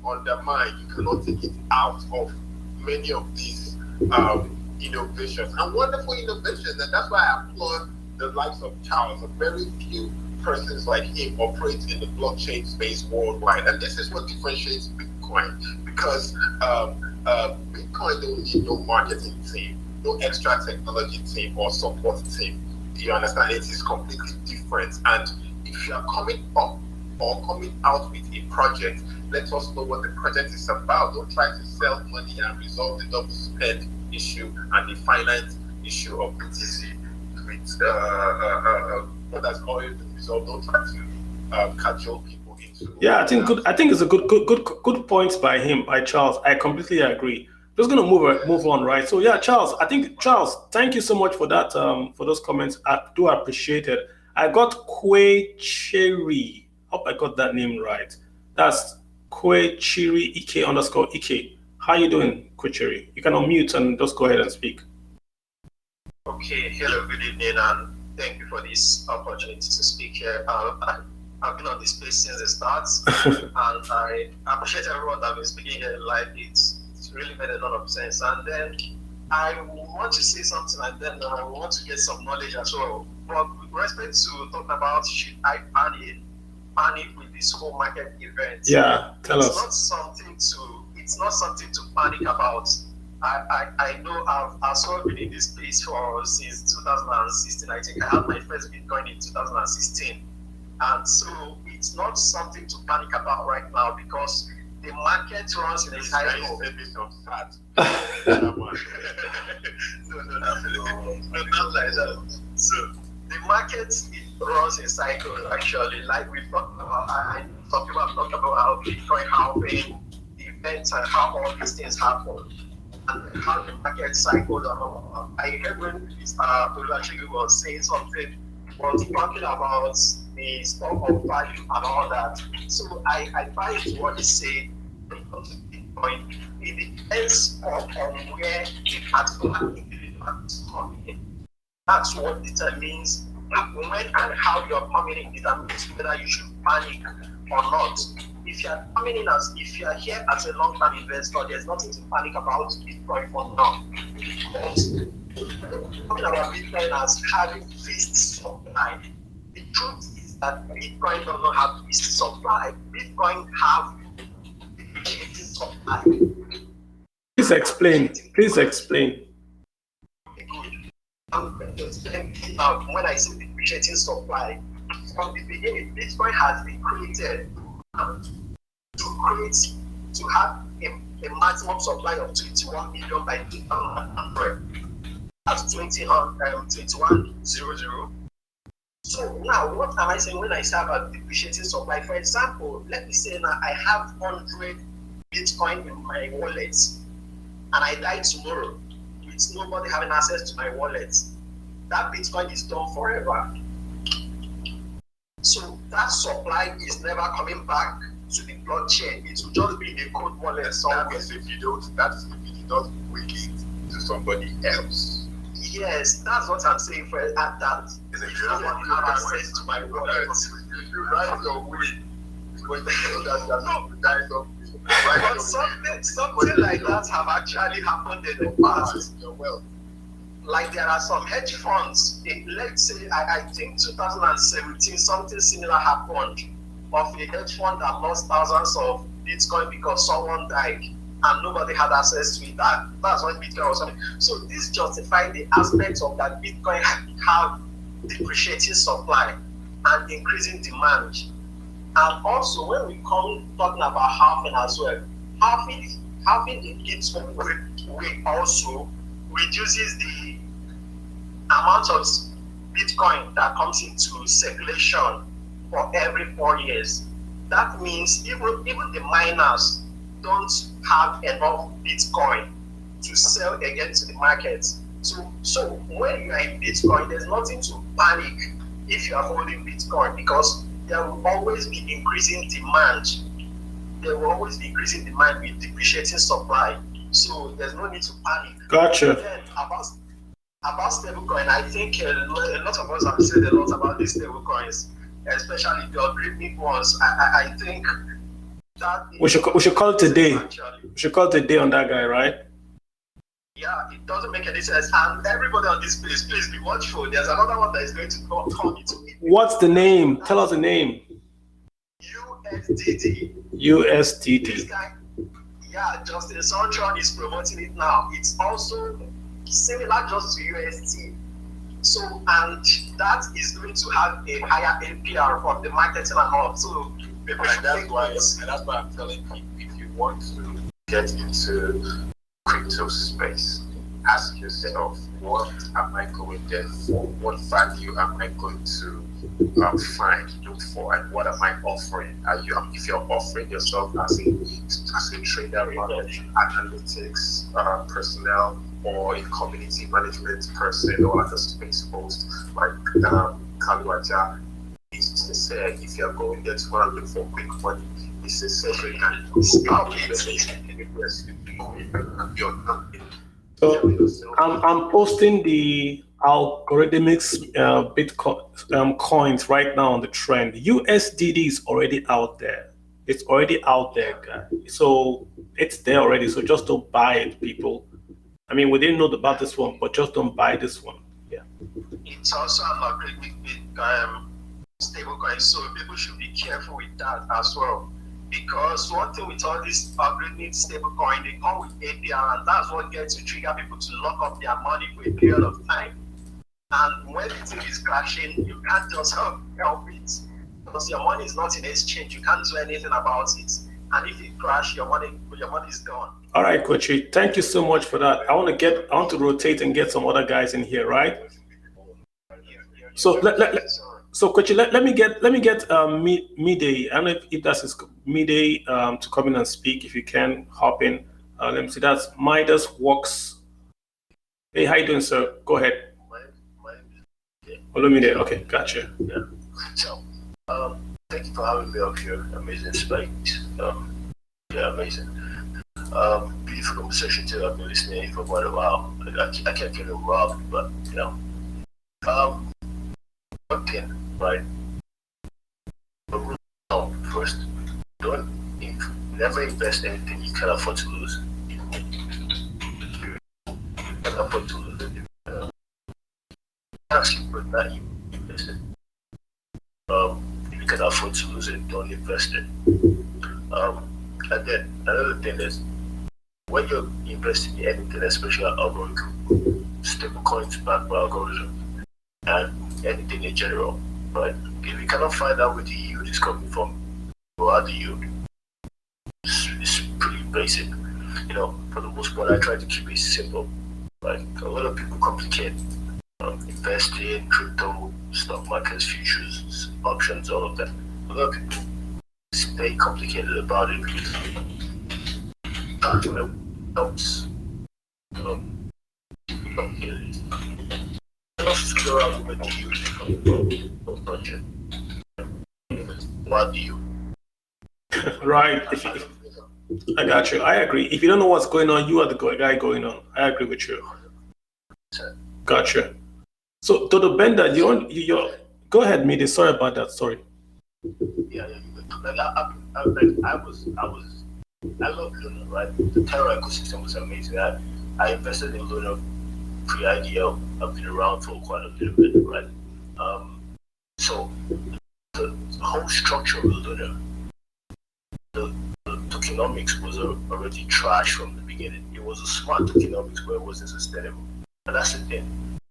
undermined. You cannot take it out of many of these innovations and wonderful innovations, and that's why I applaud the likes of Charles. A very few persons like him operate in the blockchain space worldwide, and this is what differentiates Bitcoin, because Bitcoin don't need no marketing team, no extra technology team or support team. Do you understand? It is completely different, and if you are coming up or coming out with a project, let us know what the project is about. Don't try to sell money and resolve the double spend issue and the finance issue of BTC with what has already been resolved. Don't try to cajole people into. Yeah, I think it's a good point by Charles. I completely agree. Just gonna move on, right? So yeah, Charles, thank you so much for that for those comments. I do appreciate it. I got Kwe Cherry. Hope I got that name right. That's Kwe Chiri Ike underscore Ike. How you doing, Kwe Chiri? You can unmute and just go ahead and speak. Okay, hello, good evening, and thank you for this opportunity to speak here. I've been on this space since the start, and I appreciate everyone that been speaking here live. It's really made a lot of sense. And then I want to say something, and then I want to get some knowledge as well. But with respect to talking about should I ban it, panic with this whole market event. Yeah, tell It's us. not something to panic about. I know I've sort of been in this space since 2016. I think I had my first Bitcoin in 2016. And so it's not something to panic about right now because the market runs in a cycle. No, not like that. So the market runs in cycles actually, like we talked about. I talked about how Bitcoin halving, the events and how all these things happen and how the market cycles and all. I heard when Oluwasegun was saying something, was talking about the stock of value and all that. So I buy into what he said when it comes to Bitcoin. It depends on where the particular individual is coming in. That's what determines when and how you're coming in determines whether you should panic or not. If you're here as a long-term investor, there's nothing to panic about Bitcoin for now. Talking about Bitcoin as having fixed supply. The truth is that Bitcoin does not have fixed supply. Bitcoin have depreciating supply. Please explain. Please explain. When I say depreciating supply, from the beginning, Bitcoin has been created to have a maximum supply of 21 million by 2000. That's 2100. So now, what am I saying when I say about depreciating supply? For example, let me say now I have 100 Bitcoin in my wallet, and I die tomorrow with nobody having access to my wallet. That Bitcoin is done forever. So that supply is never coming back to the blockchain. It will just be in a cold wallet somewhere. That's if you don't bring it to somebody else. Yes, that's what I'm saying for that. If nobody have access to my wallet. If you write your will, because you know that you die but something like that have actually happened in the past. Like there are some hedge funds, let's say, I think 2017, something similar happened of a hedge fund that lost thousands of Bitcoin because someone died and nobody had access to it. That's when Bitcoin was something. So this justifies the aspects of that Bitcoin have depreciating supply and increasing demand. And also when we come talking about halving as well, halving in its own way also reduces the amount of Bitcoin that comes into circulation for every 4 years. That means even the miners don't have enough Bitcoin to sell again to the market. So when you are in Bitcoin, there's nothing to panic if you are holding Bitcoin because there will always be increasing demand. There will always be increasing demand with depreciating supply. So there's no need to panic. Gotcha. Then about stablecoin, I think a lot of us have said a lot about these stablecoins, especially the algorithmic ones. I think that we should call it a day. We should call it a day on that guy, right? Yeah, it doesn't make any sense. And everybody on this place, please be watchful. There's another one that is going to come into it. What's the name? Tell us the name. USDT. USDT. This guy, yeah, Justin Suntron is promoting it now. It's also similar just to USD. So, and that is going to have a higher APR from the marketing and all. So, and that's why I'm telling people, if you want to get into crypto space, ask yourself, what am I going there for? What value am I going to look for, and what am I offering? If you're offering yourself as a trader, analytics personnel, or a community management person, or like a space host like Kaluaja, is to say if you're going there to go and look for quick money, it's to say you can start So I'm posting the algorithmics Bitcoin coins right now on the trend. USDD is already out there. It's already out there, guys. So it's there already. So just don't buy it, people. I mean, we didn't know about this one, but just don't buy this one. Yeah. It's also an algorithmic stablecoins. So people should be careful with that as well. Because one thing with all these algorithmic stablecoin, they come with APR, and that's what gets to trigger people to lock up their money for a period of time. And when the thing is crashing, you can't just help it because your money is not in exchange. You can't do anything about it. And if it crashes, your money is gone. All right, Coach. Thank you so much for that. I want to rotate and get some other guys in here, right? So Coach, let me get Midday. I don't know if that's his Midday to come in and speak. If you can hop in, let me see. That's Midas Works. Hey, how you doing, sir? Go ahead. Olumide. Okay, gotcha. Yeah. So, thank you for having me up here. Amazing space. Yeah, amazing. Beautiful conversation too. I've been listening for quite a while. I kept getting robbed, but you know. One thing, right? First, never invest anything you can afford to lose. You can afford to lose it. Actually, but not you invest it. If you can afford to lose it, don't invest it. And then another thing is, when you're investing in anything, especially algorithm, stable coins backed by algorithm, and anything in general, right? If you cannot find out where the yield is coming from, or how the yield is pretty basic. You know, for the most part, I try to keep it simple. Right? A lot of people complicate investing, crypto, stock markets, futures, options, all of that. A lot of people stay complicated about it because helps complicated. Figure out where the yield is coming from, budget. What do you? Right. I got you. I agree. If you don't know what's going on, you are the guy going on. I agree with you. Gotcha. So, Dodo Bender, you go ahead, Midi. Sorry about that. Sorry. Yeah. Like I love Luna, right? The Terra ecosystem was amazing. I invested in Luna pre-IDL. I've been around for quite a little bit, right? So the whole structure of Luna, the tokenomics was already trash from the beginning. It was a smart tokenomics, but it wasn't sustainable. And that's the thing.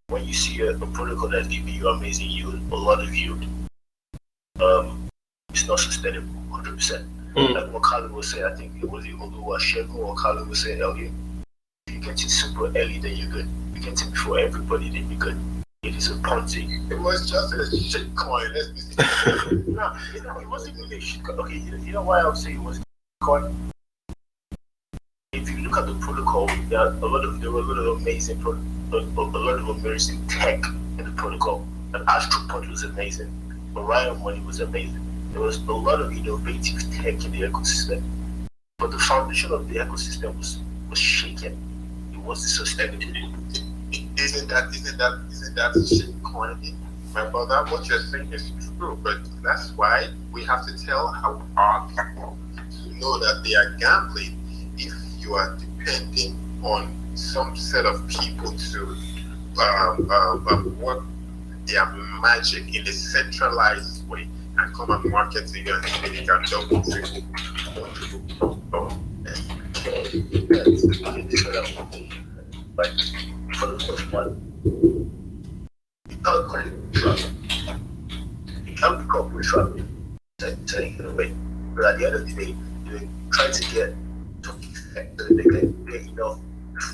When you see a protocol that's giving you amazing yield, a lot of yield, it's not sustainable 100%. Like what Carlo was saying, I think it was Oluwasegun or Carlo was saying earlier. If you get it super early, then you're good. If you get it before everybody, then you're good. It is a Ponzi. It was just a shit coin. No, it wasn't really a shit coin. Okay, you know why I would say it was a coin? If you look at the protocol, there were a lot of amazing tech in the protocol. And Astropod was amazing. Orion Money was amazing. There was a lot of innovative tech in the ecosystem. But the foundation of the ecosystem was shaken. It wasn't sustainable. Isn't that shit coin? My brother, what you're saying is true, but that's why we have to tell our people to know that they are gambling if you are depending on some set of people to work their magic in a centralized way and come and market to you and say you can double triple. But for the most part, you can't call it travel. You can't be corporate travel, taking it away. But at the end of the day, you're trying to get to effect so that they can get enough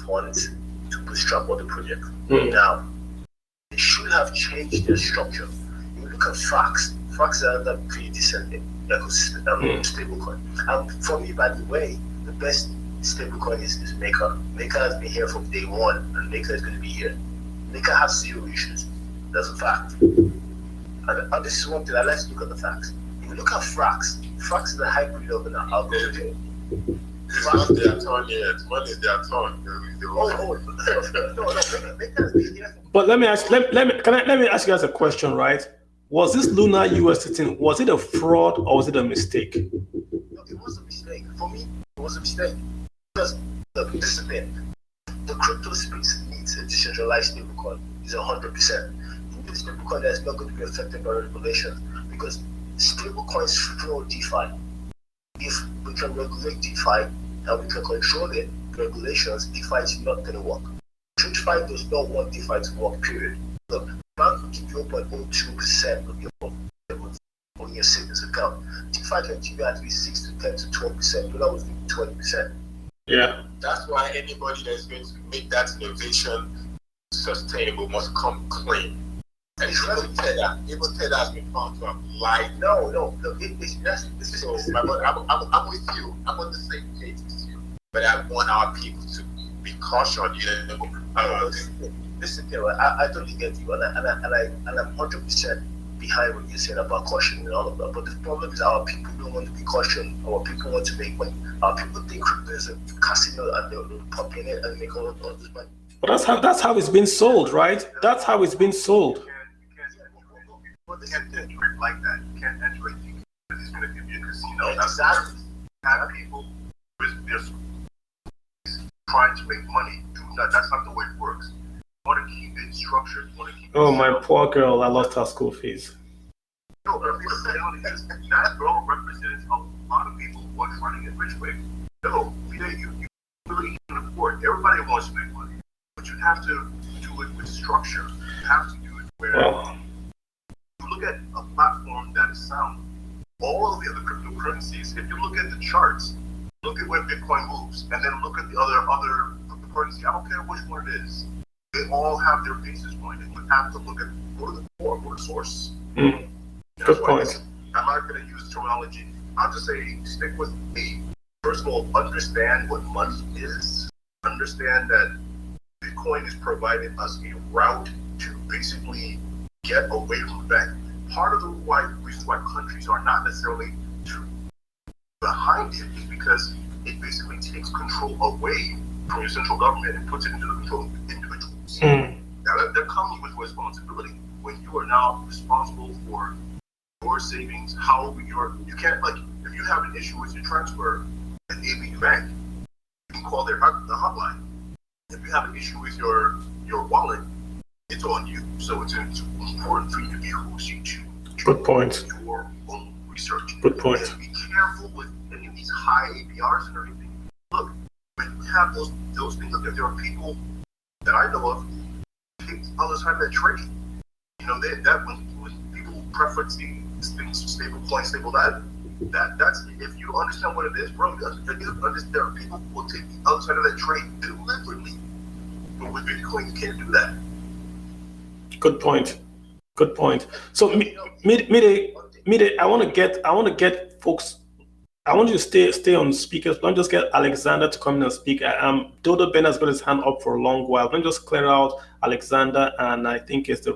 funds to bootstrap all the project. Now, they should have changed their structure. If you look at Fox are another pretty decent ecosystem, stablecoin. And for me, by the way, the best stablecoin is Maker. Maker has been here from day one, and Maker is going to be here. Maker has zero issues. That's a fact. And this is one thing. Let's look at the facts. If you look at Frax is a hybrid of an algorithm. It's not their turn yet. When is their turn? No. But let me ask you guys a question, right? Was this Luna USD thing, was it a fraud or was it a mistake? No, it was a mistake. For me, it was a mistake. Because look, this is the thing. The crypto space needs a decentralized stablecoin. It's 100%. You need a stablecoin that's not going to be affected by regulations. because stable coins flow DeFi. If we can regulate DeFi and we can control it, regulations, DeFi is not going to work. TradFi does not want DeFi to work, period. Look, bank will give you 0.02% of your on your savings account. DeFi can give you at least 6 to 10 to 12%, but that was 20%. Yeah. That's why anybody that is going to make that innovation sustainable must come clean. And it's really Tether. Even Tether has been found to have lied. No. So, my brother, I'm with you. I'm on the same page with you. But I want our people to be cautious. Listen, I totally get you, and I'm 100% behind what you're saying about caution and all of that. But the problem is our people don't want to be cautioned. Our people want to make money. Our people think crypto is a casino and they'll pump in it and make all this money. But that's how it's been sold, right? That's how it's been sold. You can't enter it like that. You can't enter it because it's going to give you a casino. Exactly. Have people with their trying to make money. Do not. That's not the way it works. You want to keep it structured. You want to keep Oh, my poor girl! I lost her school fees. No, but the reality is that girl represents a lot of people who are trying to get rich quick. No, you really can afford. Everybody wants to make money, but you have to do it with structure. You have to do it where you look at a platform that is sound. All of the other cryptocurrencies, if you look at the charts, look at where Bitcoin moves, and then look at the other cryptocurrency. I don't care which one it is. They all have their basis point, and you have to look at go to the core, go to the source. Good point. I'm not going to use terminology. I'll just say stick with me. First of all, understand what money is. Understand that Bitcoin is providing us a route to basically get away from the bank. Part of the reason why countries are not necessarily behind it is because it basically takes control away from your central government and puts it into the control of individuals. Now that comes with responsibility. When you are now responsible for your savings, you can't, like, if you have an issue with your transfer at AB Bank, you can call the hotline. If you have an issue with your wallet, it's on you. So it's important for you to be hosting to Good point. your own research. Good point. And be careful with any of these high APRs and everything. Look, when you have those things, look, there are people that I know of who take the other side of that trade. You know, that when people preference these things, stable coin, stable that's if you understand what it is, bro. There are people who will take the other side of that trade deliberately, but with Bitcoin you can't do that. Good point. Good point. So, Mide, I want to get folks. I want you to stay on speakers. Don't just get Alexander to come in and speak. Dodo Ben has got his hand up for a long while. Let me just clear out Alexander, and I think it's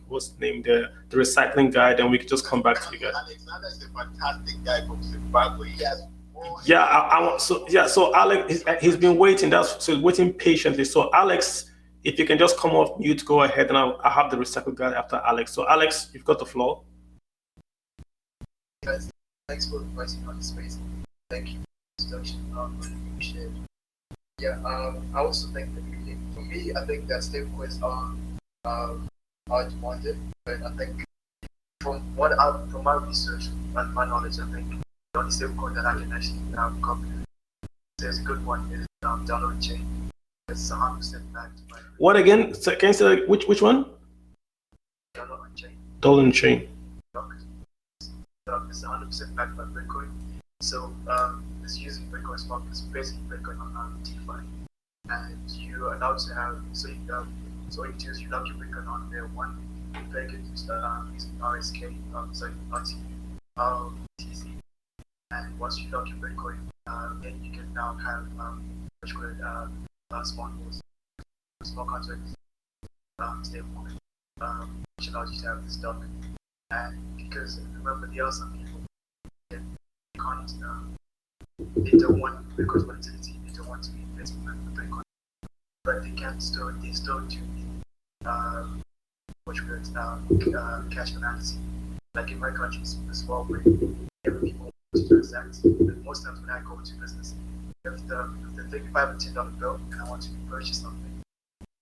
what's the name there, the recycling guy. Then we can just come back to you guys. Alexander is a fantastic guy from Zimbabwe. So Alex, he's been waiting. So he's waiting patiently. So Alex, if you can just come off mute, go ahead, and I'll have the recycle guy after Alex. So Alex, you've got the floor. Guys, thanks for inviting me on the space. Thank you for the introduction. Really appreciate it. Yeah, I also think that for me, I think that stablecoins are demanded, but I think from my research and my knowledge, I think the only stablecoin that I can actually copy there's a good one is dollar chain. It's 100% backed by. What again? So can you say which one? Dollar chain. Dollar chain. It's 100% backed by Bitcoin. So it's using Bitcoin Spot. It's basically Bitcoin on DeFi, and you are allowed to have so all you do is you lock your Bitcoin on there. One, you peg it using RSK, TC, and once you lock your Bitcoin, then you can now have small contracts, stablecoin, which allows you to have this dominant. And because remember, there are some people that can't, they don't want Bitcoin's volatility, they don't want to be investing in Bitcoin, but they still do need cash analysis. Like in my country, it's a small way. Every people want to transact, but most times when I go to business, if the $5 or $10 bill and I want to purchase something,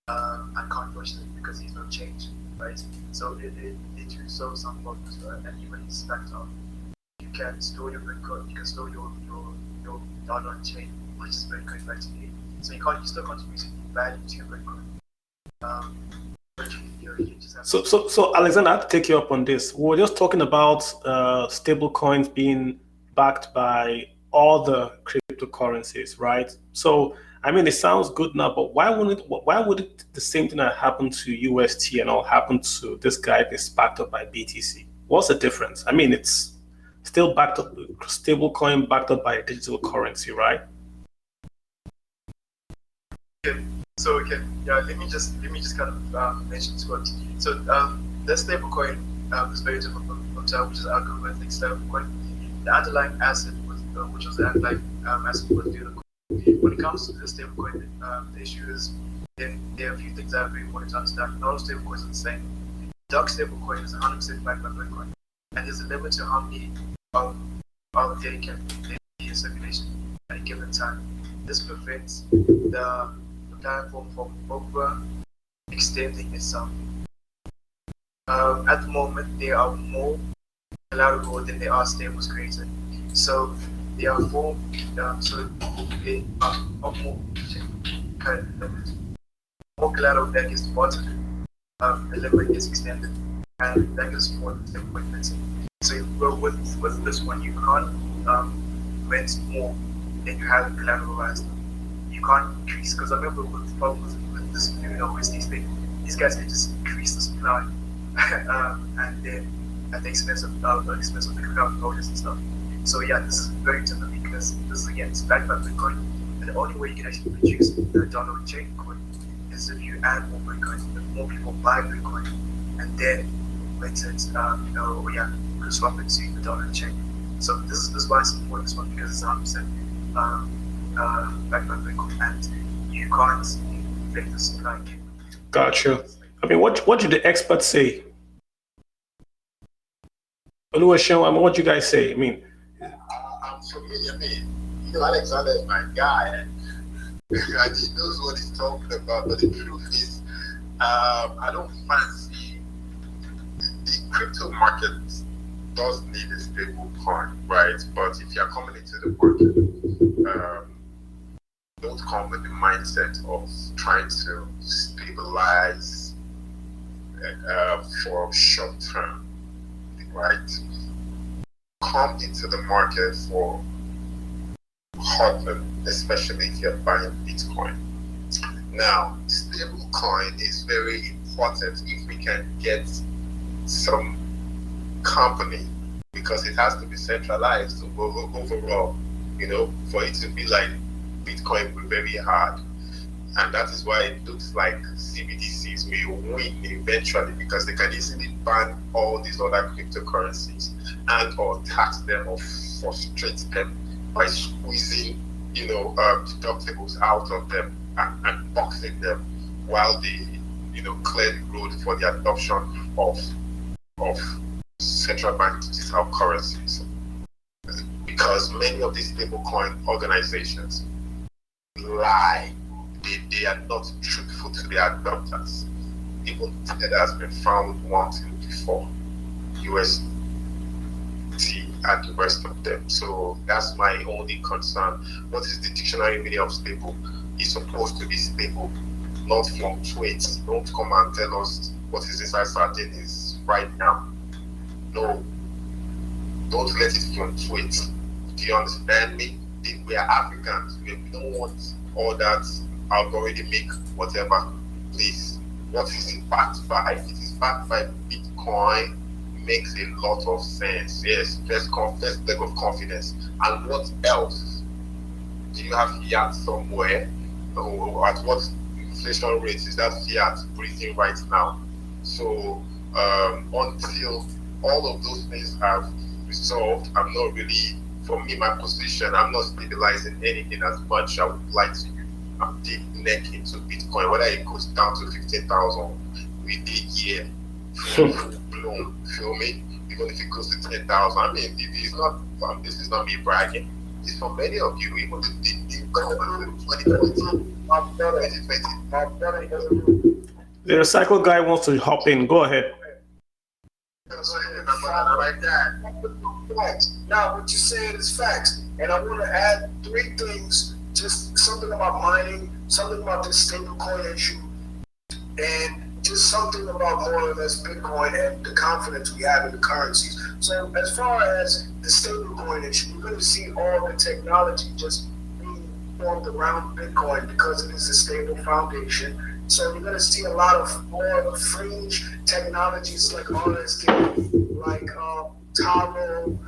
I can't purchase it because there's no change. right? So it resolves some problems, and even it's that you can store your Bitcoin, you can store your dollar on chain, which is Bitcoin effectively. So you still contribute value to your Bitcoin. But you just have So Alexander, I have to take you up on this. We were just talking about stable coins being backed by all the cryptocurrencies, right? So I mean, it sounds good now, but why would the same thing that happened to UST and all happen to this guy that's backed up by BTC? What's the difference? I mean, it's still backed up, stable coin backed up by a digital currency, right? Okay. So yeah, let me just kind of mention what. So the stablecoin is very different from TAL, which is algorithmic stablecoin. The underlying asset was which was the underlying asset was the other coin. When it comes to the stablecoin, the issue is then there are a few things that are very important to understand. Not all stablecoins are the same. Dark stablecoin is 100% backed by Bitcoin, and there's a limit to how many of data can be in circulation at a given time. This prevents the platform from overextending itself. At the moment, there are more collateral than there are stables created. So there are so there are more collateral that gets deposited, the limit gets extended, and that gives more liquidity. So with this one, you can't rent more than you have collateralized. You can't increase, because I remember with problems with this overseas thing, these guys can just increase the supply and then at the expense of the crowd notice and stuff. So yeah, this is very different because this is again it's backed by Bitcoin, and the only way you can actually produce the dollar chain coin is if you add more Bitcoin, if more people buy Bitcoin, and then let it swap it to the dollar chain. So this is why it's important this one, because it's 100% backed by Bitcoin, and you can't make the supply. Gotcha. I mean, what did the experts say? Oluwaseun, I mean, what do you guys say? I mean, For me, I mean, Alexander is my guy, and he knows what he's talking about. But the truth is, I don't fancy the crypto market does need a stable coin, right? But if you're coming into the market, don't come with the mindset of trying to stabilize for short term, right? Come into the market for hodling, especially if you're buying Bitcoin. Now, stable coin is very important if we can get some company, because it has to be centralized overall, for it to be like Bitcoin will be very hard. And that is why it looks like CBDCs will win eventually, because they can easily ban all these other cryptocurrencies and or tax them or frustrate them by squeezing, deductibles out of them and boxing them while they, clear the road for the adoption of central bank digital currencies. Because many of these stablecoin organizations lie. They are not truthful to their adopters. Even that has been found wanting before UST and the rest of them. So that's my only concern. What is the dictionary meaning of stable? It's supposed to be stable, not fluctuate. Don't come and tell us what is inside sardines right now. No, don't let it fluctuate. Do you understand me? We are Africans. We don't want all that algorithmic whatever. Please, what is it backed by? It is backed by Bitcoin. Makes a lot of sense. Yes, first leg of confidence. And what else? Do you have fiat somewhere? Or at what inflation rate is that fiat breathing right now? So until all of those things have resolved, I'm not really, for me, my position, I'm not stabilizing anything as much I would like to. I'm deep neck into Bitcoin. Whether it goes down to 15,000 within a year, full blown, feel me? Even if it goes to 10,000, I mean, if it's not, this is not me bragging. It's for many of you, even the 2020, The recycle guy wants to hop in. Go ahead. Like that. Facts. Now, what you're saying is facts. And I want to add three things, just something about mining, something about this stablecoin issue, and just something about more or less Bitcoin and the confidence we have in the currencies. So as far as the stablecoin issue, you're going to see all the technology just being formed around Bitcoin because it is a stable foundation. So you're going to see a lot of more fringe technologies like RSD, like Taro,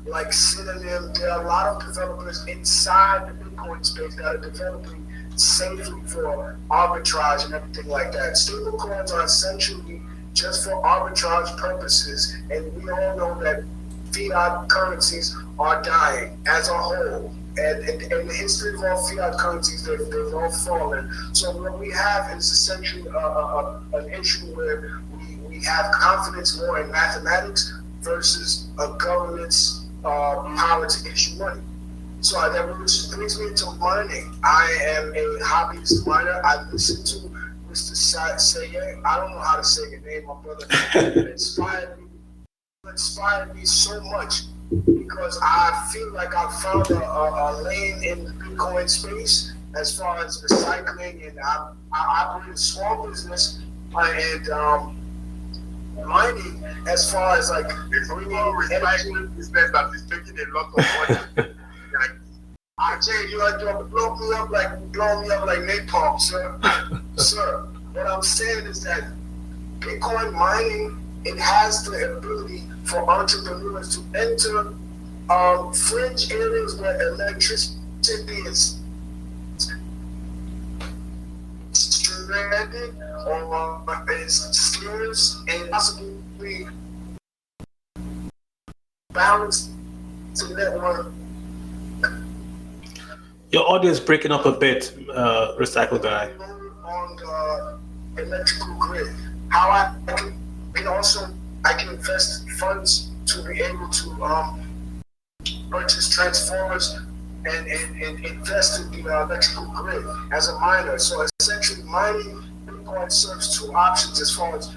like Synonym. There are a lot of developers inside the Bitcoin space that are developing safely for arbitrage and everything like that. Stablecoins are essentially just for arbitrage purposes, and we all know that fiat currencies are dying as a whole. And in the history of all fiat currencies, they've all fallen. So what we have is essentially an issue where we have confidence more in mathematics versus a government's power to issue money. So that brings me into mining. I am a hobbyist miner. I listen to Mr. Saye. I don't know how to say your name, my brother. It inspired me so much because I feel like I found a lane in the Bitcoin space as far as recycling, and I operate a small business and mining as far as like bringing recycling business that is taking a lot of money. I tell you, like, don't blow me up like napalm, sir. Sir, what I'm saying is that Bitcoin mining, it has the ability for entrepreneurs to enter fringe areas where electricity is stranded or is scarce, and possibly balance the network. Your audio is breaking up a bit, recycle guy. On the electrical grid, how I can also invest funds to be able to purchase transformers and invest in the electrical grid as a miner. So essentially, mining Bitcoin serves two options as far as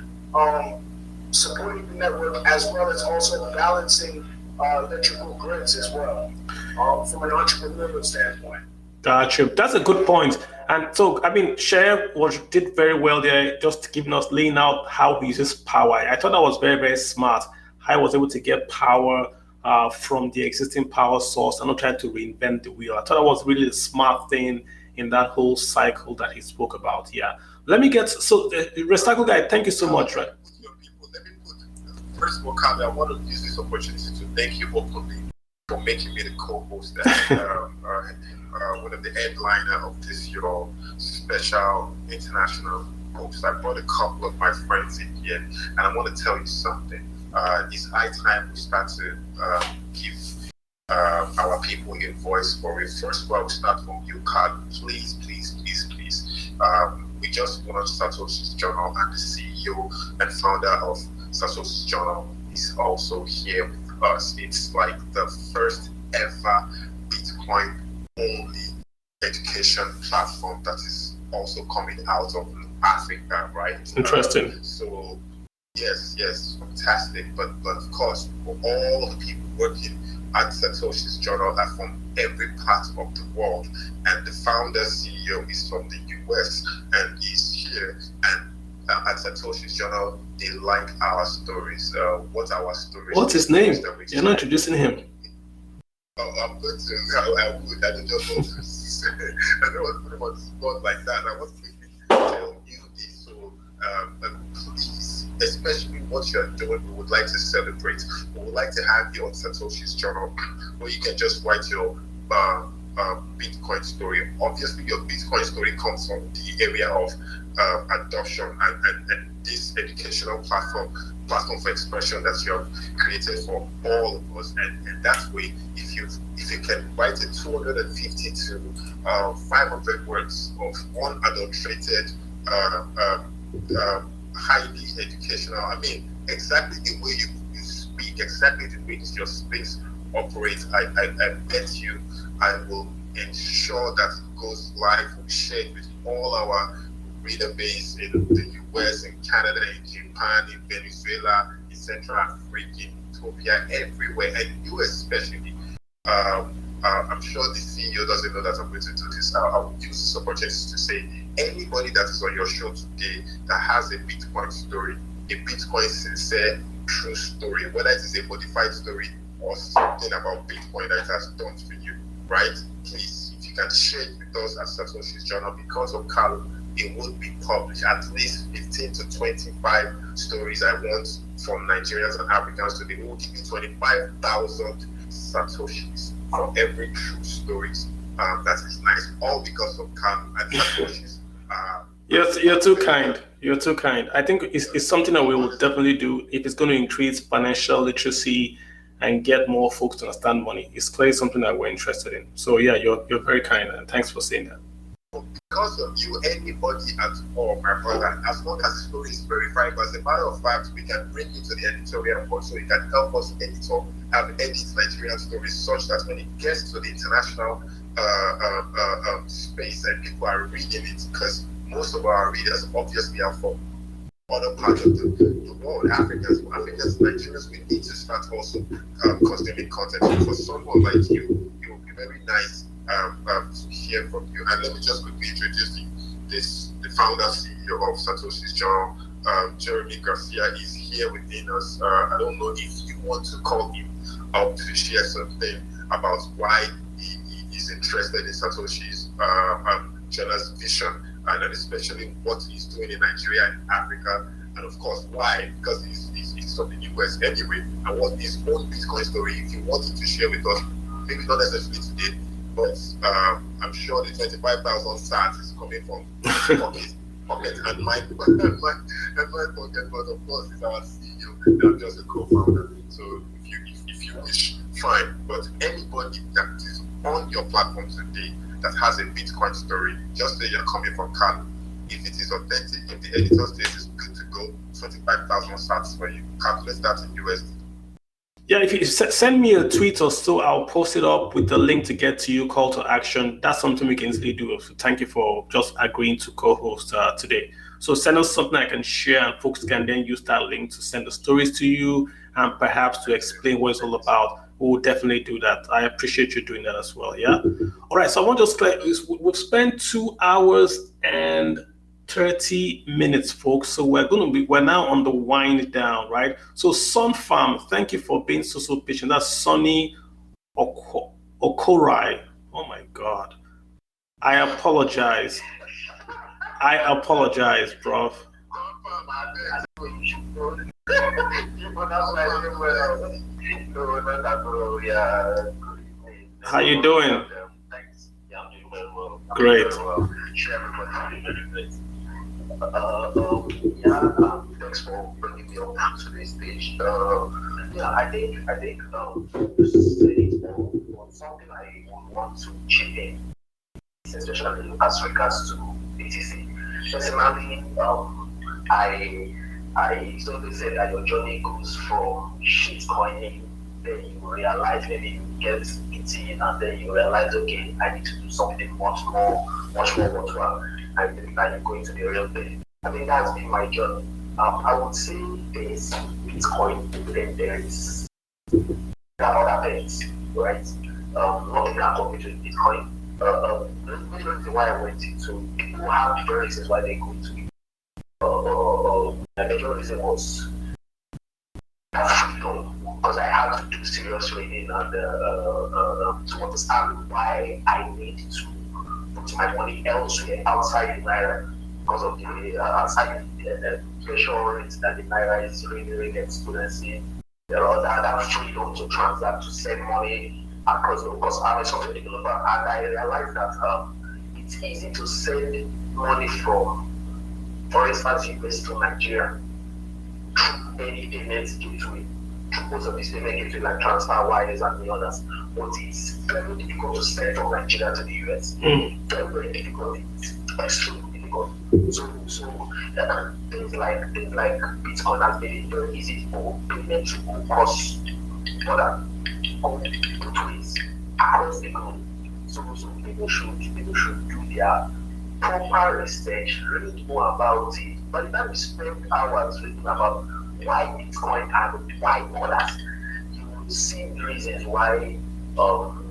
supporting the network as well as also balancing electrical grids as well. From an entrepreneurial standpoint. Gotcha. That's a good point. And so, I mean, Cher did very well there, just giving us, laying out how he uses power. I thought that was very, very smart. How he was able to get power from the existing power source and not trying to reinvent the wheel. I thought that was really the smart thing in that whole cycle that he spoke about. Yeah. Let me get, so recycle guy, thank you so much, right? First of all, Kami, I want to use this opportunity to thank you openly for making me the co-host and one of the headliner of this your special international post. I brought a couple of my friends in here, and I want to tell you something. It's high time we start to give our people a voice for it. First of all, we start from you, Carl. Please. We just launched Satoshi's Journal, and the CEO and founder of Satoshi's Journal is also here with us. It's like the first ever Bitcoin only education platform that is also coming out of Africa, right? Interesting. So yes, fantastic. But of course, for all the people working at Satoshi's Journal are from every part of the world, and the founder CEO is from the US and is here. And at Satoshi's Journal, they like our stories. What our stories? What's his name? You're not introducing him. I'm going to. I would. I don't just want to say. I don't want to put him on the spot like that. I want to quickly tell you this. So, please, especially what you're doing, we would like to celebrate. We would like to have you on Satoshi's Journal, where you can just write your Bitcoin story. Obviously, your Bitcoin story comes from the area of adoption and this educational platform for expression that you have created for all of us, and that way, if you can write it 250 to 500 words of unadulterated, highly educational. I mean, exactly the way you speak, exactly the way your space operates. I bet you, I will ensure that it goes live. We share it with all our reader base in the US, in Canada, in Japan, in Venezuela, in Central Africa, in Ethiopia, everywhere, and you especially. I'm sure the CEO doesn't know that I'm going to do this. I will use this opportunity to say anybody that is on your show today that has a Bitcoin story, a Bitcoin sincere, true story, whether it is a modified story or something about Bitcoin that it has done for you, right? Please, if you can share it with us at Satoshi's Journal, because of Carlo, it would be published. At least 15 to 25 stories I want from Nigerians and Africans today. We will give you 25,000 Satoshis for every true story. That is nice. All because of Carlo and Satoshis. You're too kind. You're too kind. I think it's something that we will definitely do if it's going to increase financial literacy and get more folks to understand money. It's clearly something that we're interested in. So yeah, you're very kind, and thanks for saying that. Because of you, anybody at all, my brother, as long as the story is verifiable, as a matter of fact, we can bring you to the editorial board so you can help us edit Nigerian stories such that when it gets to the international space and people are reading it, because most of our readers obviously are from other parts of the world, Africans, Nigerians, we need to start also consuming content. So for someone like you, it would be very nice to hear from you. And let me just quickly introduce the founder CEO of Satoshi's Journal, Jeremy Garcia, is here within us. I don't know if you want to call him up to share something about why he is interested in Satoshi's journal's vision, and especially what he's doing in Nigeria and Africa, and of course why, because he's from the US anyway, and what his own Bitcoin story, if you wanted to share with us, maybe not necessarily today, but I'm sure the 25,000 sats is coming from pocket and my pocket, but of course he's our CEO, and I'm just a co-founder. So if you wish, fine. But anybody that is on your platform today that has a Bitcoin story, just say you're coming from Carlo. If it is authentic, if the editor says it's good to go, 25,000 sats for you. Calculate that in USD. Yeah, if you send me a tweet or so, I'll post it up with the link to get to you, call to action. That's something we can easily do. So thank you for just agreeing to co-host today. So send us something I can share, and folks can then use that link to send the stories to you and perhaps to explain what it's all about. We'll definitely do that. I appreciate you doing that as well. Yeah. All right. So I want to just clear, we've spent 2 hours and 30 minutes, folks. So we're now on the wind down, right? So Sun Farm, thank you for being so patient. That's Sonny Okorai. Oh my God. I apologize, bro. How you doing? Great. Thanks for bringing me up to this stage. I think this is something I would want to chip in, especially as regards to BTC. Personally, I something said that your journey goes from shit coining, then you realize maybe you get it in, and then you realize, okay, I need to do something much more worthwhile. And then you go into the real thing. I think that's been my journey. I would say there is Bitcoin, then there are other things, right? Nothing can compete with Bitcoin. The reason why I went into, people have different reasons why they go into it. The major reason was freedom, because I had to do serious reading and to understand why I need to put my money elsewhere outside the Naira, because of the outside the pressure rates that the Naira is really experiencing. There are that freedom to transact, to send money across the, because I'm a software developer, and I realized that it's easy to send money from, for instance, US to Nigeria through any payment gateway. Most of these payment gateway like TransferWise and the others, but it's very difficult to send from Nigeria to the US. Very, very difficult. It's extremely difficult. So things like Bitcoin has made it very easy for payment to go across both ways across the globe. So people should do their proper research, read more about it. By the time you spend hours reading about why Bitcoin and why others, you will see the reasons why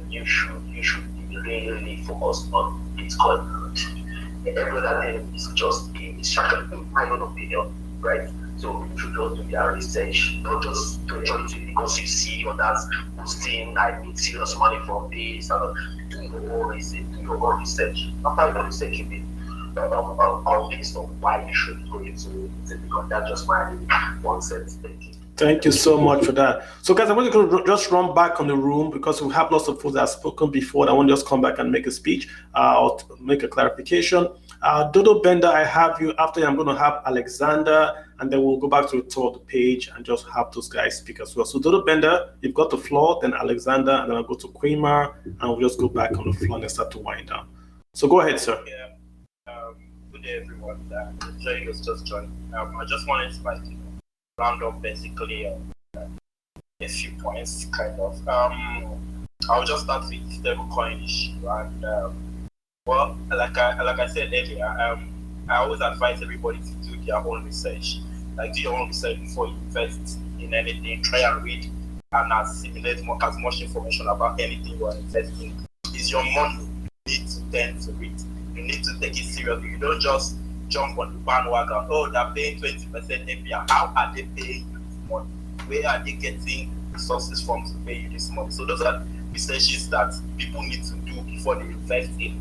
you should be really, really focused on Bitcoin. Every other thing is just a distraction, in my own opinion, right? So you should just do your research, not just to enjoy it because you see others posting, I need serious money from this, and do your own research, do your own research. After your research, you be convinced of why you should go into it because that's just my one sense thinking. Thank you so much for that. So, guys, I want to just run back on the room because we have lots of folks that have spoken before. I want to just come back and make a speech or make a clarification. Dodo Bender, I have you. After I'm going to have Alexander, and then we'll go back to the top of the page and just have those guys speak as well. So, Dodo Bender, you've got the floor, then Alexander, and then I'll go to Kramer, and we'll just go back on the floor and start to wind down. So, go ahead, sir. Yeah. Good day, everyone. Jay was just joined. I just wanted to round up basically a few points, kind of. I'll just start with the stablecoin issue, and well, like I said earlier, I always advise everybody to do their own research. Like do your own research before you invest in anything. Try and read and assimilate as much information about anything you are investing. It's your money. You need to tend to read. You need to take it seriously. You don't just jump on the bandwagon. Oh, they're paying 20% APR. How are they paying you this money? Where are they getting resources from to pay you this money? So those are researches that people need to do before they invest in,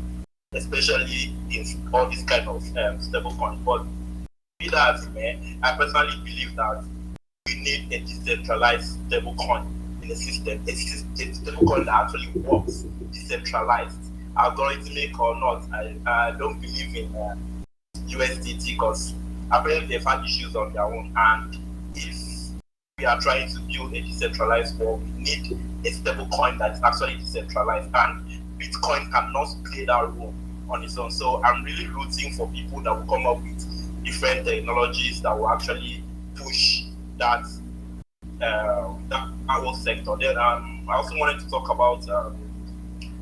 especially in all these kind of stablecoin. But be that as it may, I personally believe that we need a decentralized stablecoin in the system. A stablecoin that actually works decentralized, algorithmic or not. I don't believe in USDT because apparently they've had issues on their own, and if we are trying to build a decentralized world, we need a stable coin that is actually decentralized, and Bitcoin cannot play that role on its own. So I'm really rooting for people that will come up with different technologies that will actually push that whole sector. Then I also wanted to talk about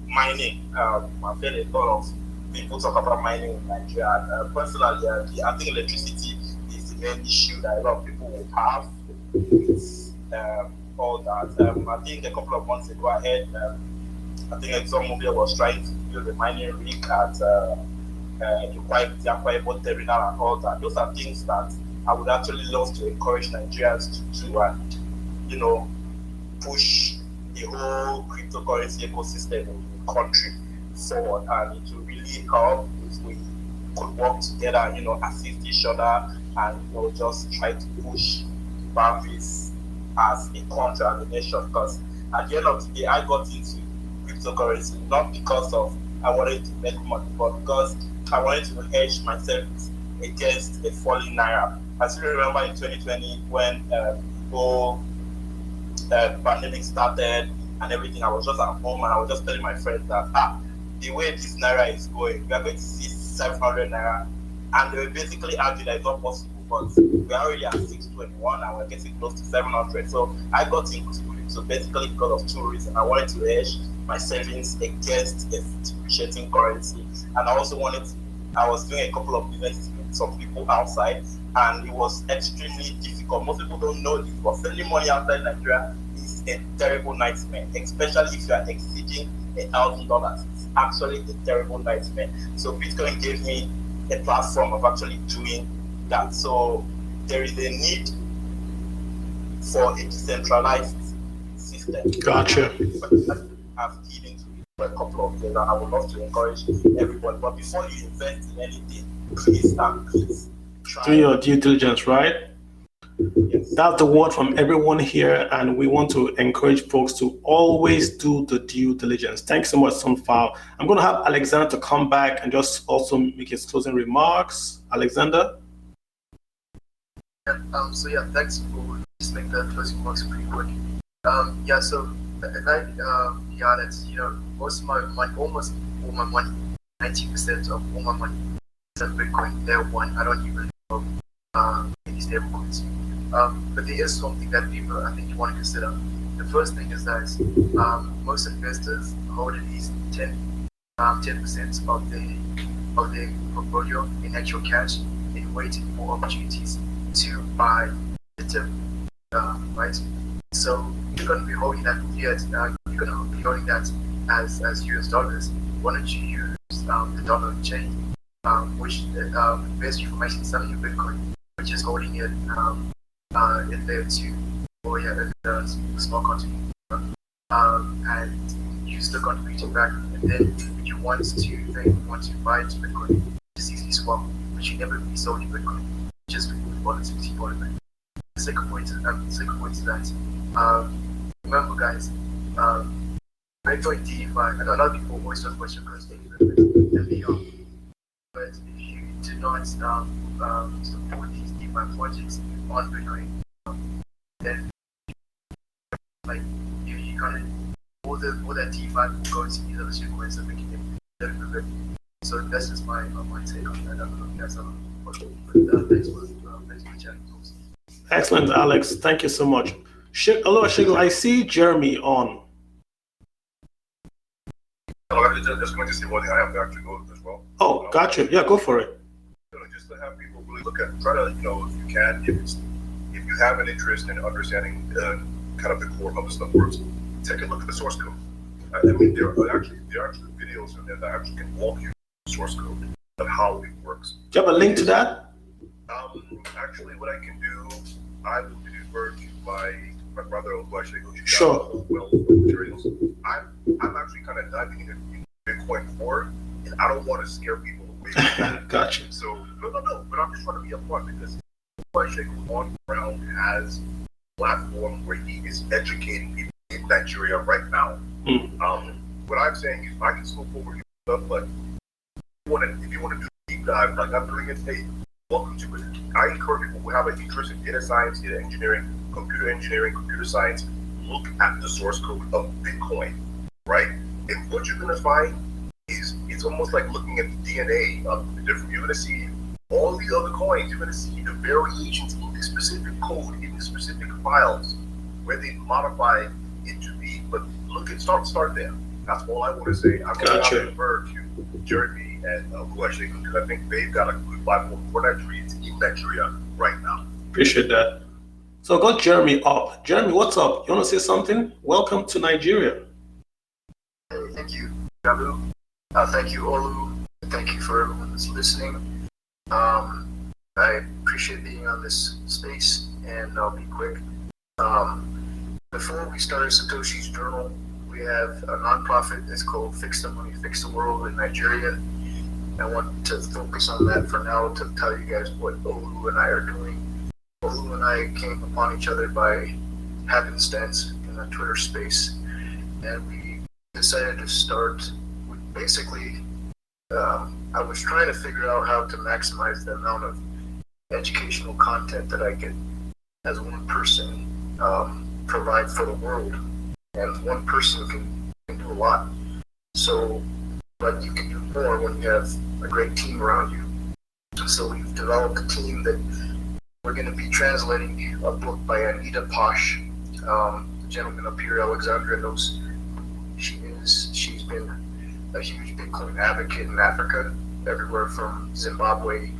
mining. I've heard a lot of people talk about mining in Nigeria. Personally, I think electricity is the main issue that a lot of people will have with all that. I think a couple of months ago, I heard, I think ExxonMobil was trying to build a mining rig at the Akwa Ibom terminal and all that. Those are things that I would actually love to encourage Nigerians to do and, push the whole cryptocurrency ecosystem in the country forward, and it will really help if we could work together, assist each other and just try to push boundaries as a country and a nation. Because at the end of the day, I got into cryptocurrency not because of I wanted to make money, but because I wanted to hedge myself against a falling naira. I still remember in 2020 when the pandemic started and everything, I was just at home and I was just telling my friends that the way this naira is going, we are going to see 700 naira, and they were basically arguing that it's not possible, but we're already at 621 and we're getting close to 700. So I got into it. So basically because of two reasons. I wanted to hedge my savings against a depreciating currency, and I also I was doing a couple of businesses with some people outside, and it was extremely difficult. Most people don't know this, but sending money outside Nigeria is a terrible nightmare, especially if you are exceeding $1,000. It's actually a terrible nightmare. So Bitcoin gave me a platform of actually doing that. So there is a need for a decentralized system. Gotcha. I've keyed into it for a couple of years, and I would love to encourage everybody. But before you invest in anything, please try. Do your due diligence, right? Yes. That's the word from everyone here, and we want to encourage folks to always do the due diligence. Thanks so much, Sunfile. I'm going to have Alexander to come back and just also make his closing remarks. Alexander? Thanks for just making the closing remarks pretty quick. So if I be honest, most of my money, almost all my money, 90% of all my money is in Bitcoin. They're one. I don't even know any stablecoins. But there is something that people, I think, you want to consider. The first thing is that most investors hold at least 10% of their of their portfolio in actual cash and waiting for opportunities to buy the right? So you're going to be holding that fiat, you're going to be holding that as US dollars. Why don't you use the dollar chain, which based information selling your Bitcoin, which is holding it in there too, or yeah, in small quantity, and you still contributing back, and then you want to buy into Bitcoin, just easily swap, but you never really sold your Bitcoin, just before the volatility bought it back. The second point is that remember guys, Bitcoin DeFi, and a lot of people always talk about cryptocurrency and they are, but if you do not support these DeFi projects on Bitcoin, then like you're gonna all that DeFi will go to these other shitcoins that making it. So that's just my take on that. I don't know if you guys have a question, but thanks for chatting. Excellent, Alex. Thank you so much. Hello, Shigo. I see Jeremy on. Hello, I'm just going to say one thing. I have to actually go as well. Oh, gotcha. Yeah, go for it. Just to have people really look at, try to, if you can, if you have an interest in understanding kind of the core how the stuff works, take a look at the source code. I mean, there are actually videos in there that actually can walk you through the source code of how it works. Do you have a link to that? Actually, what I can do, I will refer to my brother who actually goes Sure. Materials. I'm actually kind of diving into Bitcoin more, and I don't want to scare people away from that. Gotcha. So no, but I'm just trying to be upfront because Sheikh on ground has a platform where he is educating people in Nigeria right now. What I'm saying is I can still forward you stuff, but if you want to do a deep dive like I'm doing it today, welcome to it. I encourage people who have an interest in data science, data engineering, computer science, look at the source code of Bitcoin, right? And what you're going to find is it's almost like looking at the DNA of the different. You're going to see all the other coins. You're going to see the variations in the specific code, in the specific files, where they modify it to be. But look at start there. That's all I want to say. I'm going to refer to Jeremy and Oluwasegun because I think they've got a good platform for Nigeria in Nigeria right now. Appreciate that. So I got Jeremy up. Jeremy, what's up? You want to say something? Welcome to Nigeria. Thank you, Jabu. Thank you, Olu. Thank you for everyone that's listening. I appreciate being on this space, and I'll be quick. Before we started Satoshi's Journal, we have a nonprofit that's called Fix the Money, Fix the World in Nigeria. I want to focus on that for now to tell you guys what Olu and I are doing. Olu and I came upon each other by happenstance in a Twitter space, and we decided to start with basically, I was trying to figure out how to maximize the amount of educational content that I could, as one person, provide for the world. And one person can do a lot. So, but you can do more when you have a great team around you. So we've developed a team that we're going to be translating a book by Anita Posh. The gentleman up here, Alexandra, knows she's been a huge Bitcoin advocate in Africa, everywhere from Zimbabwe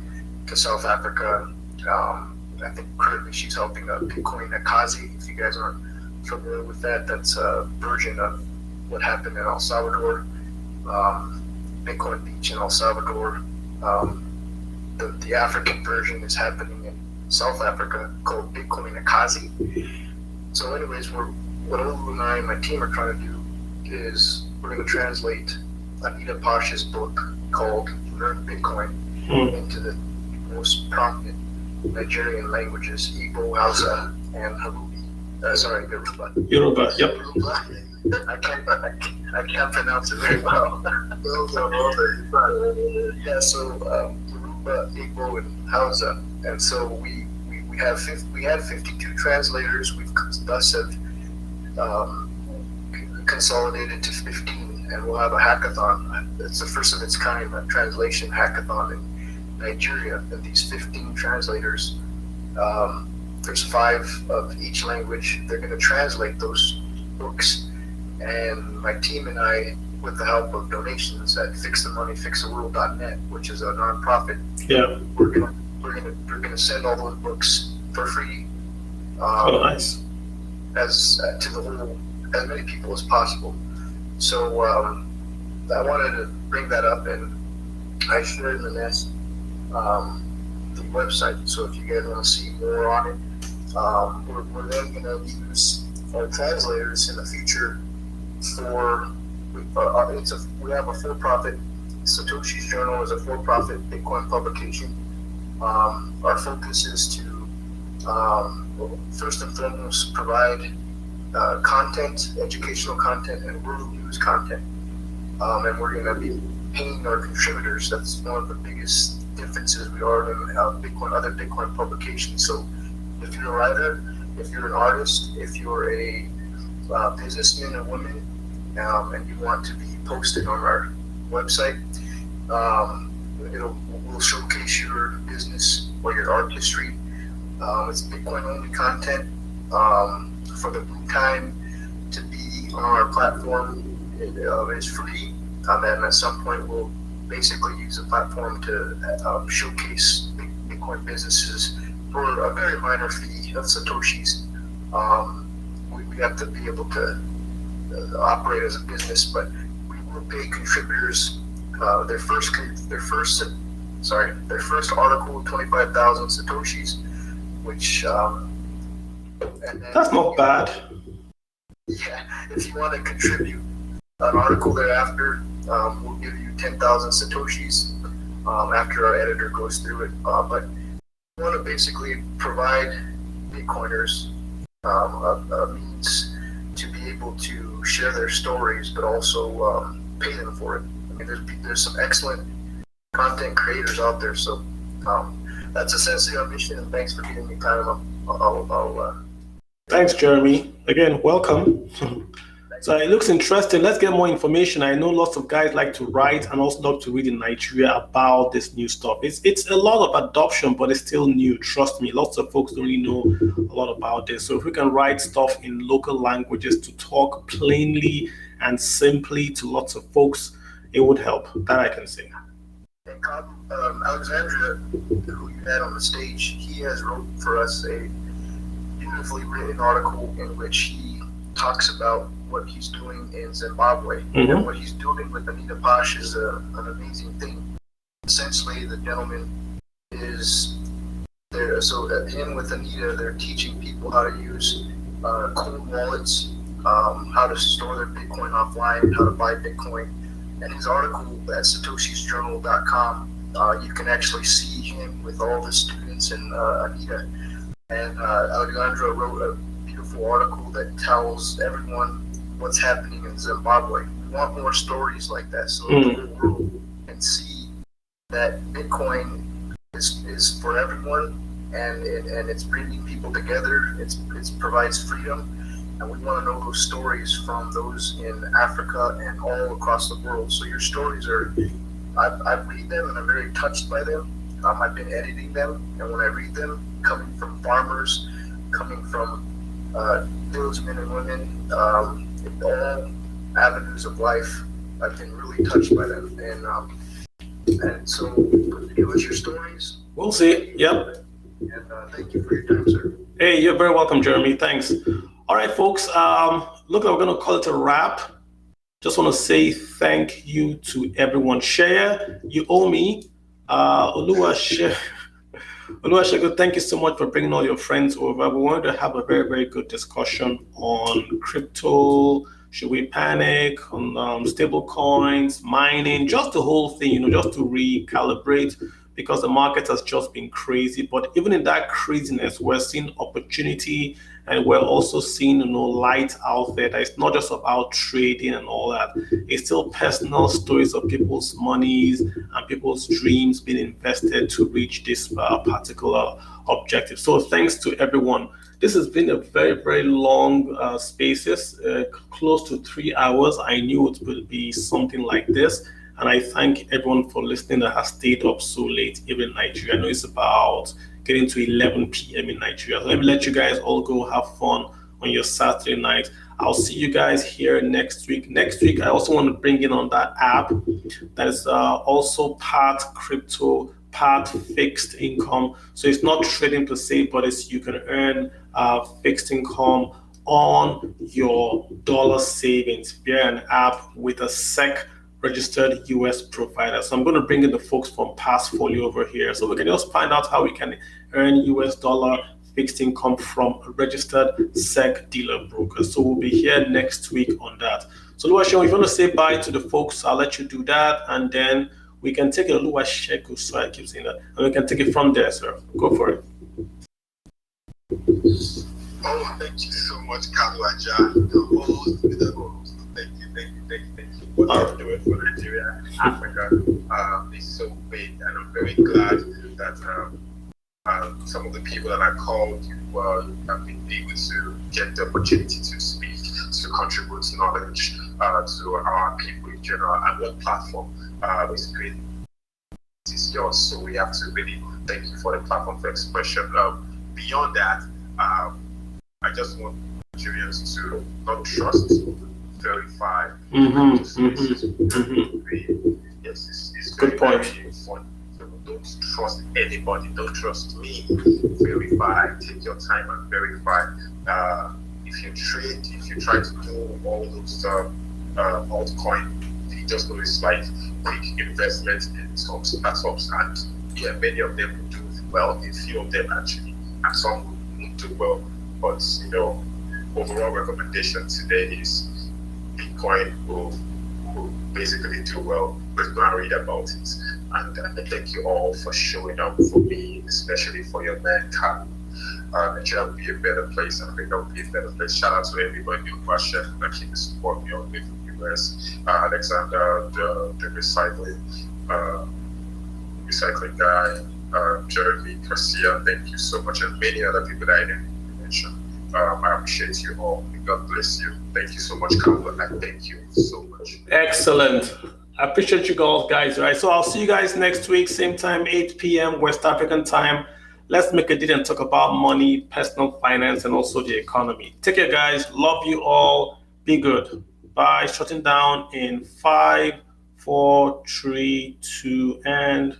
to South Africa. I think currently she's helping Bitcoin Nakazi. If you guys aren't familiar with that, that's a version of what happened in El Salvador, Bitcoin Beach in El Salvador. The African version is happening in South Africa called Bitcoin Nakazi. So anyways, what Olu and I and my team are trying to do is we're going to translate Anita Posh's book called Learn Bitcoin into the most prominent Nigerian languages, Igbo, Hausa, and Yoruba. Yoruba, yep. I can't pronounce it very well. Yeah, so Yoruba, Igbo, and Hausa, and so we had 52 translators. We've thus have consolidated to 15, and we'll have a hackathon. It's the first of its kind, a translation hackathon in Nigeria. And these 15 translators, there's 5 of each language. They're going to translate those books and my team and I, with the help of donations at fixthemoneyfixtheworld.net, which is a nonprofit, we're gonna send all those books for free. Nice. As to the whole, as many people as possible. So I wanted to bring that up, and I shared in the nest the website. So if you guys want to see more on it, we're then going to use our translators in the future for. We have a for-profit. Satoshi's Journal is a for-profit Bitcoin publication. Our focus is to first and foremost provide content, educational content, and world news content. And we're going to be paying our contributors. That's one of the biggest differences we are in other Bitcoin publications. So if you're a writer, if you're an artist, if you're a businessman or woman, and you want to be posted on our website, we'll showcase your business or your art history. It's Bitcoin only content. For the meantime, to be on our platform is free, and then at some point we'll basically use the platform to showcase Bitcoin businesses for a very minor fee of Satoshis. We have to be able to operate as a business, but we will pay contributors their first article, 25,000 Satoshis, which that's not bad. Yeah, if you want to contribute an article thereafter, we'll give you 10,000 Satoshis after our editor goes through it. But we want to basically provide Bitcoiners a means to be able to share their stories, but also pay them for it. I mean, there's some excellent content creators out there, so that's essentially our mission. And thanks for giving me time. Thanks, Jeremy. Again, welcome. So it looks interesting. Let's get more information. I know lots of guys like to write and also love to read in Nigeria about this new stuff. It's a lot of adoption, but it's still new. Trust me, lots of folks don't really know a lot about this. So if we can write stuff in local languages to talk plainly and simply to lots of folks, it would help. That I can say. And Alexandria, who you had on the stage, he has wrote for us a beautifully written article in which he talks about what he's doing in Zimbabwe. Mm-hmm. And what he's doing with Anita Posh is an amazing thing. Essentially, the gentleman is there. So him with Anita, they're teaching people how to use cold wallets, how to store their Bitcoin offline, how to buy Bitcoin. And his article at satoshisjournal.com, you can actually see him with all the students and Anita. And Alexandra wrote a beautiful article that tells everyone what's happening in Zimbabwe. We want more stories like that, so the whole world can see that Bitcoin is for everyone, and it's bringing people together. It provides freedom, and we want to know those stories from those in Africa and all across the world. So your stories are, I read them and I'm very touched by them. I've been editing them, and when I read them, coming from farmers, coming from those men and women, in all avenues of life, I've been really touched by them. And so, give us your stories. We'll see. Yep. And thank you for your time, sir. Hey, you're very welcome, Jeremy. Thanks. All right, folks. Look, we're going to call it a wrap. Just want to say thank you to everyone. Share, you owe me. Oluwasegun, thank you so much for bringing all your friends over. We wanted to have a very, very good discussion on crypto. Should we panic on stable coins, mining, just the whole thing, just to recalibrate, because the market has just been crazy. But even in that craziness, we're seeing opportunity, and we're also seeing light out there. That it's not just about trading and all that. It's still personal stories of people's monies and people's dreams being invested to reach this particular objective. So thanks to everyone. This has been a very, very long spaces, close to 3 hours. I knew it would be something like this. And I thank everyone for listening that has stayed up so late, even in Nigeria. I know it's about getting to 11 p.m. in Nigeria. So let me let you guys all go have fun on your Saturday night. I'll see you guys here next week. Next week, I also want to bring in on that app that is also part crypto, part fixed income. So it's not trading per se, but it's you can earn fixed income on your dollar savings via an app with a SEC registered US provider. So I'm going to bring in the folks from Passfolio over here so we can just find out how we can earn US dollar fixed income from a registered SEC dealer broker. So we'll be here next week on that. So Luashe, if you want to say bye to the folks, I'll let you do that, and then we can take a Luashe, so I keep saying that, and we can take it from there, sir. Go for it. Oh, thank you so much, Kalu Aja, the host with the host. Thank you. What you're doing for Nigeria, Africa is so big, and I'm very glad that some of the people that I called have been able to get the opportunity to speak, to contribute knowledge to our people in general, and what platform is great. Is yours, so we have to really thank you for the platform for expression. Beyond that, I just want Nigerians to not trust, verify. Yes, it's good point. Fun. So don't trust anybody. Don't trust me. Verify. Take your time and verify. If you trade, if you try to do all those altcoin, you just know it's like quick investment in some startups, and yeah, many of them will do well. A few of them actually, and some won't do well. But overall recommendation today is Bitcoin will basically do well. Let's go and read about it. And I thank you all for showing up for me, especially for your man, Kyle. Nigeria will be a better place, and Africa will be a better place. Shout out to everybody who was chef that keep support me all the way from the US. Alexander, the recycling guy, Jeremy, Garcia, thank you so much, and many other people that I didn't mention. I appreciate you all. God bless you. Thank you so much, Carlo. And thank you so much. Excellent. I appreciate you guys, right? So I'll see you guys next week, same time, 8 p.m. West African time. Let's make a deal and talk about money, personal finance, and also the economy. Take care, guys. Love you all. Be good. Bye. Shutting down in 5, 4, 3, 2, and